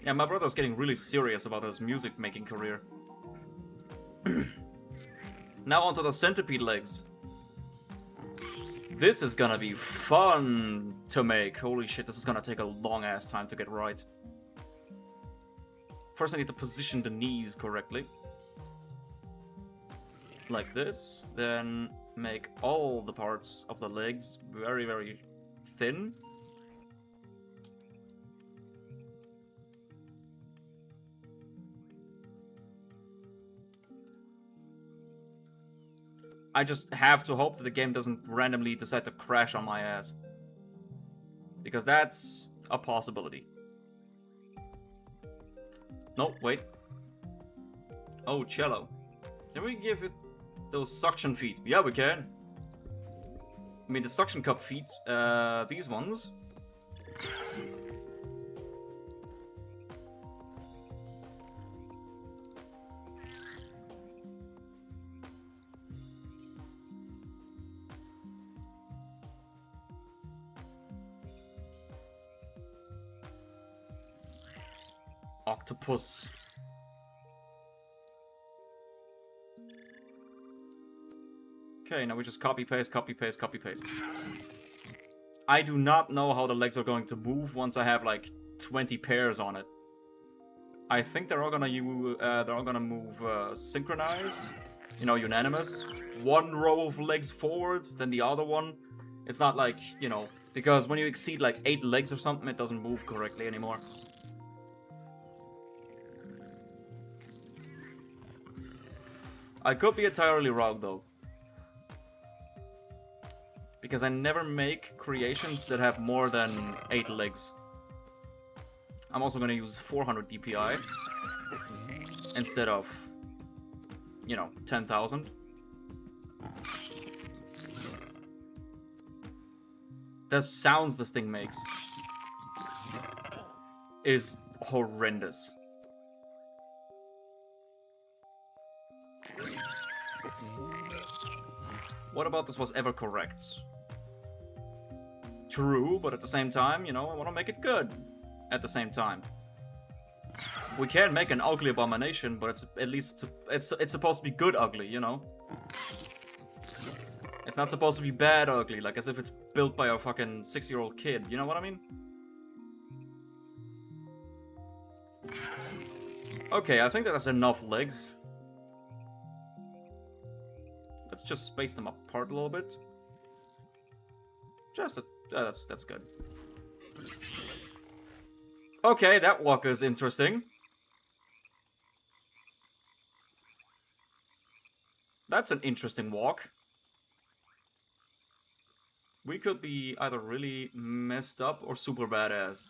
[SPEAKER 1] Yeah, my brother's getting really serious about his music making career. Now onto the centipede legs. This is gonna be fun to make. Holy shit, this is gonna take a long ass time to get right. First I need to position the knees correctly. Like this. Then make all the parts of the legs very, very thin. I just have to hope that the game doesn't randomly decide to crash on my ass. Because that's a possibility. No, wait. Oh, cello. Can we give it those suction feet? Yeah, we can. I mean, the suction cup feet, these ones. octopus. Okay, now we just copy paste, copy paste, copy paste. I do not know how the legs are going to move once I have like 20 pairs on it. I think they're all gonna move synchronized, you know, unanimous. One row of legs forward, then the other one. It's not like, you know, because when you exceed like 8 legs or something, it doesn't move correctly anymore. I could be entirely wrong though, because I never make creations that have more than 8 legs. I'm also gonna use 400 DPI instead of, you know, 10,000. The sounds this thing makes is horrendous. What about this was ever correct? True, but at the same time, you know, I want to make it good. At the same time, we can make an ugly abomination, but it's at least it's supposed to be good ugly, you know. It's not supposed to be bad ugly, like as if it's built by a fucking 6-year-old kid. You know what I mean? Okay, I think that's enough legs. Let's just space them apart a little bit. Just that's good. Okay, that walk is interesting. That's an interesting walk. We could be either really messed up or super badass.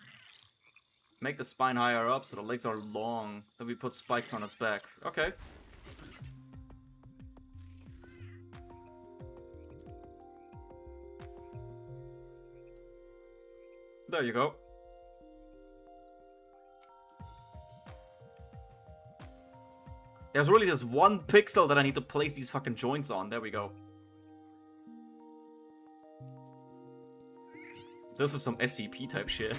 [SPEAKER 1] Make the spine higher up so the legs are long. Then we put spikes on its back. Okay. There you go. There's really this one pixel that I need to place these fucking joints on. There we go. This is some SCP type shit.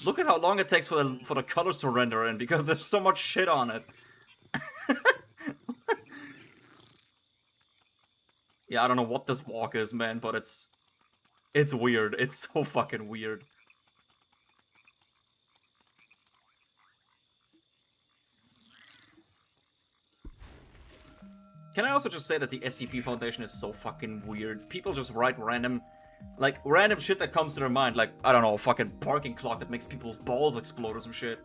[SPEAKER 1] Look at how long it takes for the colors to render in because there's so much shit on it. Yeah, I don't know what this walk is, man, but it's weird. It's so fucking weird. Can I also just say that the SCP Foundation is so fucking weird? People just write random shit that comes to their mind, like, I don't know, a fucking parking clock that makes people's balls explode or some shit.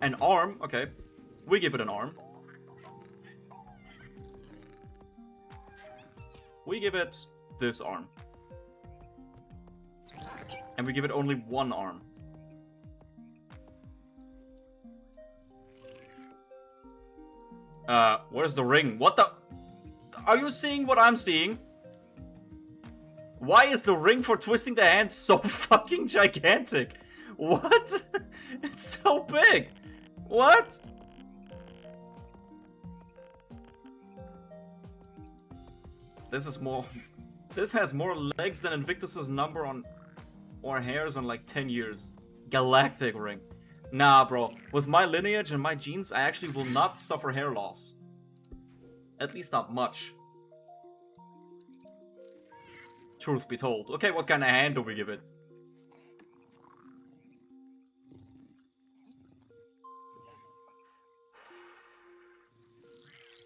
[SPEAKER 1] An arm, okay. We give it an arm. We give it this arm. And we give it only one arm. Where's the ring? What the? Are you seeing what I'm seeing? Why is the ring for twisting the hand so fucking gigantic? What? It's so big. What? This has more legs than Invictus's number on, or hairs on like 10 years. Galactic ring. Nah, bro. With my lineage and my genes, I actually will not suffer hair loss. At least not much. Truth be told. Okay, what kind of hand do we give it?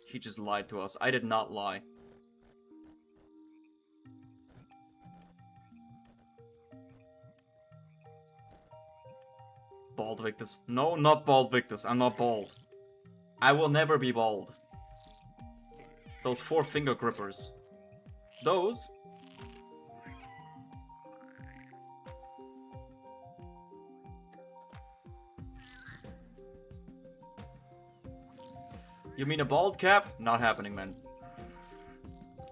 [SPEAKER 1] He just lied to us. I did not lie. Bald Victus. No, not Bald Victus. I'm not bald. I will never be bald. Those 4 finger grippers. Those? You mean a bald cap? Not happening, man.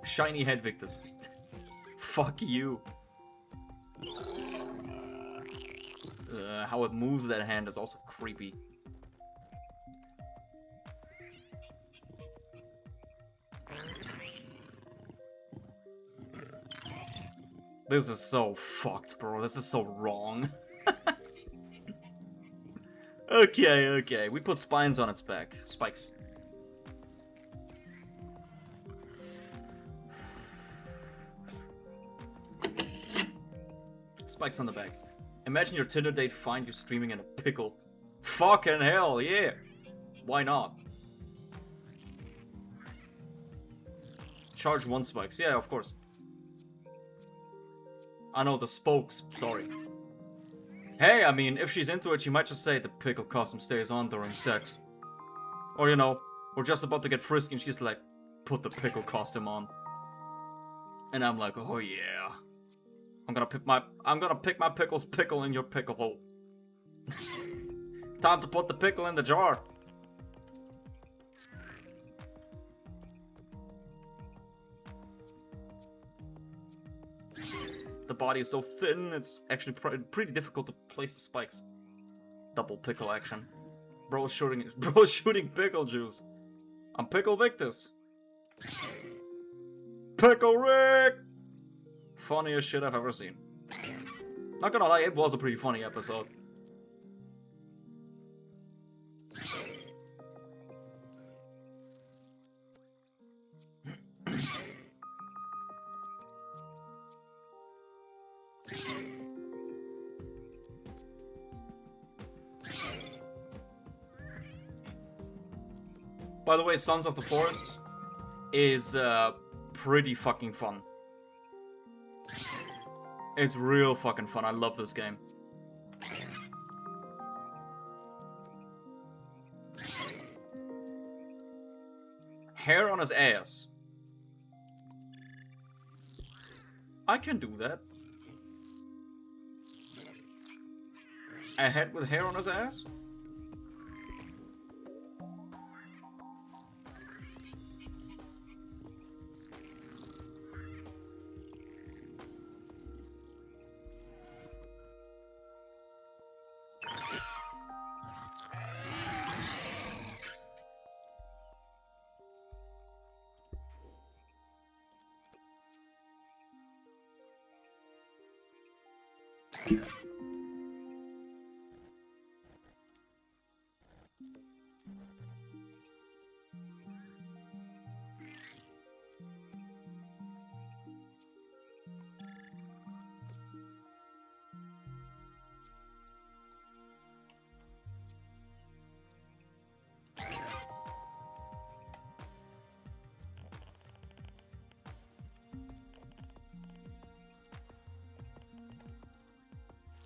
[SPEAKER 1] Shiny head Victus. Fuck you. How it moves that hand is also creepy. This is so fucked, bro. This is so wrong. Okay, okay. We put spines on its back. Spikes. Spikes on the back. Imagine your Tinder date find you streaming in a pickle. Fucking hell, yeah. Why not? Charge 1 spikes. Yeah, of course. I know, the spokes. Sorry. Hey, I mean, if she's into it, she might just say the pickle costume stays on during sex. Or, you know, we're just about to get frisky and she's like, put the pickle costume on. And I'm like, oh yeah. I'm gonna pick my pickle's pickle in your pickle hole. Time to put the pickle in the jar. The body is so thin, it's actually pretty difficult to place the spikes. Double pickle action. Bro's shooting pickle juice. I'm Pickle Victus. Pickle Rick! Funniest shit I've ever seen. Not gonna lie, it was a pretty funny episode. By the way, Sons of the Forest is pretty fucking fun. It's real fucking fun. I love this game. Hair on his ass. I can do that. A head with hair on his ass?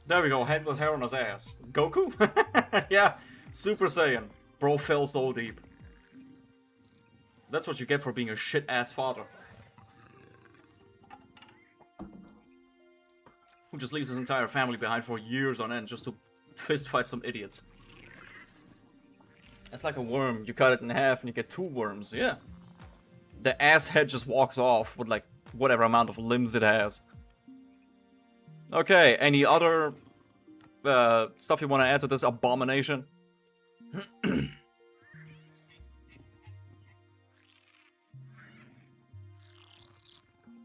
[SPEAKER 1] There we go, head with hair on his ass. Goku? Yeah, Super Saiyan. Bro fell so deep. That's what you get for being a shit-ass father. Who just leaves his entire family behind for years on end just to fist fight some idiots. It's like a worm. You cut it in half and you get 2 worms, yeah. The ass head just walks off with like whatever amount of limbs it has. Okay, any other stuff you want to add to this abomination?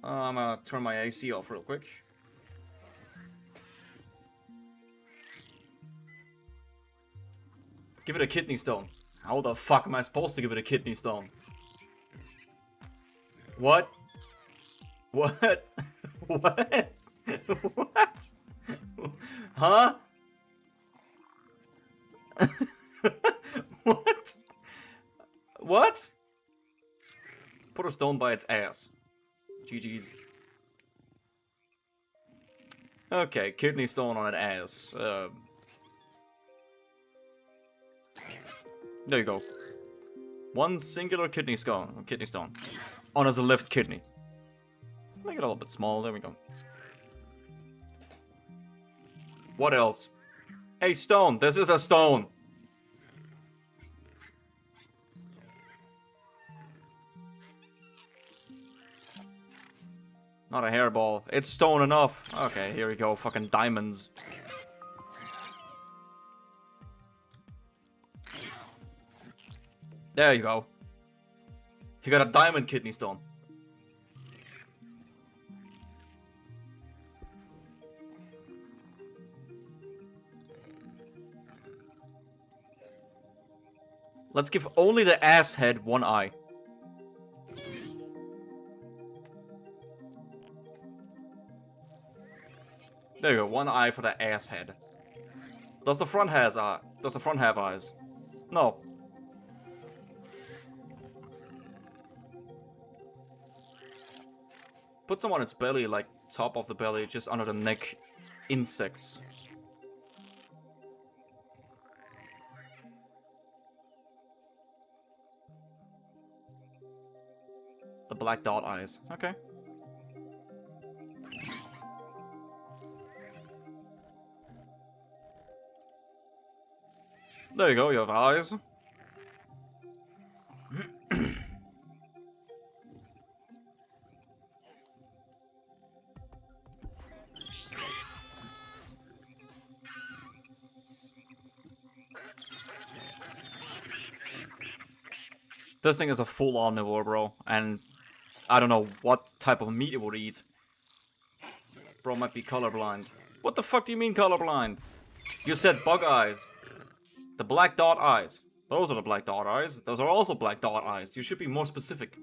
[SPEAKER 1] I'm gonna turn my AC off real quick. Give it a kidney stone. How the fuck am I supposed to give it a kidney stone? What? What? What? What? Huh? What? What? Put a stone by its ass. GG's. Okay, kidney stone on an ass. There you go. 1 singular kidney stone. On as a left kidney. Make it a little bit small. There we go. What else? Hey, stone. This is a stone. Not a hairball. It's stone enough. Okay, here we go. Fucking diamonds. There you go. You got a diamond kidney stone. Let's give only the ass head one eye. There you go, one eye for the ass head. Does the front have eyes? No. Put some on its belly, like top of the belly, just under the neck. Insects. The black dot eyes. Okay. There you go, you have eyes. This thing is a full omnivore, bro, and I don't know what type of meat it would eat. Bro might be colorblind. What the fuck do you mean colorblind? You said bug eyes. The black dot eyes. Those are the black dot eyes. Those are also black dot eyes. You should be more specific.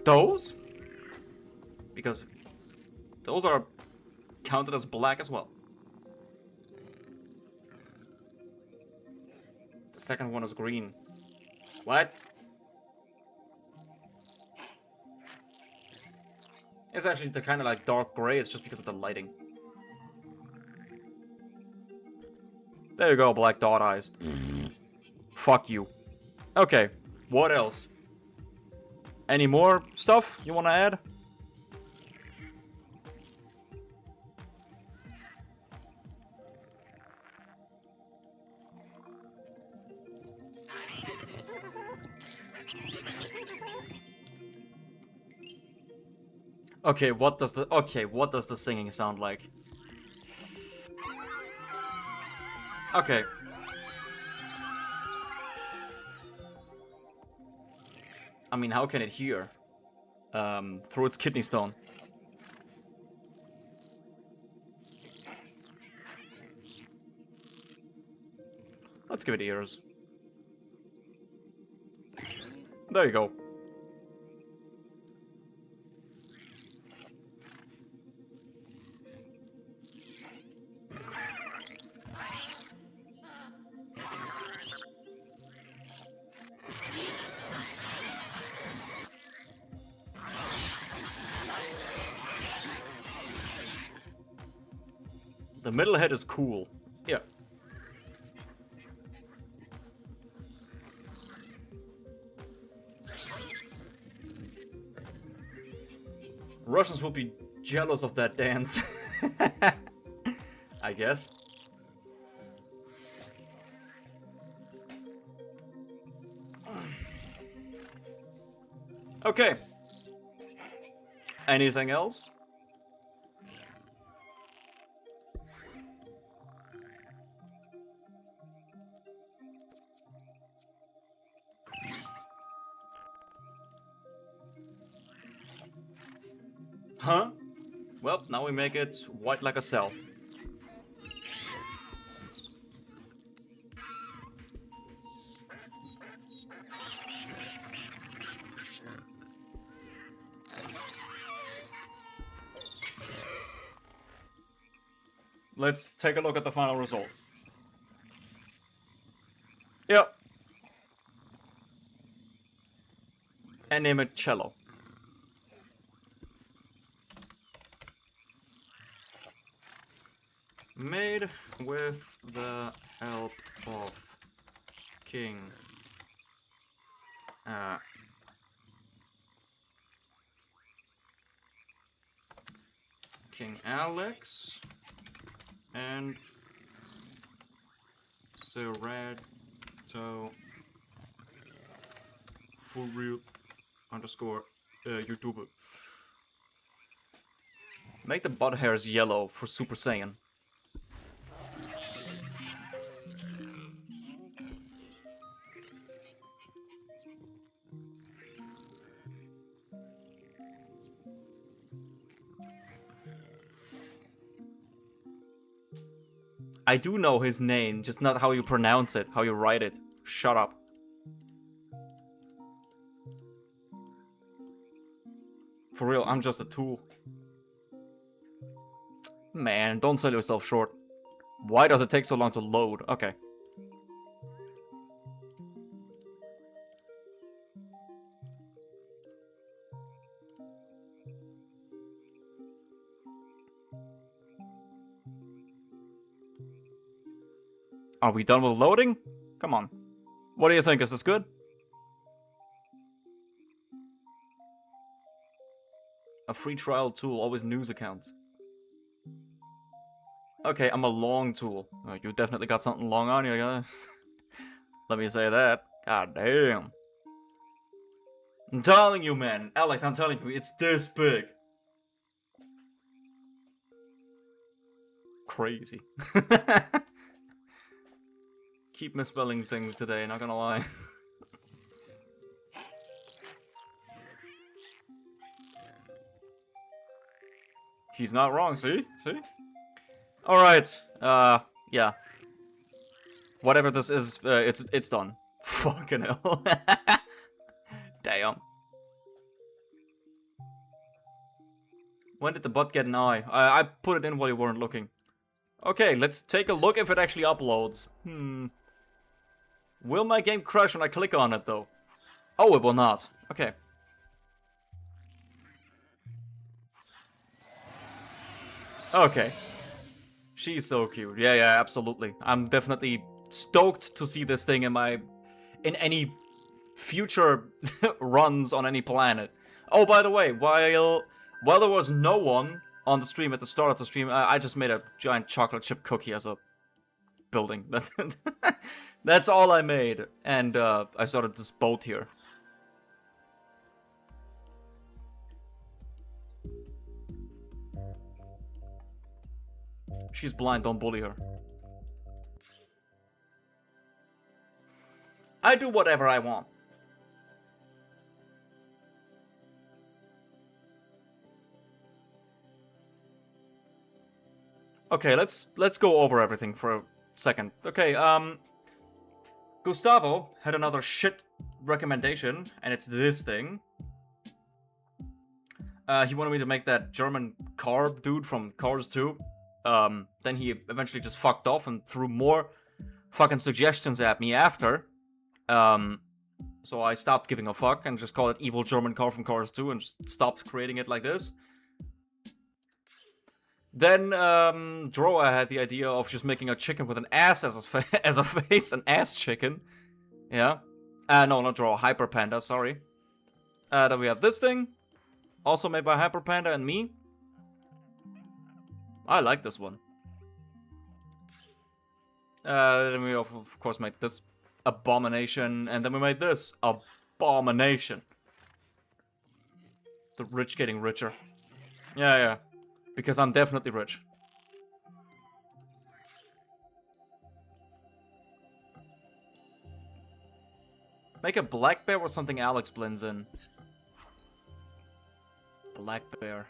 [SPEAKER 1] Those? Because those are counted as black as well. The second one is green. What? It's actually the kind of like dark gray. It's just because of the lighting. There you go, black dot eyes. Fuck you. Okay, what else? Any more stuff you want to add? Okay, what does the singing sound like? Okay. I mean, how can it hear? Through its kidney stone. Let's give it ears. There you go. The middle head is cool. Yeah. Russians will be jealous of that dance. I guess. Okay. Anything else? Huh? Well, now we make it white like a cell. Let's take a look at the final result. Yep. And name it cello. Made with the help of King Alex and Serato for real underscore YouTuber. Make the butt hairs yellow for Super Saiyan. I do know his name, just not how you pronounce it, how you write it. Shut up. For real, I'm just a tool. Man, don't sell yourself short. Why does it take so long to load? Okay. Are we done with loading? Come on. What do you think? Is this good? A free trial tool, always news accounts. Okay, I'm a long tool. Oh, you definitely got something long on you, guys. Let me say that. God damn. I'm telling you, man. Alex, I'm telling you, it's this big. Crazy. Keep misspelling things today, not gonna lie. He's not wrong, see? See? Alright, yeah. Whatever this is, it's done. Fucking hell. Damn. When did the bot get an eye? I put it in while you weren't looking. Okay, let's take a look if it actually uploads. Will my game crash when I click on it, though? Oh, it will not. Okay. Okay. She's so cute. Yeah, yeah, absolutely. I'm definitely stoked to see this thing in any future runs on any planet. Oh, by the way, while there was no one on the stream at the start of the stream, I just made a giant chocolate chip cookie as a building. That's all I made, and I started this boat here. She's blind, don't bully her. I do whatever I want. Okay, let's go over everything for a second. Okay, Gustavo had another shit recommendation, and it's this thing. He wanted me to make that German car dude from Cars 2. Then he eventually just fucked off and threw more fucking suggestions at me after. So I stopped giving a fuck and just called it Evil German Car from Cars 2 and just stopped creating it like this. Then, Droa had the idea of just making a chicken with an ass as a face, an ass chicken. Yeah. No, not Droa, Hyper Panda, sorry. Then we have this thing, also made by Hyper Panda and me. I like this one. Then we of course made this abomination, and then we made this abomination. The rich getting richer. Yeah, yeah. Because I'm definitely rich. Make a black bear or something Alex blends in. Black bear.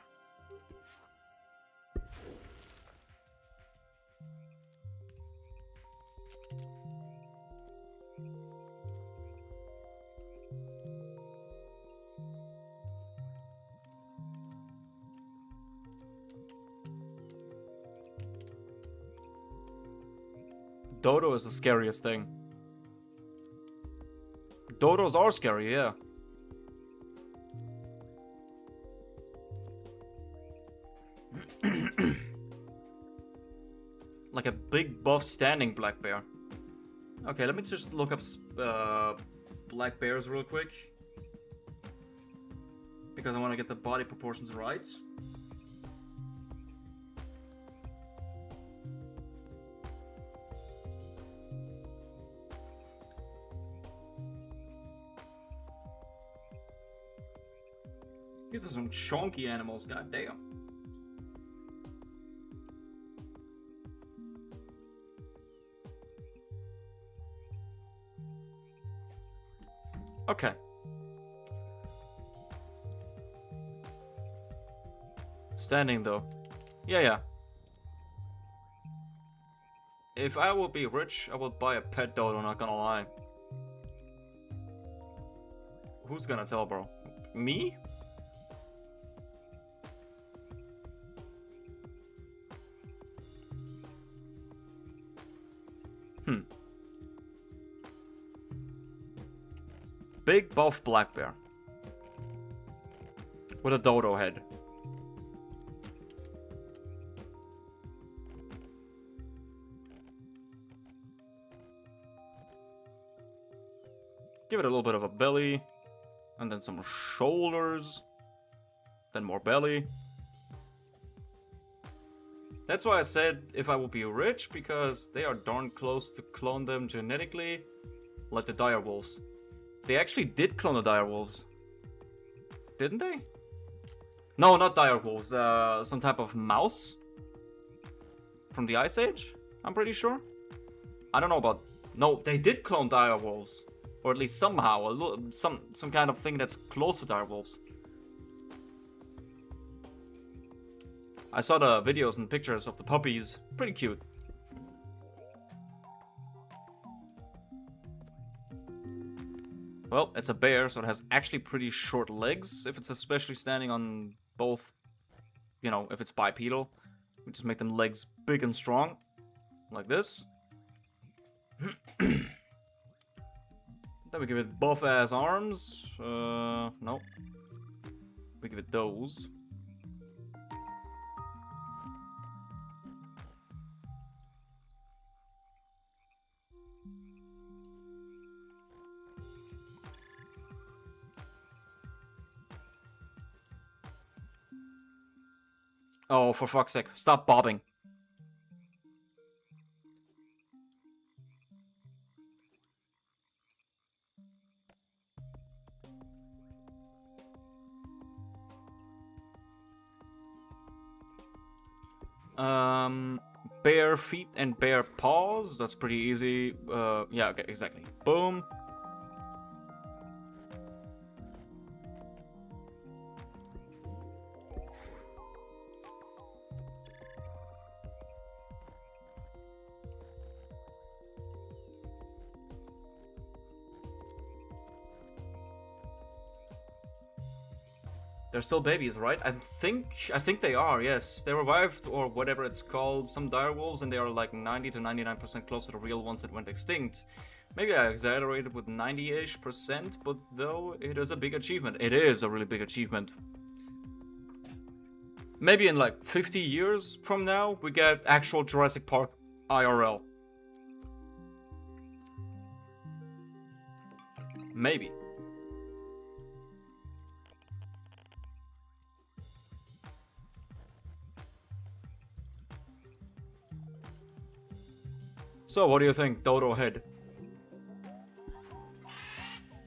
[SPEAKER 1] Dodo is the scariest thing. Dodos are scary, yeah. Like a big buff standing black bear. Okay, let me just look up black bears real quick. Because I want to get the body proportions right. These are some chunky animals, goddamn. Okay. Standing though. Yeah, yeah. If I will be rich, I will buy a pet dodo, not gonna lie. Who's gonna tell, bro? Me? Big buff black bear. With a dodo head. Give it a little bit of a belly. And then some shoulders. Then more belly. That's why I said if I would be rich, because they are darn close to clone them genetically. Like the dire wolves. They actually did clone the dire wolves. Didn't they? No, not dire wolves. Some type of mouse. From the Ice Age, I'm pretty sure. I don't know about... No, they did clone dire wolves. Or at least somehow. Some kind of thing that's close to dire wolves. I saw the videos and pictures of the puppies. Pretty cute. Well, it's a bear, so it has actually pretty short legs. If it's especially standing on both, you know, if it's bipedal. We just make them legs big and strong. Like this. Then we give it buff-ass arms. No. We give it those. Oh, for fuck's sake. Stop bobbing. Bare feet and bare paws. That's pretty easy. Yeah, okay, exactly. Boom. They're still babies, right? I think they are, yes. They revived, or whatever it's called, some direwolves, and they are like 90 to 99% close to the real ones that went extinct. Maybe I exaggerated with 90-ish%, but though, it is a big achievement. It is a really big achievement. Maybe in like 50 years from now, we get actual Jurassic Park IRL. Maybe. So, what do you think, Dodo Head?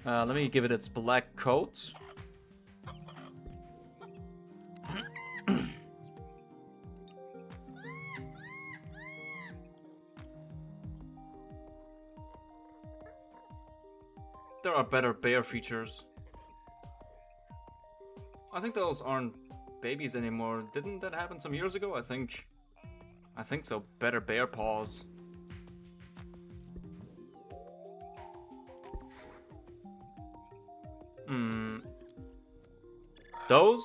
[SPEAKER 1] Let me give it its black coat. There are better bear features. I think those aren't babies anymore. Didn't that happen some years ago? I think so. Better bear paws. Those?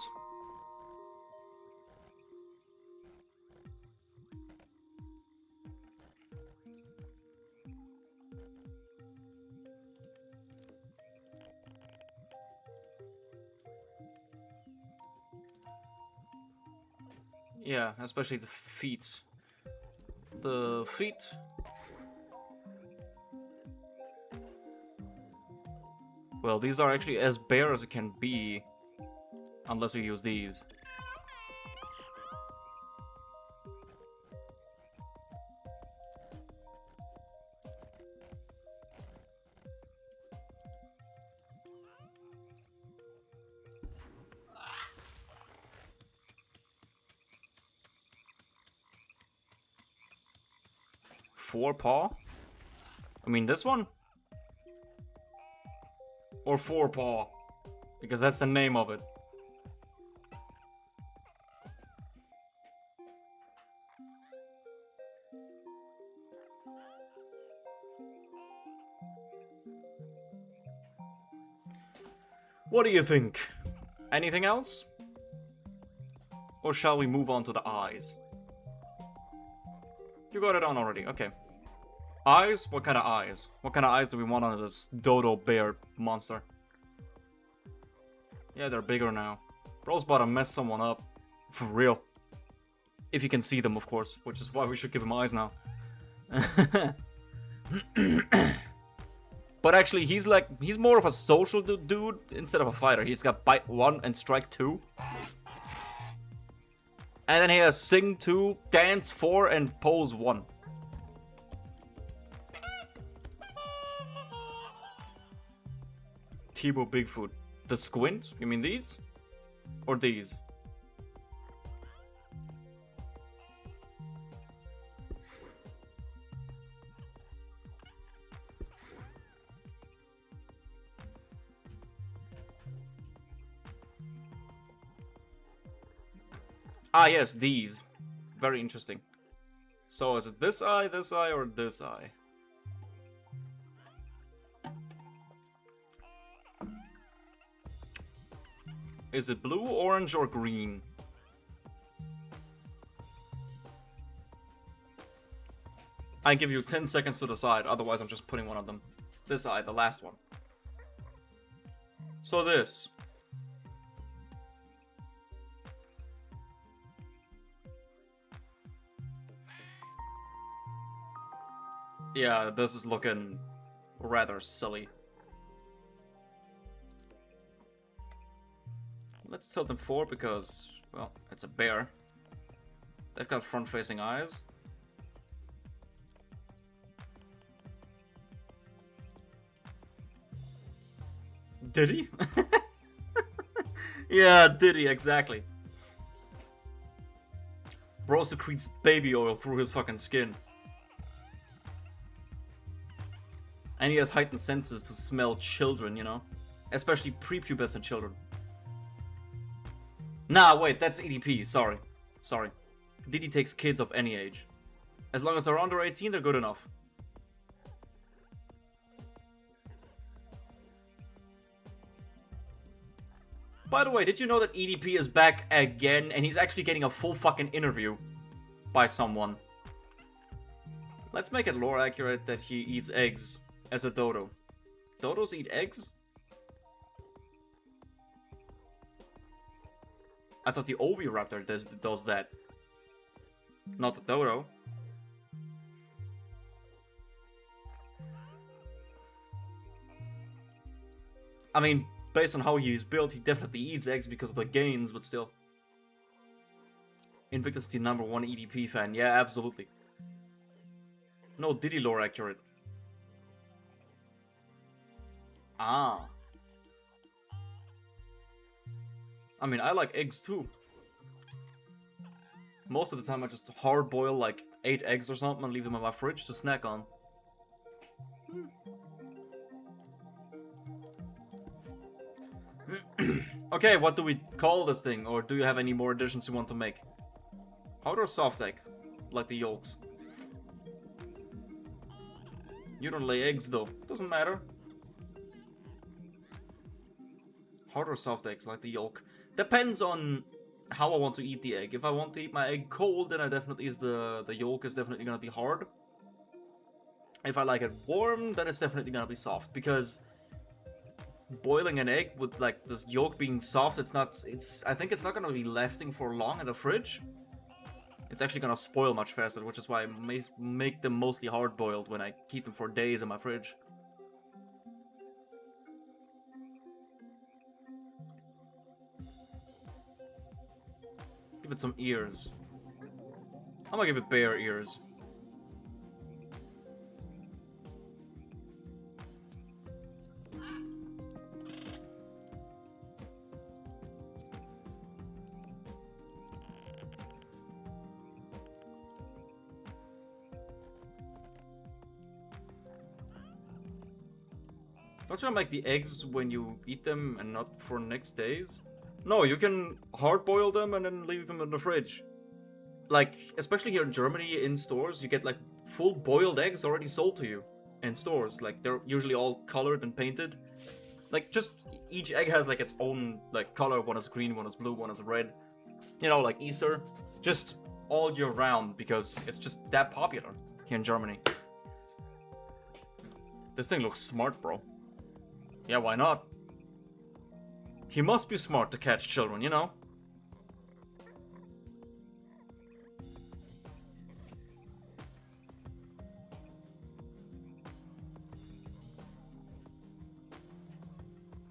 [SPEAKER 1] Yeah, especially the feet. The feet. Well, these are actually as bare as it can be. Unless we use these. Four paw? I mean this one? Or four paw? Because that's the name of it. What do you think? Anything else? Or shall we move on to the eyes? You got it on already, okay. Eyes? What kind of eyes? What kind of eyes do we want on this dodo bear monster? Yeah, they're bigger now. Bro's about to mess someone up. For real. If you can see them, of course. Which is why we should give him eyes now. But actually, he's more of a social dude instead of a fighter. He's got bite 1 and strike 2. And then he has sing 2, dance 4, and pose 1. Tebow Bigfoot. The squint? You mean these? Or these? Ah, yes, these. Very interesting. So, is it this eye, or this eye? Is it blue, orange, or green? I give you 10 seconds to decide, otherwise I'm just putting one of them. This eye, the last one. So this. Yeah, this is looking rather silly. Let's tilt them forward because, well, it's a bear. They've got front-facing eyes. Did he? Yeah, did he? Exactly. Bro secretes baby oil through his fucking skin. And he has heightened senses to smell children, you know? Especially prepubescent children. Nah, wait, that's EDP. Sorry. Diddy takes kids of any age. As long as they're under 18, they're good enough. By the way, did you know that EDP is back again? And he's actually getting a full fucking interview by someone. Let's make it lore accurate that he eats eggs as a dodo. Dodos eat eggs? I thought the oviraptor does that. Not the dodo. I mean, based on how he's built, he definitely eats eggs because of the gains, but still. Invictus is the #1 EDP fan. Yeah, absolutely. No, Diddy lore accurate. Ah. I mean, I like eggs too. Most of the time I just hard boil like 8 eggs or something and leave them in my fridge to snack on. Okay, what do we call this thing? Or do you have any more additions you want to make? Hard or soft egg? Like the yolks. You don't lay eggs though. Doesn't matter. Hard or soft eggs like the yolk? Depends on how I want to eat the egg. If I want to eat my egg cold, then I definitely the yolk is definitely gonna be hard. If I like it warm, then it's definitely gonna be soft, because boiling an egg with like this yolk being soft, I think it's not gonna be lasting for long in the fridge. It's actually gonna spoil much faster, which is why I make them mostly hard boiled when I keep them for days in my fridge. Give it some ears. I'm gonna give it bear ears. Don't you make the eggs when you eat them and not for next days? No, you can hard boil them and then leave them in the fridge. Like, especially here in Germany, in stores, you get like full boiled eggs already sold to you in stores. Like, they're usually all colored and painted. Like, just each egg has like its own like color. One is green, one is blue, one is red. You know, like Easter. Just all year round because it's just that popular here in Germany. This thing looks smart, bro. Yeah, why not? He must be smart to catch children, you know?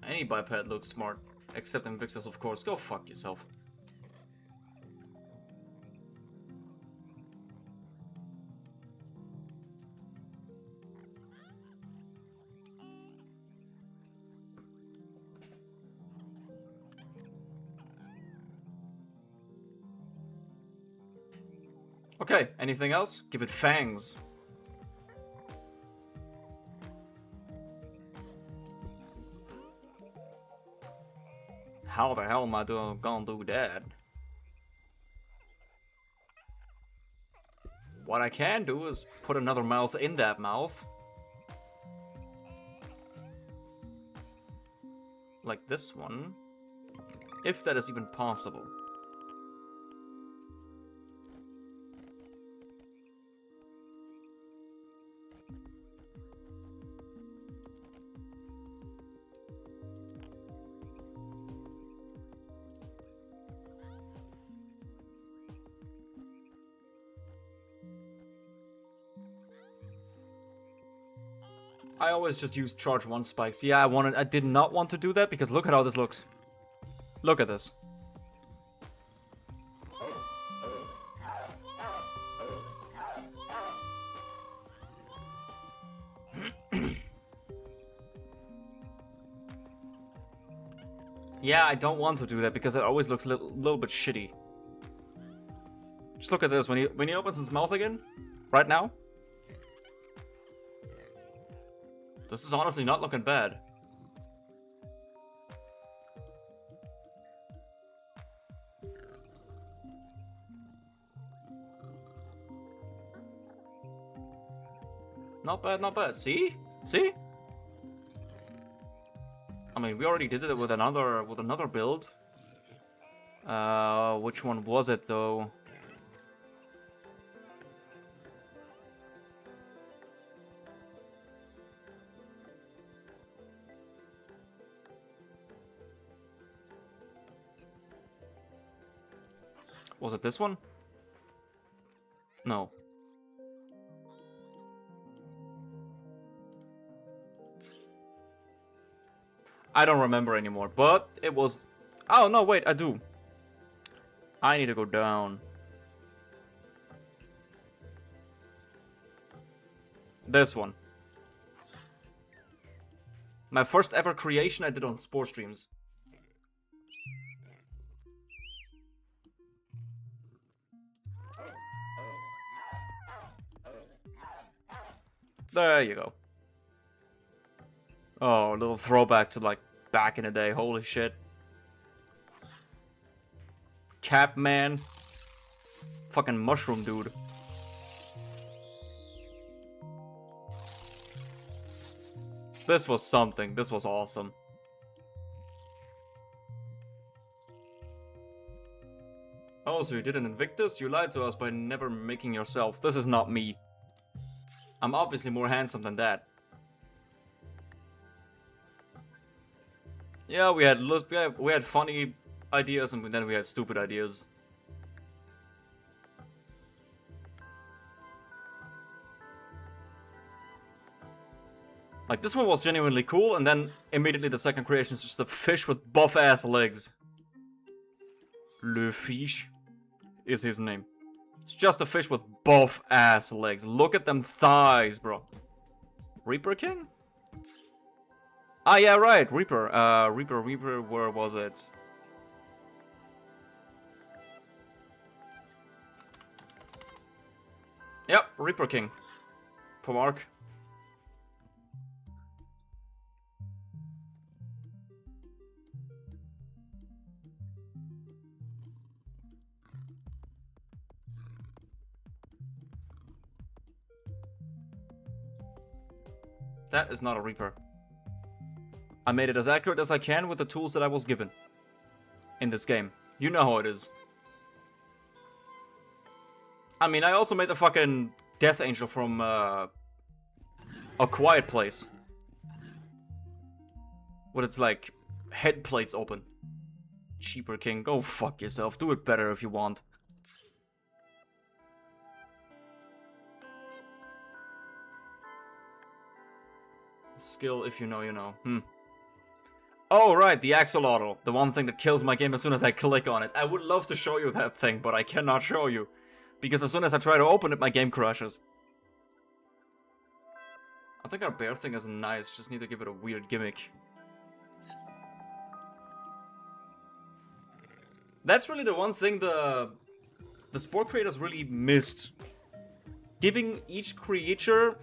[SPEAKER 1] Any biped looks smart. Except Invictus, of course. Go fuck yourself. Okay, anything else? Give it fangs. How the hell am I gonna do that? What I can do is put another mouth in that mouth. Like this one. If that is even possible. I always just use charge 1 spikes. Yeah, I did not want to do that because look at how this looks. Look at this. Yeah, I don't want to do that because it always looks a little bit shitty. Just look at this. When he opens his mouth again, right now. This is honestly not looking bad. Not bad, not bad. See? See? I mean, we already did it with another build. Which one was it though? Was it this one? No. I don't remember anymore, but it was... Oh, no, wait, I do. I need to go down. This one. My first ever creation I did on Spore streams. There you go. Oh, a little throwback to like back in the day. Holy shit. Cap man. Fucking mushroom dude. This was something. This was awesome. Oh, so you did an Invictus? You lied to us by never making yourself. This is not me. I'm obviously more handsome than that. Yeah, we had funny ideas and then we had stupid ideas. Like, this one was genuinely cool, and then immediately the second creation is just a fish with buff-ass legs. Le Fiche is his name. It's just a fish with buff-ass legs. Look at them thighs, bro. Reaper King? Ah, yeah, right, Reaper. Reaper, where was it? Yep, Reaper King. From Ark. That is not a Reaper. I made it as accurate as I can with the tools that I was given in this game. You know how it is. I mean, I also made the fucking Death Angel from A Quiet Place. With its, like, head plates open. Cheaper King, go fuck yourself. Do it better if you want. Skill, if you know, you know. Oh, right, the axolotl. The one thing that kills my game as soon as I click on it. I would love to show you that thing, but I cannot show you. Because as soon as I try to open it, my game crashes. I think our bear thing is nice, just need to give it a weird gimmick. That's really the one thing the Spore creators really missed. Giving each creature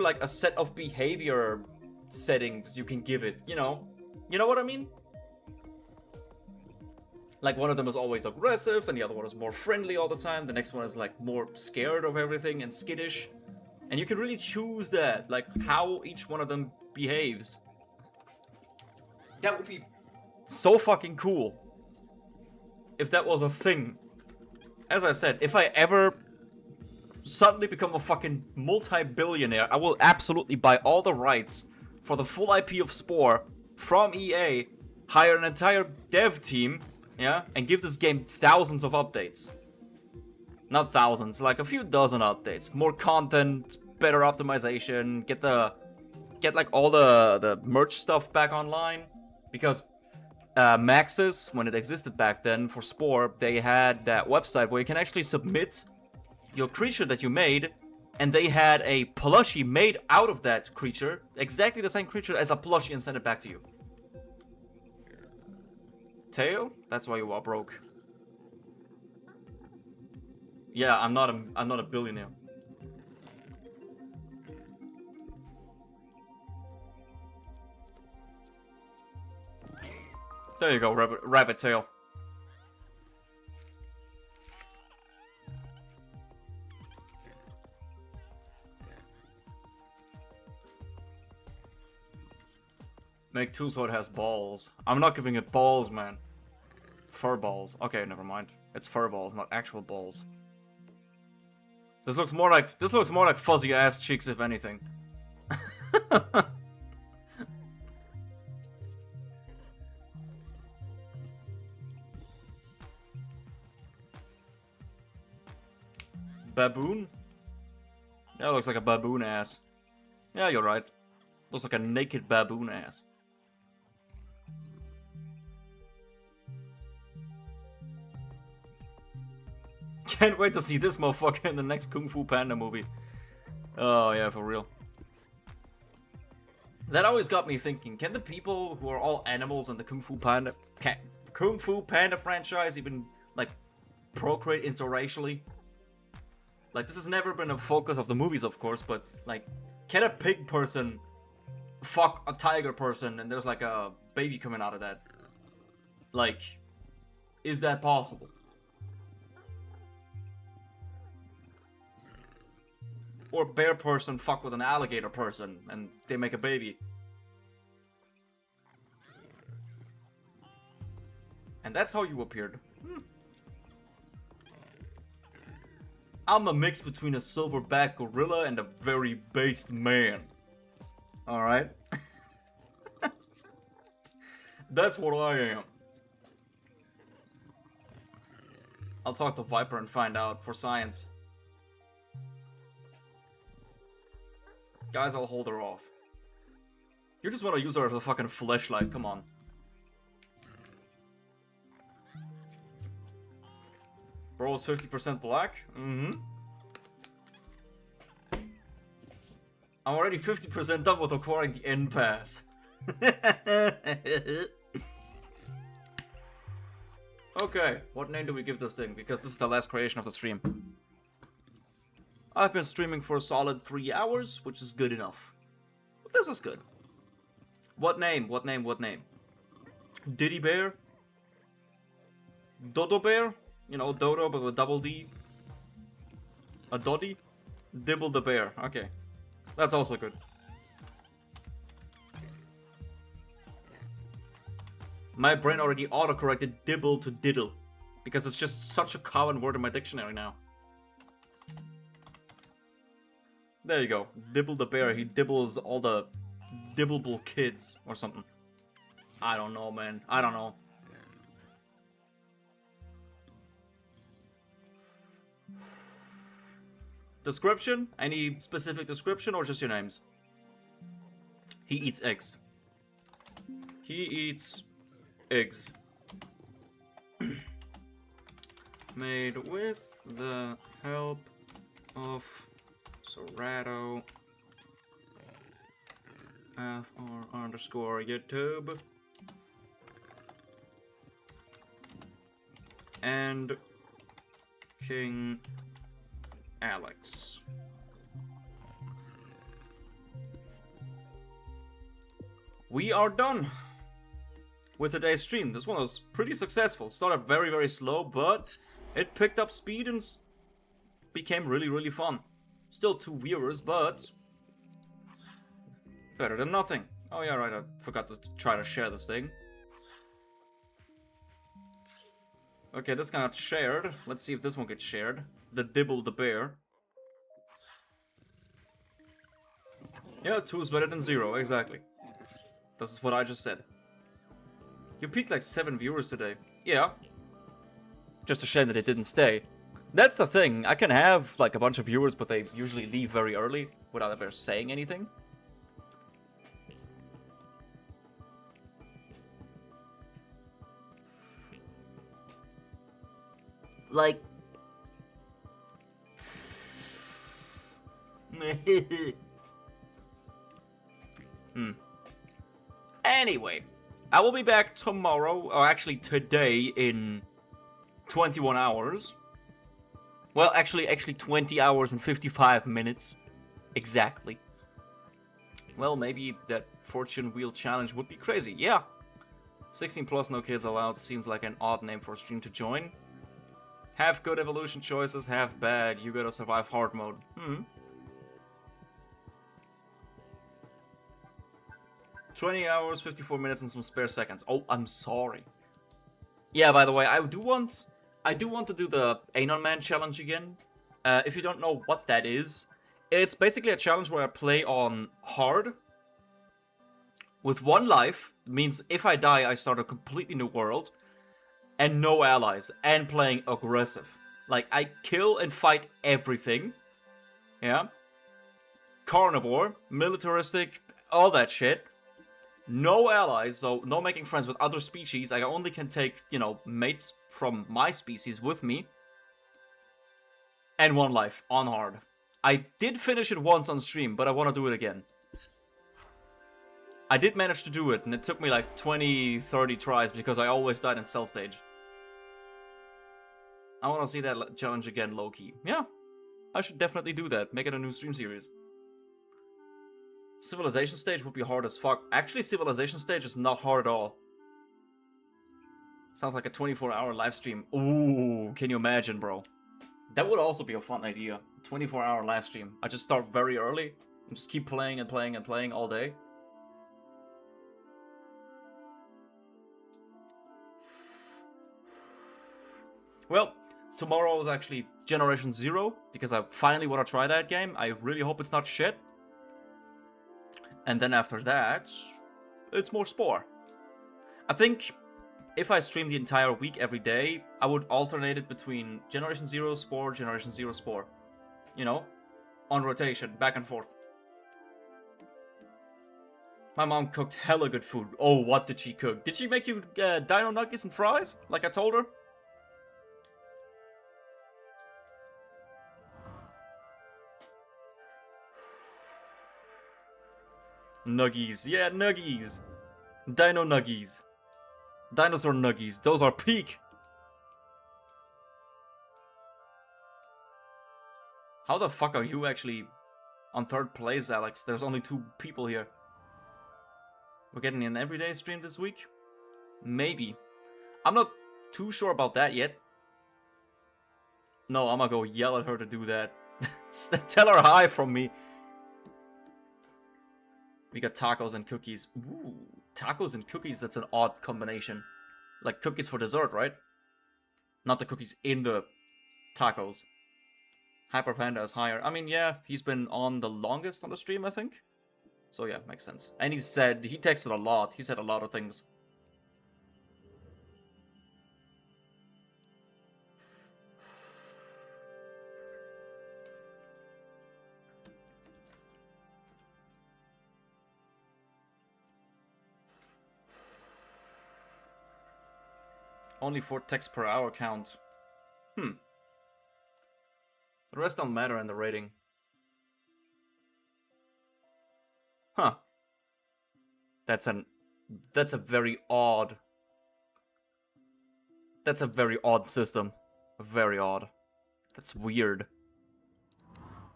[SPEAKER 1] like a set of behavior settings you can give it, you know? You know what I mean? Like, one of them is always aggressive, and the other one is more friendly all the time. The next one is, like, more scared of everything and skittish. And you can really choose that, like, how each one of them behaves. That would be so fucking cool. If that was a thing. As I said, if I ever suddenly become a fucking multi-billionaire, I will absolutely buy all the rights for the full IP of Spore from EA, hire an entire dev team, yeah, and give this game thousands of updates. Not thousands, like a few dozen updates. More content, better optimization, get like all the merch stuff back online. Because Maxis, when it existed back then for Spore, they had that website where you can actually submit your creature that you made, and they had a plushie made out of that creature, exactly the same creature as a plushie, and send it back to you. Tail? That's why you are broke. Yeah, I'm not a billionaire. There you go, rabbit tail. Make two so it has balls. I'm not giving it balls, man. Fur balls. Okay, never mind. It's fur balls, not actual balls. This looks more like fuzzy ass cheeks, if anything. Baboon? Yeah, it looks like a baboon ass. Yeah, you're right. Looks like a naked baboon ass. Can't wait to see this motherfucker in the next Kung Fu Panda movie. Oh yeah, for real. That always got me thinking, can the people who are all animals in the Kung Fu Panda franchise even, like, procreate interracially? Like, this has never been a focus of the movies, of course, but, like, can a pig person fuck a tiger person and there's, like, a baby coming out of that? Like, is that possible? Or bear person fuck with an alligator person and they make a baby. And that's how you appeared. I'm a mix between a silverback gorilla and a very based man. Alright? That's what I am. I'll talk to Viper and find out for science. Guys, I'll hold her off. You just want to use her as a fucking fleshlight, come on. Bro is 50% black? Mm-hmm. I'm already 50% done with acquiring the End Pass. Okay, what name do we give this thing? Because this is the last creation of the stream. I've been streaming for a solid 3 hours, which is good enough. But this is good. What name? What name? What name? Diddy Bear? Dodo Bear? You know, Dodo, but with double D. A Doddy? Dibble the Bear. Okay. That's also good. My brain already autocorrected dibble to diddle. Because it's just such a common word in my dictionary now. There you go. Dibble the bear. He dibbles all the dibbleable kids or something. I don't know, man. I don't know. Description? Any specific description or just your names? He eats eggs. He eats eggs. Made with the help of Serato FR_ YouTube and King Alex. We are done with today's stream. This one was pretty successful. Started very, very slow, but it picked up speed and became really, really fun. Still 2 viewers, but better than nothing. Oh yeah, right, I forgot to try to share this thing. Okay, this got shared. Let's see if this one gets shared. The Dibble the Bear. Yeah, 2 is better than 0, exactly. This is what I just said. You peaked like 7 viewers today. Yeah. Just a shame that it didn't stay. That's the thing. I can have like a bunch of viewers, but they usually leave very early without ever saying anything. Like... Anyway, I will be back tomorrow, or actually today, in 21 hours. Well, actually 20 hours and 55 minutes. Exactly. Well, maybe that fortune wheel challenge would be crazy. Yeah. 16 plus, no kids allowed, seems like an odd name for a stream to join. Have good evolution choices, have bad, you gotta survive hard mode. 20 hours, 54 minutes, and some spare seconds. Oh, I'm sorry. Yeah, by the way, I do want to do the Anon Man challenge again. If you don't know what that is, it's basically a challenge where I play on hard with 1 life. It means if I die, I start a completely new world, and no allies, and playing aggressive. Like, I kill and fight everything. Yeah. Carnivore, militaristic, all that shit. No allies, so no making friends with other species. I only can take, you know, mates from my species with me. And 1 life, on hard. I did finish it once on stream, but I want to do it again. I did manage to do it, and it took me like 20, 30 tries, because I always died in cell stage. I want to see that challenge again, low-key. Yeah, I should definitely do that. Make it a new stream series. Civilization stage would be hard as fuck. Actually, Civilization stage is not hard at all. Sounds like a 24-hour live stream. Ooh, can you imagine, bro? That would also be a fun idea. 24-hour live stream. I just start very early and just keep playing and playing and playing all day. Well, tomorrow is actually Generation 0, because I finally want to try that game. I really hope it's not shit. And then after that, it's more Spore. I think if I stream the entire week every day, I would alternate it between Generation 0 Spore, Generation 0 Spore. You know? On rotation, back and forth. My mom cooked hella good food. Oh, what did she cook? Did she make you dino nuggets and fries? Like I told her? Nuggies. Yeah, nuggies. Dino nuggies. Dinosaur nuggies. Those are peak. How the fuck are you actually on 3rd place, Alex? There's only 2 people here. We're getting an everyday stream this week? Maybe. I'm not too sure about that yet. No, I'm gonna go yell at her to do that. Tell her hi from me. We got tacos and cookies. Ooh. tacos and cookies, that's an odd combination. Like cookies for dessert, right? Not the cookies in the tacos. Hyper Panda is higher. I mean, yeah, he's been on the longest on the stream, I think. So yeah, makes sense. And he texted a lot. He said a lot of things. Only 4 texts per hour count. The rest don't matter in the rating. Huh. That's a very odd. That's a very odd system. Very odd. That's weird.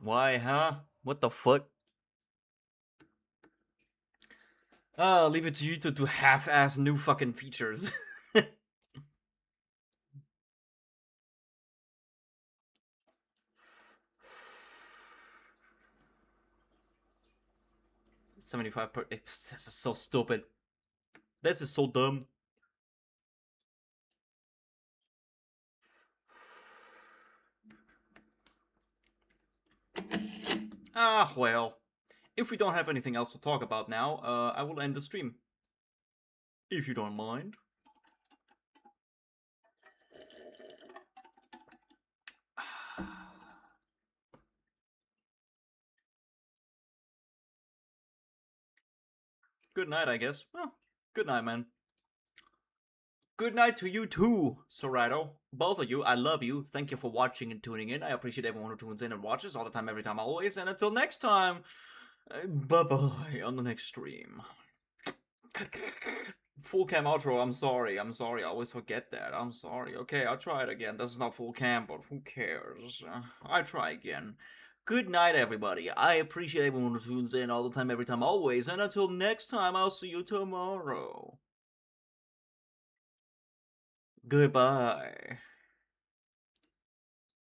[SPEAKER 1] Why, huh? What the fuck? Leave it to you to half-ass new fucking features. $75 per. This is so stupid. This is so dumb. Ah, well. If we don't have anything else to talk about now, I will end the stream. If you don't mind. Good night, I guess. Well, good night, man. Good night to you too, Sorado. Both of you, I love you. Thank you for watching and tuning in. I appreciate everyone who tunes in and watches all the time, every time, always. And until next time, bye-bye on the next stream. Full cam outro, I'm sorry. I always forget that. I'm sorry. Okay, I'll try it again. This is not full cam, but who cares? I'll try again. Good night, everybody. I appreciate everyone who tunes in all the time, every time, always. And until next time, I'll see you tomorrow. Goodbye.